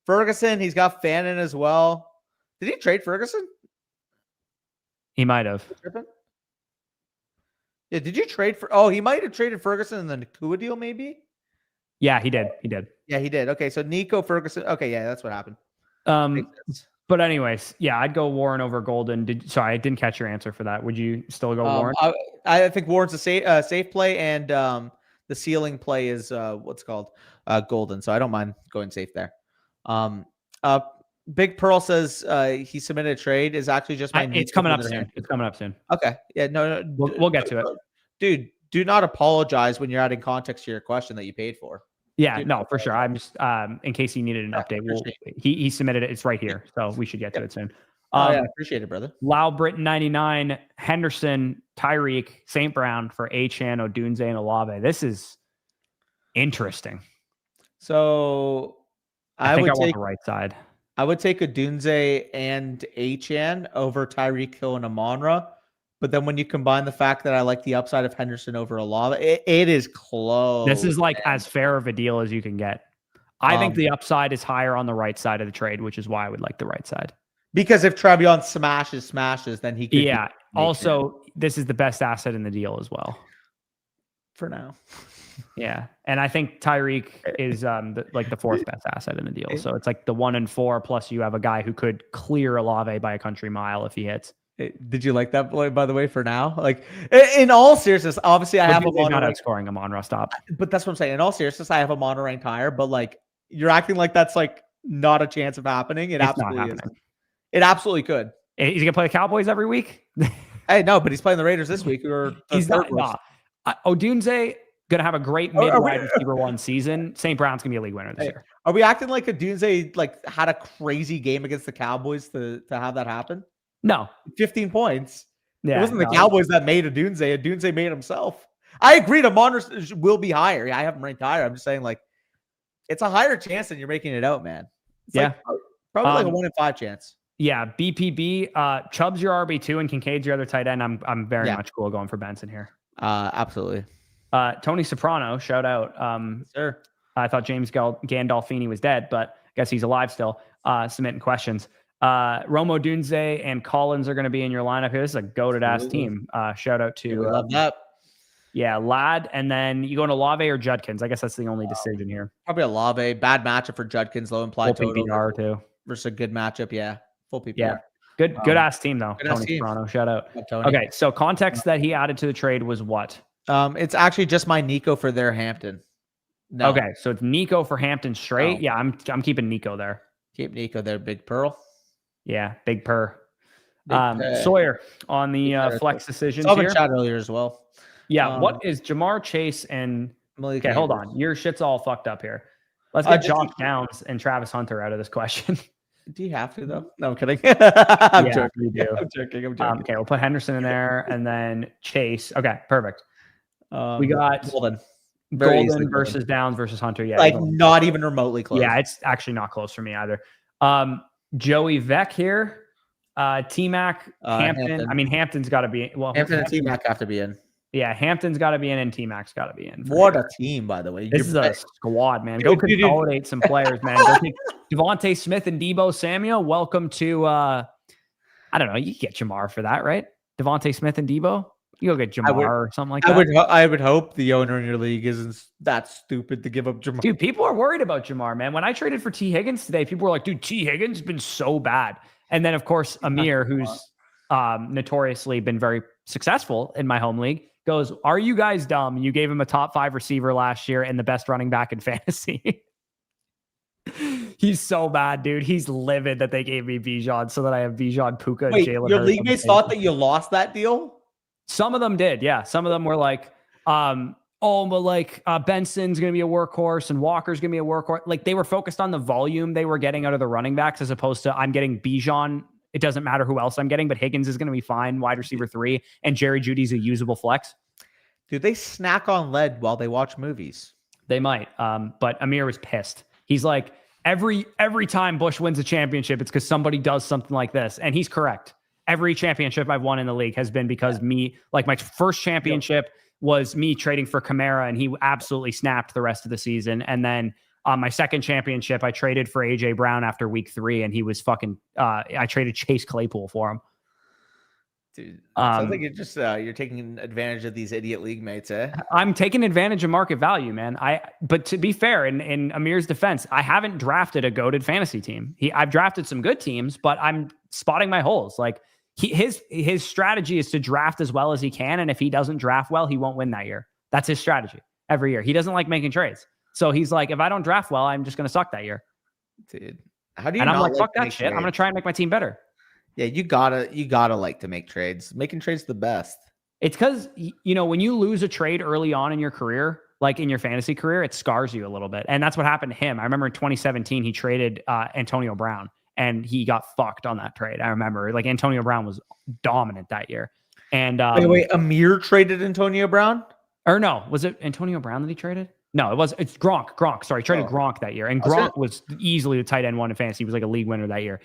Ferguson. He's got Fannin as well. Did he trade Ferguson? He might have. Yeah, did you trade for? Oh, he might have traded Ferguson in the Nakua deal, maybe? Yeah, he did. Yeah, he did. Okay, so Nico Ferguson. Okay, yeah, that's what happened. But anyways, yeah, I'd go Warren over Golden. Sorry, I didn't catch your answer for that. Would you still go Warren? I think Warren's a safe play, and the ceiling play is what's called Golden. So I don't mind going safe there. Big Pearl says he submitted a trade. Is actually just my. It's coming up soon. It's coming up soon. Okay, yeah, no, we'll get to it, dude. Do not apologize when you're adding context to your question that you paid for. Yeah, no, for sure. I'm just in case he needed an update. He submitted it. It's right here, so we should get to it soon. Yeah, appreciate it, brother. Lau Britton 99, Henderson, Tyreek, St. Brown for Achan, Odunze, and Olave. This is interesting. So I think I want the right side. I would take Odunze and Achan over Tyreek Hill and Amon-Ra. But then when you combine the fact that I like the upside of Henderson over Olave, it is close. This is like as fair of a deal as you can get. I think the upside is higher on the right side of the trade, which is why I would like the right side. Because if Trevion smashes, then he could. Yeah. Also, this is the best asset in the deal as well. for now. Yeah. And I think Tyreek is the fourth best asset in the deal. So it's like the 1 and 4, plus you have a guy who could clear Olave by a country mile if he hits. Did you like that, by the way, for now? Like, in all seriousness, obviously I have him on. Not outscoring him on Stop. But that's what I'm saying. In all seriousness, I have him on a ranked higher, but like, you're acting like that's like not a chance of happening. It's absolutely is. It absolutely could. He's going to play the Cowboys every week? Hey, no, but he's playing the Raiders this week. He's not. Odunze going to have a great mid-wide receiver 1 season. St. Brown's going to be a league winner this year. Are we acting like Odunze like had a crazy game against the Cowboys to have that happen? No. 15 points. Yeah, it wasn't the Cowboys that made Odunze. Odunze made himself. I agree. Amon will be higher. I have him ranked higher. I'm just saying, like, it's a higher chance than you're making it out, man. It's probably like a 1 in 5 chance. Yeah, BPB. Chubb's your RB2 and Kincaid's your other tight end. I'm very much cool going for Benson here. Absolutely. Tony Soprano, shout out. Sure. I thought James Gandolfini was dead, but I guess he's alive still. Submitting questions. Romo Dunze and Collins are going to be in your lineup here. This is a goated ass team. Shout out to love that. Yeah, Ladd, and then you go to Olave or Judkins. I guess that's the only decision here. Probably Olave. Bad matchup for Judkins. Low implied full total. PPR too. Versus a good matchup. Yeah, full PPR. Yeah, good ass team though. Tony Soprano, shout out. Okay, so context that he added to the trade was what? It's actually just my Nico for their Hampton. No. Okay, so it's Nico for Hampton straight. Oh. Yeah, I'm keeping Nico there. Keep Nico there, Big Pearl. Yeah, Big Purr. Sawyer on the flex decisions here. Here. Chat earlier as well. Yeah, what is Jamar Chase and Malik okay, hold on. Your shit's all fucked up here. Let's get Josh Downs and Travis Hunter out of this question. Do you have to though? No, I'm kidding. I'm joking. You do. I'm joking. Okay, we'll put Henderson in there and then Chase. Okay, perfect. We got Golden versus Downs versus Hunter. Yeah, like not even remotely close. Yeah, it's actually not close for me either. Joey Vec here. T-Mac, Hampton. I mean, Hampton's got to be well. Hampton and T-Mac have to be in. Yeah, Hampton's got to be in and T-Mac's got to be in. What a team, by the way. This is a squad, man. Go consolidate some players, man. Go take Devontae Smith and Deebo Samuel. Welcome to, I don't know. You get Jamar for that, right? Devontae Smith and Deebo. You go get Jamar or something like that. I would hope the owner in your league isn't that stupid to give up Jamar. Dude, people are worried about Jamar, man. When I traded for T. Higgins today, people were like, dude, T. Higgins has been so bad. And then, of course, Amir, who's notoriously been very successful in my home league, goes, are you guys dumb? You gave him a top 5 receiver last year and the best running back in fantasy. He's so bad, dude. He's livid that they gave me Bijan so that I have Bijan, Puka, and Jalen. Your league mates thought that you lost that deal? Some of them did, yeah. Some of them were like, but like Benson's going to be a workhorse and Walker's going to be a workhorse. Like they were focused on the volume they were getting out of the running backs as opposed to I'm getting Bijan. It doesn't matter who else I'm getting, but Higgins is going to be fine, wide receiver 3, and Jerry Jeudy's a usable flex. Do they snack on lead while they watch movies? They might, but Amir was pissed. He's like, every time Bush wins a championship, it's because somebody does something like this, and he's correct. Every championship I've won in the league has been because me, like my first championship was me trading for Kamara, and he absolutely snapped the rest of the season, and then my second championship, I traded for AJ Brown after week 3, and he was fucking. I traded Chase Claypool for him. Dude, sounds like you're just you're taking advantage of these idiot league mates, eh? I'm taking advantage of market value, man. But to be fair, in Amir's defense, I haven't drafted a goated fantasy team. I've drafted some good teams, but I'm spotting my holes. Like his strategy is to draft as well as he can, and if he doesn't draft well, he won't win that year. That's his strategy every year. He doesn't like making trades. So he's like, if I don't draft well, I'm just going to suck that year. Dude, how do you? And I'm like, fuck that shit. Trades? I'm going to try and make my team better. Yeah, you gotta like to make trades. Making trades the best. It's because when you lose a trade early on in your career, like in your fantasy career, it scars you a little bit. And that's what happened to him. I remember in 2017 he traded Antonio Brown, and he got fucked on that trade. I remember like Antonio Brown was dominant that year. And wait, Amir traded Antonio Brown? Or no, was it Antonio Brown that he traded? No, it's Gronk. Sorry, he traded Gronk that year. And Gronk was easily the tight end one in fantasy. He was like a league winner that year.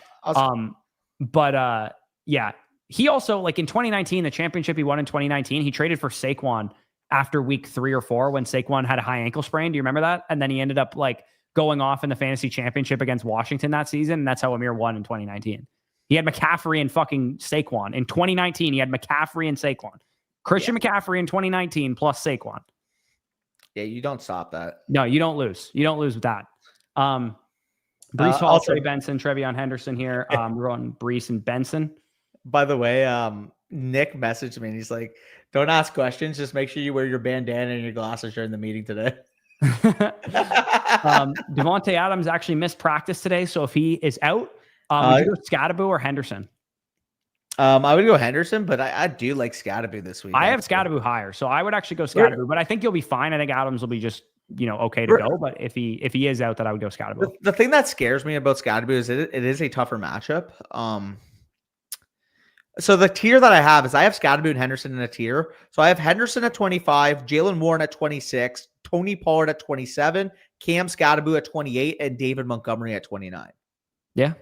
Yeah, he also, like in 2019, the championship he won in 2019, he traded for Saquon after week 3 or 4 when Saquon had a high ankle sprain. Do you remember that? And then he ended up like going off in the fantasy championship against Washington that season. And that's how Amir won in 2019. He had McCaffrey and fucking Saquon. In 2019, he had McCaffrey and Saquon. Christian McCaffrey in 2019 plus Saquon. Yeah, you don't stop that. No, you don't lose. You don't lose with that. Brees Hall, also, Trey Benson, Trevion Henderson here. We're on Brees and Benson. by the way, Nick messaged me and he's like, "Don't ask questions. Just make sure you wear your bandana and your glasses during the meeting today." Devontae Adams actually missed practice today, so if he is out, would you go Scatterbo or Henderson? I would go Henderson, but I do like Scatterbo this week. I have Scatterbo higher, so I would actually go Scatterbo, but I think you'll be fine. I think Adams will be just okay to go. But if he is out, then I would go Scatterbo. The thing that scares me about Scatterbo is it is a tougher matchup. So the tier that I have is I have Scatterbo and Henderson in a tier. So I have Henderson at 25, Jalen Warren at 26, Tony Pollard at 27, Cam Scatterbo at 28, and David Montgomery at 29. Yeah.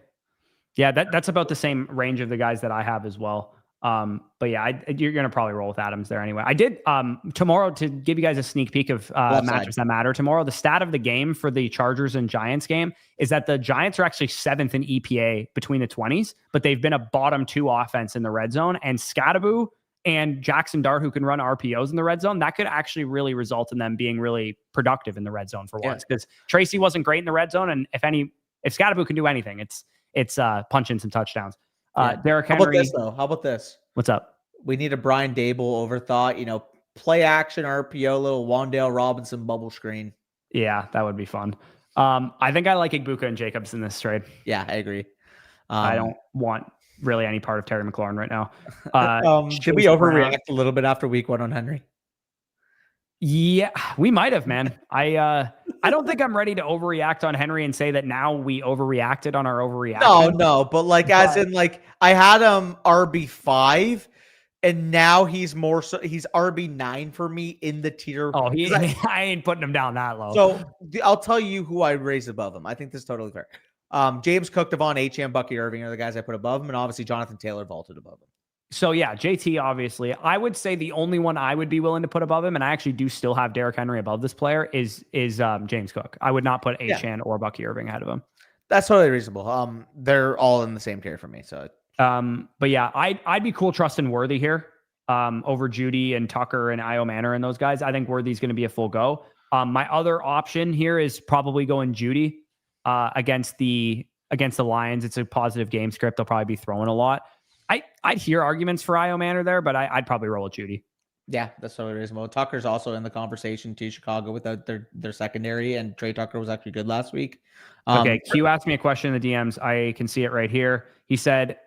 Yeah, that's about the same range of the guys that I have as well. But yeah, you're going to probably roll with Adams there anyway. I did tomorrow, to give you guys a sneak peek of matchups that matter tomorrow. The stat of the game for the Chargers and Giants game is that the Giants are actually 7th in EPA between the 20s, but they've been a bottom 2 offense in the red zone. And Scatterbo and Jackson Dart, who can run RPOs in the red zone, that could actually really result in them being really productive in the red zone for once. Because Tracy wasn't great in the red zone, and if Scatterbo can do anything, it's punch in some touchdowns. Derrick Henry. How about this though? How about this? What's up? We need a Brian Dable overthought, play action RPO, little Wan'Dale Robinson bubble screen. Yeah, that would be fun. I think I like Igbuka and Jacobs in this trade. Yeah, I agree. I don't want really any part of Terry McLaurin right now. Should we overreact a little bit after week 1 on Henry? Yeah, we might have, man. I don't think I'm ready to overreact on Henry and say that now we overreacted on our overreaction. No, but as in I had him RB5 and now he's RB9 for me in the tier. Oh, I ain't putting him down that low. So I'll tell you who I raised above him. I think this is totally fair. James Cook, Devon Achane, Bucky Irving are the guys I put above him, and obviously Jonathan Taylor vaulted above him. So yeah, JT, obviously, I would say the only one I would be willing to put above him, and I actually do still have Derrick Henry above this player, is James Cook. I would not put Achane or Bucky Irving ahead of him. That's totally reasonable. They're all in the same tier for me. So, but yeah, I'd be cool trusting Worthy here, over Judy and Tucker and Io Manor and those guys. I think Worthy's going to be a full go. My other option here is probably going Judy, against the Lions. It's a positive game script. They'll probably be throwing a lot. I'd hear arguments for Io Manor there, but I'd probably roll with Judy. Yeah, that's totally reasonable. Tucker's also in the conversation too. Chicago without their secondary, and Trey Tucker was actually good last week. Okay, Q asked me a question in the DMs. I can see it right here. He said,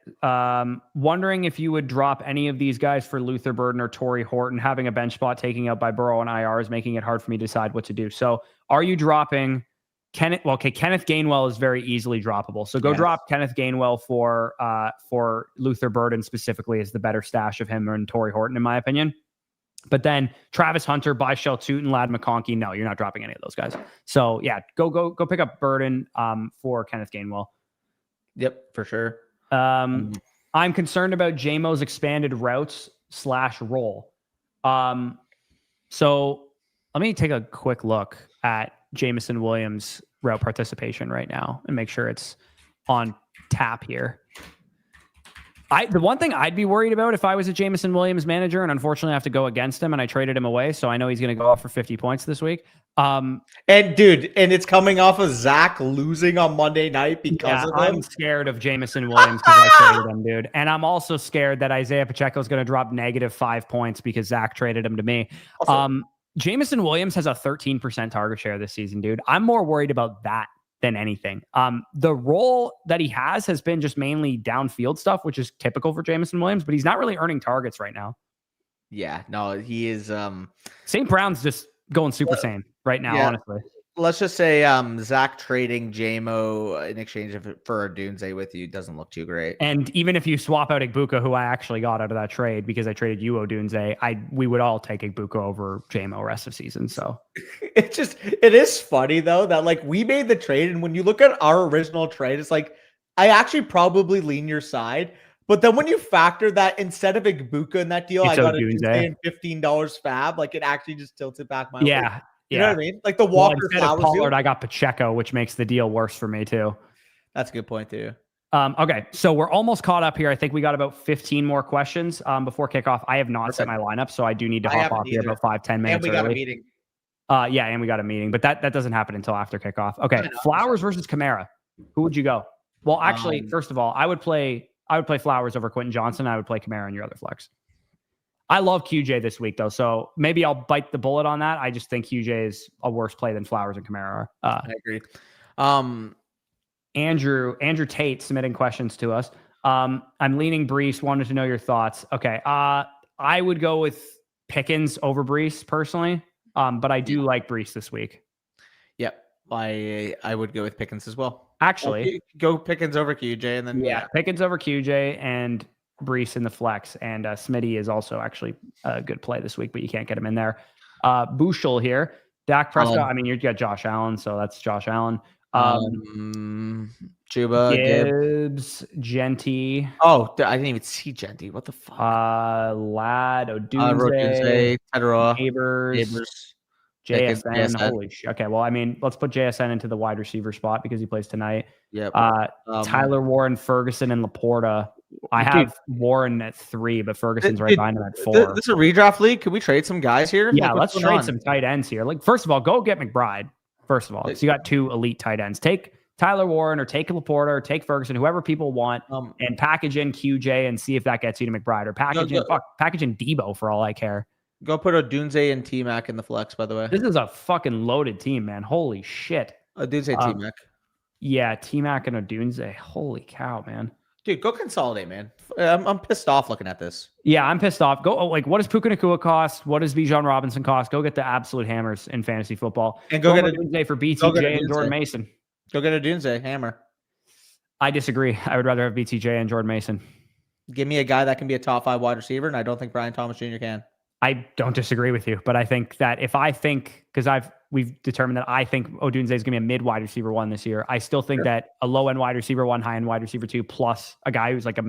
wondering if you would drop any of these guys for Luther Burden or Torrey Horton. Having a bench spot taking out by Burrow and IR is making it hard for me to decide what to do. So are you dropping Kenneth Gainwell is very easily droppable. So go drop Kenneth Gainwell for Luther Burden specifically is the better stash of him and Torrey Horton, in my opinion. But then Travis Hunter, Byshell Tootin, Ladd McConkey, no, you're not dropping any of those guys. So yeah, go pick up Burden for Kenneth Gainwell. Yep, for sure. I'm concerned about JMO's expanded routes / roll. So let me take a quick look at Jameson Williams' route participation right now and make sure it's on tap here. The one thing I'd be worried about if I was a Jameson Williams manager, and unfortunately I have to go against him, and I traded him away, so I know he's going to go off for 50 points this week. And it's coming off of Zach losing on Monday night because of him. I'm scared of Jameson Williams because I traded him, dude. And I'm also scared that Isaiah Pacheco is going to drop -5 points because Zach traded him to me. Also, Jameson Williams has a 13% target share this season, dude. I'm more worried about that than anything. The role that he has been just mainly downfield stuff, which is typical for Jameson Williams, but he's not really earning targets right now. Yeah, no, he is. St. Brown's just going super sane right now, honestly. Let's just say Zach trading JMO in exchange for Odunze with you doesn't look too great. And even if you swap out Igbuka, who I actually got out of that trade because I traded you Odunze, we would all take Igbuka over JMO rest of season. So it is funny though that we made the trade, and when you look at our original trade, it's I actually probably lean your side. But then when you factor that instead of Igbuka in that deal, I got Odunze and $15 fab, it actually just tilts it back my way. You know what I mean? The Walker Flowers Pollard, I got Pacheco, which makes the deal worse for me too. That's a good point too. Okay, so we're almost caught up here. I think we got about 15 more questions before kickoff. I have not set my lineup, so I do need to hop off here about 5-10 minutes. And we got a meeting. Yeah, and we got a meeting, but that doesn't happen until after kickoff. Okay, Flowers versus Kamara. Who would you go? Well, actually, first of all, I would play Flowers over Quentin Johnson. I would play Kamara in your other flex. I love QJ this week though, so maybe I'll bite the bullet on that. I just think QJ is a worse play than Flowers and Kamara. I agree. Andrew Tate submitting questions to us. I'm leaning Brees. Wanted to know your thoughts. Okay, I would go with Pickens over Brees personally, but I do like Brees this week. Yep, I would go with Pickens as well. Actually, go Pickens over QJ, and then Pickens over QJ and Brees in the flex, and Smitty is also actually a good play this week, but you can't get him in there. Bushel here, Dak Prescott. I mean, you got Josh Allen, so that's Josh Allen. Chuba, Gibbs, Genty. Oh, I didn't even see Genty. What the fuck? Lad, Odunze, Tedroa, Neighbors, JSN. Holy shit. Okay, well, I mean, let's put JSN into the wide receiver spot because he plays tonight. Yep. Tyler Warren, Ferguson, and Laporta. I have Warren at 3, but Ferguson's right behind him at 4. This is a redraft league. Can we trade some guys here? Yeah, let's trade some tight ends here. Like, first of all, go get McBride. First of all, so you got 2 elite tight ends. Take Tyler Warren or take Laporta or take Ferguson, whoever people want, and package in QJ and see if that gets you to McBride, or package in Debo for all I care. Go put Odunze and T-Mac in the flex, by the way. This is a fucking loaded team, man. Holy shit. Odunze, T-Mac. Yeah, T-Mac and Odunze. Holy cow, man. Dude, go consolidate, man. I'm pissed off looking at this. Yeah, I'm pissed off. Go what does Puka Nacua cost? What does Bijan Robinson cost? Go get the absolute hammers in fantasy football. And go get Odunze for BTJ and Jordan Mason. Go get Odunze, hammer. I disagree. I would rather have BTJ and Jordan Mason. Give me a guy that can be a top 5 wide receiver, and I don't think Brian Thomas Jr. can. I don't disagree with you, but I think that because we've determined that I think Odunze is going to be a mid wide receiver 1 this year. I still think that a low end wide receiver 1, high end wide receiver 2, plus a guy who's like a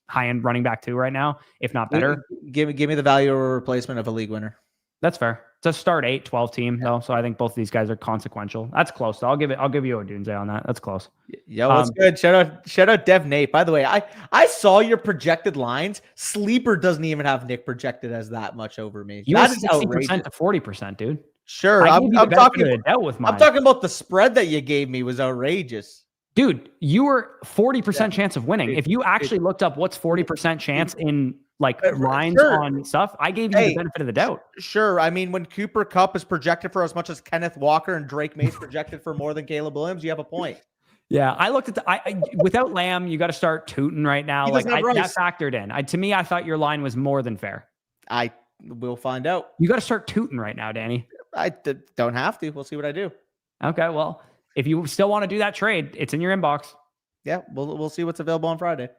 high end running back 2 right now, if not better. Give me the value or replacement of a league winner. That's fair. It's a start 8-12 team though, so I think both of these guys are consequential. That's close. So I'll give you Odunze on that. That's close. Yo, that's good. Shout out Dev Nate. By the way, I saw your projected lines. Sleeper doesn't even have Nick projected as that much over me. You that is 60% to 40%, dude. Sure, I'm talking about the spread that you gave me was outrageous. Dude, you were 40% chance of winning. If you actually looked up what's 40% chance in lines on stuff, I gave you the benefit of the doubt. Sure. I mean, when Cooper Kupp is projected for as much as Kenneth Walker and Drake Mace projected for more than Caleb Williams, you have a point. Yeah, I looked at without Lamb, you got to start tooting right now. That factored in. To me, I thought your line was more than fair. I will find out. You got to start tooting right now, Danny. I don't have to. We'll see what I do. Okay, well, if you still want to do that trade, it's in your inbox. Yeah, we'll see what's available on Friday.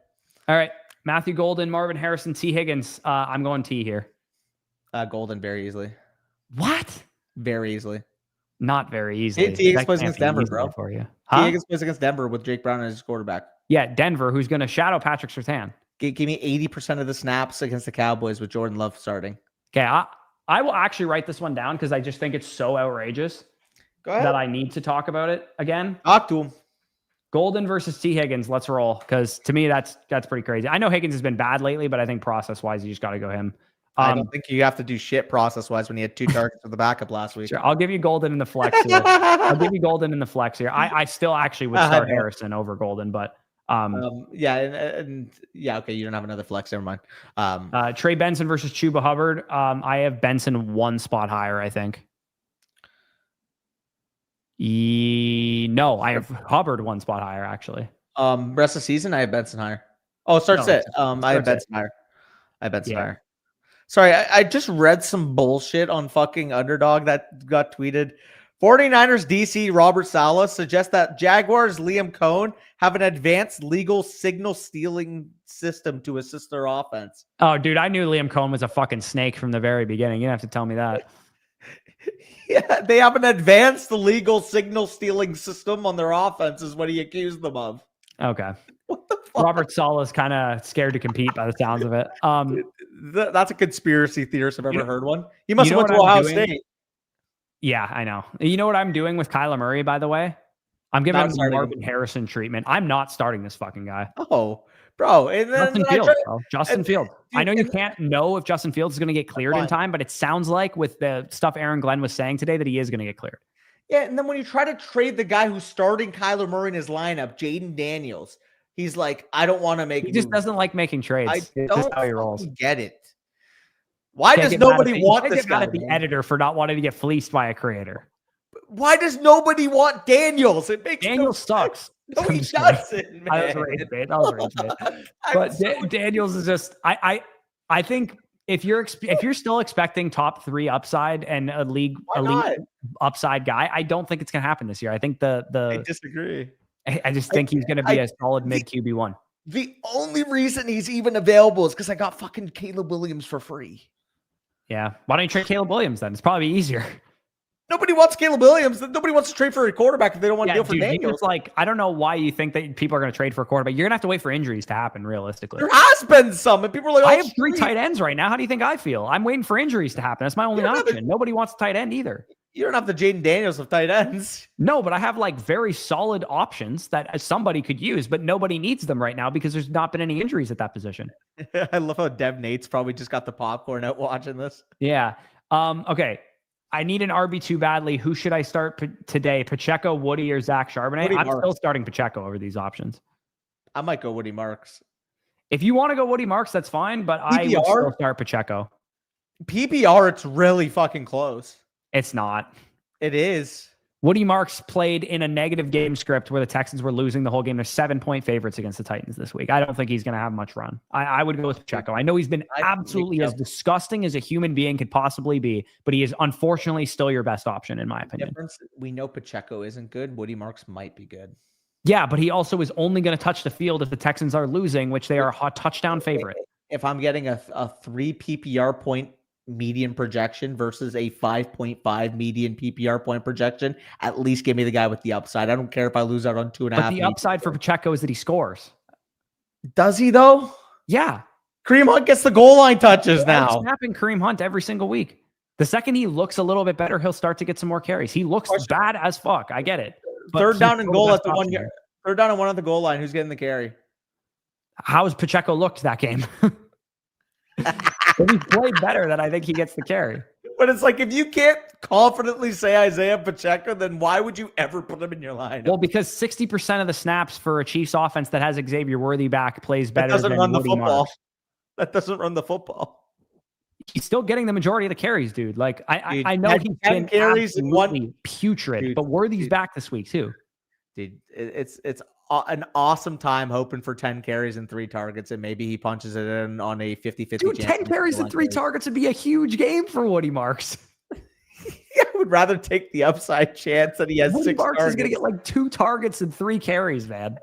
All right. Matthew Golden, Marvin Harrison, T. Higgins. I'm going T here. Golden very easily. What? Very easily. Not very easily. T. Higgins plays against Denver, bro. For you. T. Higgins plays against Denver with Jake Brown as his quarterback. Yeah, Denver, who's going to shadow Patrick Surtain. Give me 80% of the snaps against the Cowboys with Jordan Love starting. Okay, I will actually write this one down because I just think it's so outrageous that I need to talk about it again. Talk to him. Golden versus T. Higgins. Let's roll. Because to me, that's pretty crazy. I know Higgins has been bad lately, but I think process-wise, you just got to go him. I don't think you have to do shit process-wise when you had 2 targets for the backup last week. Sure, I'll give you Golden in the flex here. I still actually would start Harrison over Golden, but okay, you don't have another flex. Never mind. Trey Benson versus Chuba Hubbard. I have Benson 1 spot higher, I think. No, I have Hubbard 1 spot higher, actually. Rest of the season, I have Benson higher. Oh, I have Benson higher. Higher. Sorry, I just read some bullshit on fucking Underdog that got tweeted. 49ers DC Robert Saleh suggests that Jaguars Liam Cohn have an advanced legal signal stealing system to assist their offense. Oh, dude, I knew Liam Cohn was a fucking snake from the very beginning. You didn't have to tell me that. Yeah, they have an advanced legal signal stealing system on their offense is what he accused them of. Okay. What the fuck? Robert Saleh's kind of scared to compete by the sounds of it. That's a conspiracy theorist if I've ever heard one. He must have went to Ohio State. Yeah, I know. You know what I'm doing with Kyler Murray, by the way? I'm giving him the Marvin Harrison treatment. I'm not starting this fucking guy. Oh, bro. And then Justin Fields, bro. Justin and- Fields. dude, I know you can't know if Justin Fields is going to get cleared in time, but it sounds like with the stuff Aaron Glenn was saying today that he is going to get cleared. Yeah, and then when you try to trade the guy who's starting Kyler Murray in his lineup, Jaden Daniels, he's like, I don't want to make. He just doesn't like making trades. I It's just how he rolls. get it. Why does nobody want this guy? At the editor for not wanting to get fleeced by a creator. Why does nobody want Daniels? It makes Daniels sucks. No, he doesn't, man. I was rage bait. But Daniels is just. I think if you're still expecting top 3 upside and a league elite upside guy, I don't think it's gonna happen this year. I think I disagree. I just think he's gonna be a solid mid QB1. The only reason he's even available is because I got fucking Caleb Williams for free. Yeah. Why don't you trade Caleb Williams then? It's probably easier. Nobody wants Caleb Williams. Nobody wants to trade for a quarterback if they don't want to deal for Daniels. Like, I don't know why you think that people are going to trade for a quarterback. You're going to have to wait for injuries to happen, realistically. There has been some, and people are like, I have 3 tight ends right now. How do you think I feel? I'm waiting for injuries to happen. That's my only option. Nobody wants a tight end either. You don't have the Jaden Daniels of tight ends. No, but I have like very solid options that somebody could use, but nobody needs them right now because there's not been any injuries at that position. I love how Dev Nate's probably just got the popcorn out watching this. Yeah. Okay. I need an RB2 badly. Who should I start today? Pacheco, Woody, or Zach Charbonnet? I'm still starting Pacheco over these options. I might go Woody Marks. If you want to go Woody Marks, that's fine, but I would still start Pacheco. PPR, it's really fucking close. It's not. It is. Woody Marks played in a negative game script where the Texans were losing the whole game. They're 7-point favorites against the Titans this week. I don't think he's going to have much run. I would go with Pacheco. I know he's been absolutely as disgusting as a human being could possibly be, but he is unfortunately still your best option, in my opinion. We know Pacheco isn't good. Woody Marks might be good. Yeah, but he also is only going to touch the field if the Texans are losing, which they are a hot touchdown favorite. If I'm getting a 3 PPR point median projection versus a 5.5 median PPR point projection, at least give me the guy with the upside. I don't care if I lose out on 2.5. But the upside for Pacheco is that he scores. Does he though? Yeah. Kareem Hunt gets the goal line touches now. I'm snapping Kareem Hunt every single week. The second he looks a little bit better, he'll start to get some more carries. He looks bad as fuck. I get it. Third down and goal at the 1 year. Third down and 1 at the goal line. Who's getting the carry? How's Pacheco looked that game? If he played better, then I think he gets the carry. But it's like, if you can't confidently say Isaiah Pacheco, then why would you ever put him in your lineup? Well, because 60% of the snaps for a Chiefs offense that has Xavier Worthy back plays better than Woody Marks. That doesn't run the football. He's still getting the majority of the carries, dude. Like, I know he's 10 been carries in one putrid, but Worthy's back this week too. Dude, it's an awesome time hoping for 10 carries and 3 targets, and maybe he punches it in on a 50-50 Dude, 10 carries and 3 targets would be a huge game for Woody Marks. I would rather take the upside chance that he has Woody 6 Marks targets. is going to get like 2 targets and 3 carries, man.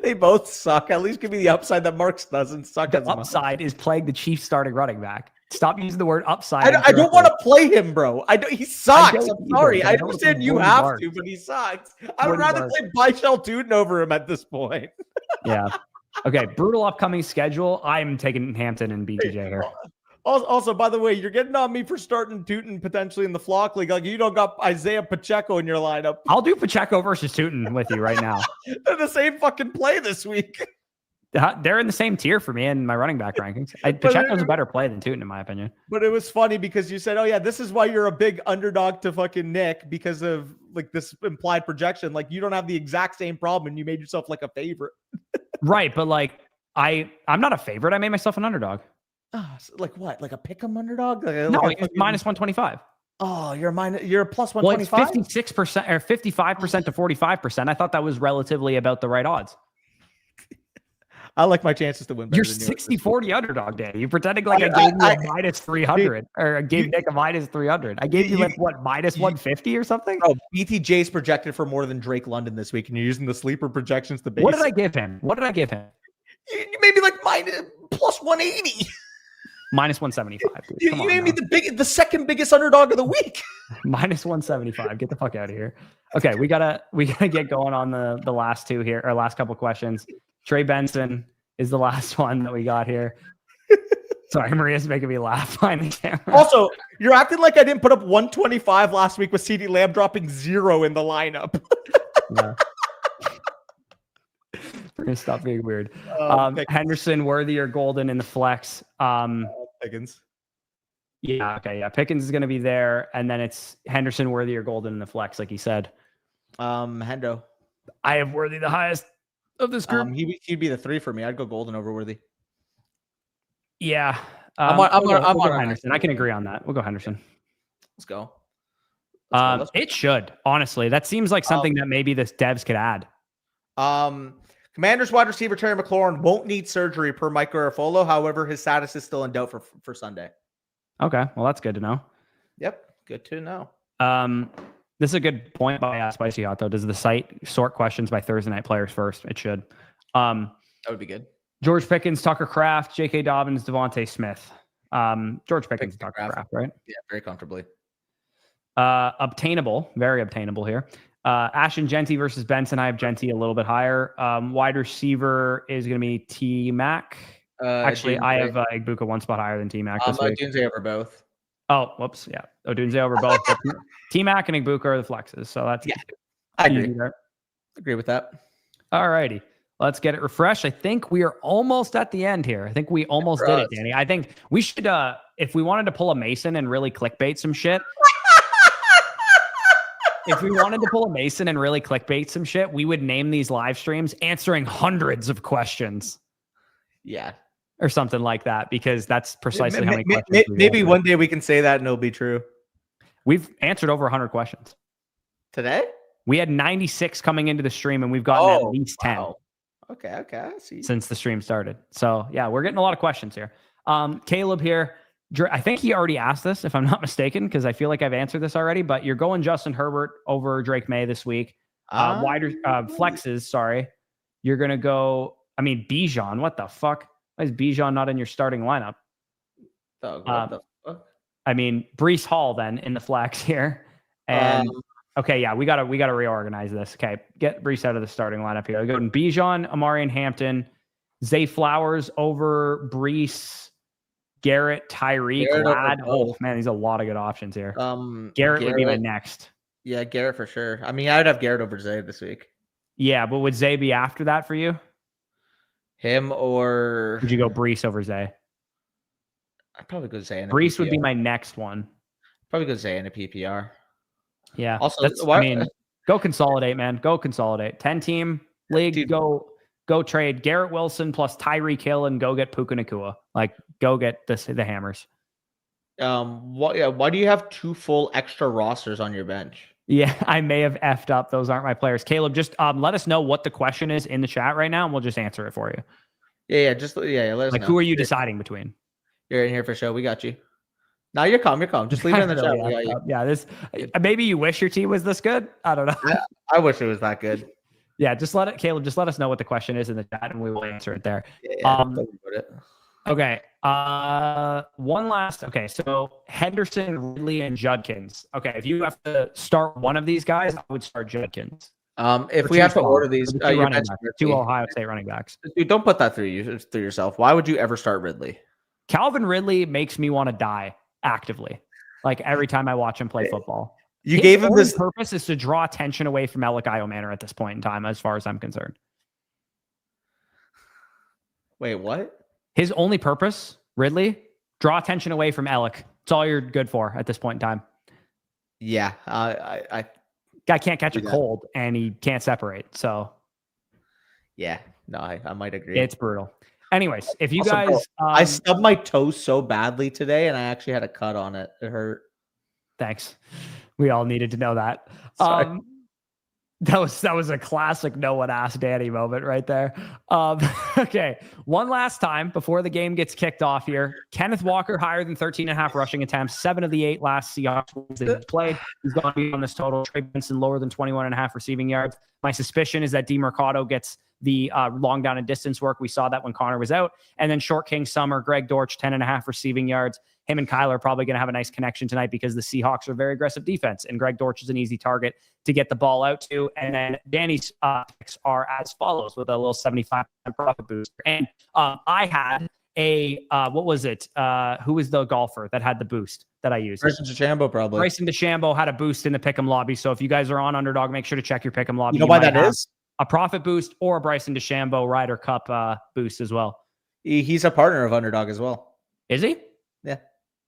They both suck. At least give me the upside that Marks doesn't suck. The upside is playing the Chiefs starting running back. Stop using the word upside. I don't want to play him, bro. He sucks. I'm sorry. I understand you have to, but he sucks. I would rather play Byshell Tootin over him at this point. Yeah. Okay. Brutal upcoming schedule. I'm taking Hampton and BTJ here. Also, by the way, you're getting on me for starting Tootin potentially in the flock league. Like, you don't got Isaiah Pacheco in your lineup. I'll do Pacheco versus Tootin with you right now. They're the same fucking play this week. They're in the same tier for me in my running back rankings. Pacheco's a better play than Tootin, in my opinion. But it was funny because you said, oh, yeah, this is why you're a big underdog to fucking Nick because of like this implied projection. Like, you don't have the exact same problem and you made yourself like a favorite. Right. But like, I'm not a favorite. I made myself an underdog. Oh, so like what? Like a pick'em underdog? No, it's minus 125. Oh, you're a plus 125? Well, it's 56% or 55% to 45%. I thought that was relatively about the right odds. I like my chances to win better. You're 60-40 underdog, Danny. You're pretending like I gave you a minus 300 or I gave Nick a minus 300. I gave you like what, minus 150 or something? Oh, BTJ's projected for more than Drake London this week, and you're using the sleeper projections to base. What did I give him? You made me like plus 180. Minus 175. Dude. You made me the second biggest underdog of the week. Minus 175. Get the fuck out of here. Okay, we gotta get going on the last two here, or last couple questions. Trey Benson is the last one that we got here. Sorry, Maria's making me laugh behind the camera. Also, you're acting like I didn't put up 125 last week with CeeDee Lamb dropping 0 in the lineup. Yeah. We're gonna stop being weird. Pickens. Henderson, Worthy, or Golden in the flex. Pickens. Yeah, okay, yeah. Pickens is gonna be there, and then it's Henderson, Worthy, or Golden in the flex, like he said. Hendo. I have Worthy the highest of this group. He'd be the 3 for me. I'd go Golden over Worthy. Yeah. I'm we'll on go Henderson. I can agree on that. We'll go Henderson. Let's go. It should, honestly. That seems like something that maybe the devs could add. Commanders wide receiver Terry McLaurin won't need surgery per Mike Garafolo. However, his status is still in doubt for Sunday. Okay, well, that's good to know. Yep, good to know. This is a good point by Spicy Hot, though. Does the site sort questions by Thursday night players first? It should. That would be good. George Pickens, Tucker Kraft, J.K. Dobbins, Devontae Smith. George Pickens, Tucker Kraft, right? Yeah, very comfortably. Obtainable, very obtainable here. Ashton Genty versus Benson. I have Genty a little bit higher. Wide receiver is going to be T-Mac. Actually, I have Igbuka one spot higher than T-Mac this week. Odunze over both. Oh, whoops. Yeah. Odunze over both. T-Mac and Igbuka are the flexes. So that's I agree. Agree with that. All righty. Let's get it refreshed. I think we are almost at the end here. I think we almost did it, Danny. I think we should, if we wanted to pull a Mason and really clickbait some shit, we would name these live streams answering hundreds of questions. Yeah. Or something like that, because that's precisely how many questions. Maybe one day we can say that and it'll be true. We've answered over 100 questions. Today? We had 96 coming into the stream, and we've gotten at least 10. Wow. Okay, I see. Since the stream started. So, yeah, we're getting a lot of questions here. Caleb here. I think he already asked this, if I'm not mistaken, because I feel like I've answered this already, but you're going Justin Herbert over Drake May this week. Wider flexes, sorry. You're going to go, Bijan. What the fuck? Why is Bijan not in your starting lineup? What the fuck? Breece Hall then in the flex here. And okay, yeah, we gotta reorganize this. Okay, get Breece out of the starting lineup here. We go Bijan, Amari, and Hampton, Zay Flowers over Breece, Garrett, Tyreek, Ladd. Oh man, these are a lot of good options here. Garrett would be my next. Yeah, Garrett for sure. I'd have Garrett over Zay this week. Yeah, but would Zay be after that for you? Him or would you go Breece over Zay? I'd probably go Zay. Breece would be my next one. Probably go Zay in a PPR. Yeah. Also, go consolidate, man. Go consolidate. 10-team league. Dude. Go trade Garrett Wilson plus Tyreek Hill and go get Puka Nacua. Like, go get the hammers. Why do you have 2 full extra rosters on your bench? Yeah, I may have effed up. Those aren't my players. Caleb, just let us know what the question is in the chat right now, and we'll just answer it for you. Yeah. Let us know. Who are you deciding between? You're in here for sure. We got you. No, you're calm. Just leave it in the chat. Yeah, this. Maybe you wish your team was this good. I don't know. I wish it was that good. Yeah, Caleb, just let us know what the question is in the chat, and we will answer it there. Okay. One last. Okay, so Henderson, Ridley, and Judkins. Okay, if you have to start one of these guys, I would start Judkins. If we have to order these, two Ohio State running backs. Dude, don't put that through yourself. Why would you ever start Ridley? Calvin Ridley makes me want to die actively. Like every time I watch him play football. You gave him this purpose is to draw attention away from Elikayo Manor at this point in time, as far as I'm concerned. Wait, what? His only purpose, Ridley, draw attention away from Elic. It's all you're good for at this point in time. Yeah, guy can't catch a cold and he can't separate. So, yeah, no, I might agree. It's brutal. Anyways, if you guys, I stubbed my toe so badly today, and I actually had a cut on it. It hurt. Thanks. We all needed to know that. That was a classic no one asked Danny moment right there. Okay, one last time before the game gets kicked off here. Kenneth Walker higher than 13.5 rushing attempts. 7 of the 8 last Seahawks games that he played. He's going to be on this total. Trey Benson lower than 21.5 receiving yards. My suspicion is that DeMercado gets the long down and distance work. We saw that when Connor was out. And then Short King Summer, Greg Dortch, 10.5 receiving yards. Him and Kyler are probably going to have a nice connection tonight because the Seahawks are very aggressive defense, and Greg Dortch is an easy target to get the ball out to. And then Danny's picks are as follows with a little 75% profit boost. And I had what was it? Who was the golfer that had the boost that I used? Bryson DeChambeau, probably. Bryson DeChambeau had a boost in the Pick'em lobby. So if you guys are on Underdog, make sure to check your Pick'em lobby. You know why that is? a profit boost or a Bryson DeChambeau Ryder Cup boost as well. He's a partner of Underdog as well. Is he? Yeah.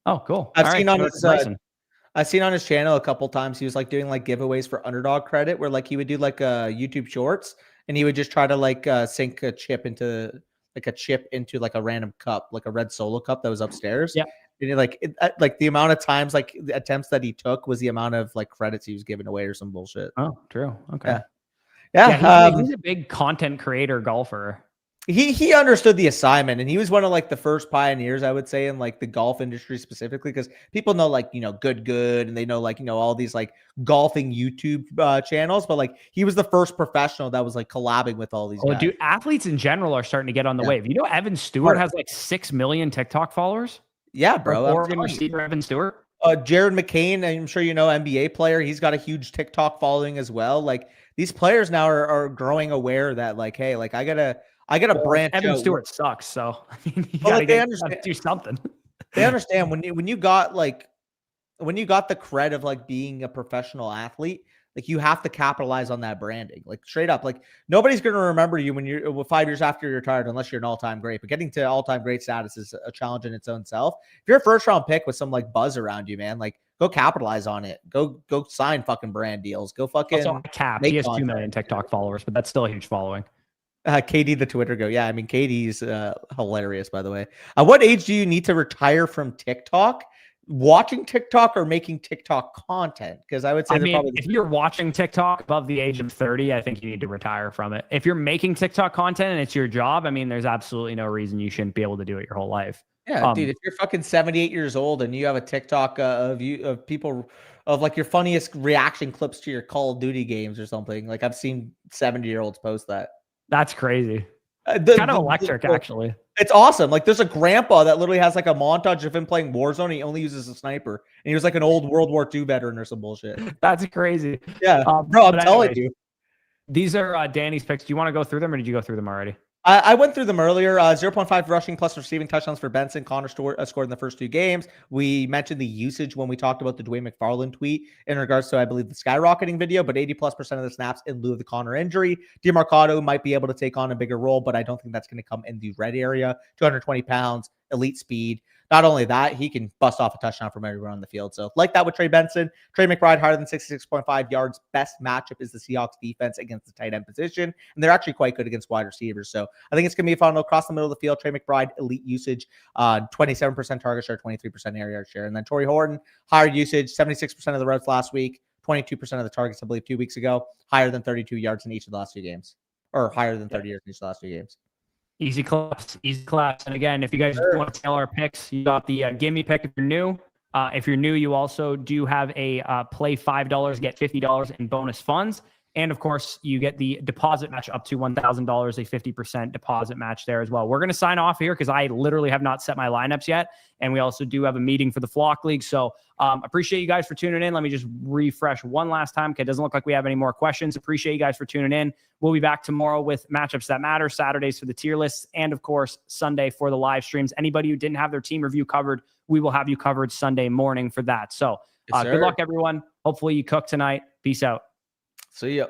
Oh, cool. I've seen on his channel a couple times. He was like doing like giveaways for Underdog credit, where like he would do like YouTube Shorts, and he would just try to like sink a chip into like a random cup, like a red Solo cup that was upstairs. Yeah. And like the amount of times like the attempts that he took was the amount of like credits he was giving away or some bullshit. Oh, true. Okay. Yeah. He's a big content creator golfer. He understood the assignment, and he was one of like the first pioneers, I would say, in like the golf industry specifically, because people know like, good, and they know like, all these like golfing YouTube channels, but like he was the first professional that was like collabing with all these guys. Dude, athletes in general are starting to get on the wave. Evan Stewart has like 6 million TikTok followers. Yeah, bro. Oregon receiver Evan Stewart. Jared McCain, I'm sure NBA player. He's got a huge TikTok following as well. Like these players now are growing aware that like, hey, like I gotta branch Evan out. Stewart sucks, so I mean, gotta do something. They understand when you got the cred of like being a professional athlete, like you have to capitalize on that branding. Like straight up, like nobody's gonna remember you when you're 5 years after you're retired, unless you're an all-time great. But getting to all-time great status is a challenge in its own self. If you're a first-round pick with some like buzz around you, man, like go capitalize on it. Go sign fucking brand deals. Go fucking. Also, he has 2 million TikTok followers, but that's still a huge following. KD the Twitter go. Yeah, I mean KD's hilarious, by the way. At what age do you need to retire from TikTok? Watching TikTok or making TikTok content? Because I would say if you're watching TikTok above the age of 30, I think you need to retire from it. If you're making TikTok content and it's your job, I mean, there's absolutely no reason you shouldn't be able to do it your whole life. Yeah, dude, if you're fucking 78 years old and you have a TikTok of people of like your funniest reaction clips to your Call of Duty games or something, like I've seen 70-year-olds post that. That's crazy. Kind of electric, actually. It's awesome. Like there's a grandpa that literally has like a montage of him playing Warzone. He only uses a sniper, and he was like an old World War II veteran or some bullshit. That's crazy. Yeah, bro, I'm telling you. These are Danny's picks. Do you want to go through them, or did you go through them already? I went through them earlier. 0.5 rushing plus receiving touchdowns for Benson. Connor scored in the first 2 games. We mentioned the usage when we talked about the Dwayne McFarland tweet in regards to, I believe, the skyrocketing video, but 80+% of the snaps in lieu of the Connor injury. DeMarcado might be able to take on a bigger role, but I don't think that's going to come in the red area. 220 pounds, elite speed. Not only that, he can bust off a touchdown from everywhere on the field. So like that with Trey Benson. Trey McBride higher than 66.5 yards. Best matchup is the Seahawks defense against the tight end position. And they're actually quite good against wide receivers. So I think it's going to be a fun across the middle of the field. Trey McBride, elite usage, 27% target share, 23% air yard share. And then Torrey Horton, higher usage, 76% of the routes last week, 22% of the targets, I believe, 2 weeks ago, higher than 32 yards in each of the last 2 games, or higher than 30 yards in each of the last 2 games. Easy claps. And again, if you guys want to tail our picks, you got the gimme pick if you're new. If you're new, you also do have a play $5, get $50 in bonus funds. And of course, you get the deposit match up to $1,000, a 50% deposit match there as well. We're going to sign off here because I literally have not set my lineups yet. And we also do have a meeting for the Flock League. So appreciate you guys for tuning in. Let me just refresh one last time because it doesn't look like we have any more questions. Appreciate you guys for tuning in. We'll be back tomorrow with matchups that matter, Saturdays for the tier lists, and of course, Sunday for the live streams. Anybody who didn't have their team review covered, we will have you covered Sunday morning for that. So good luck, everyone. Hopefully you cook tonight. Peace out. See ya.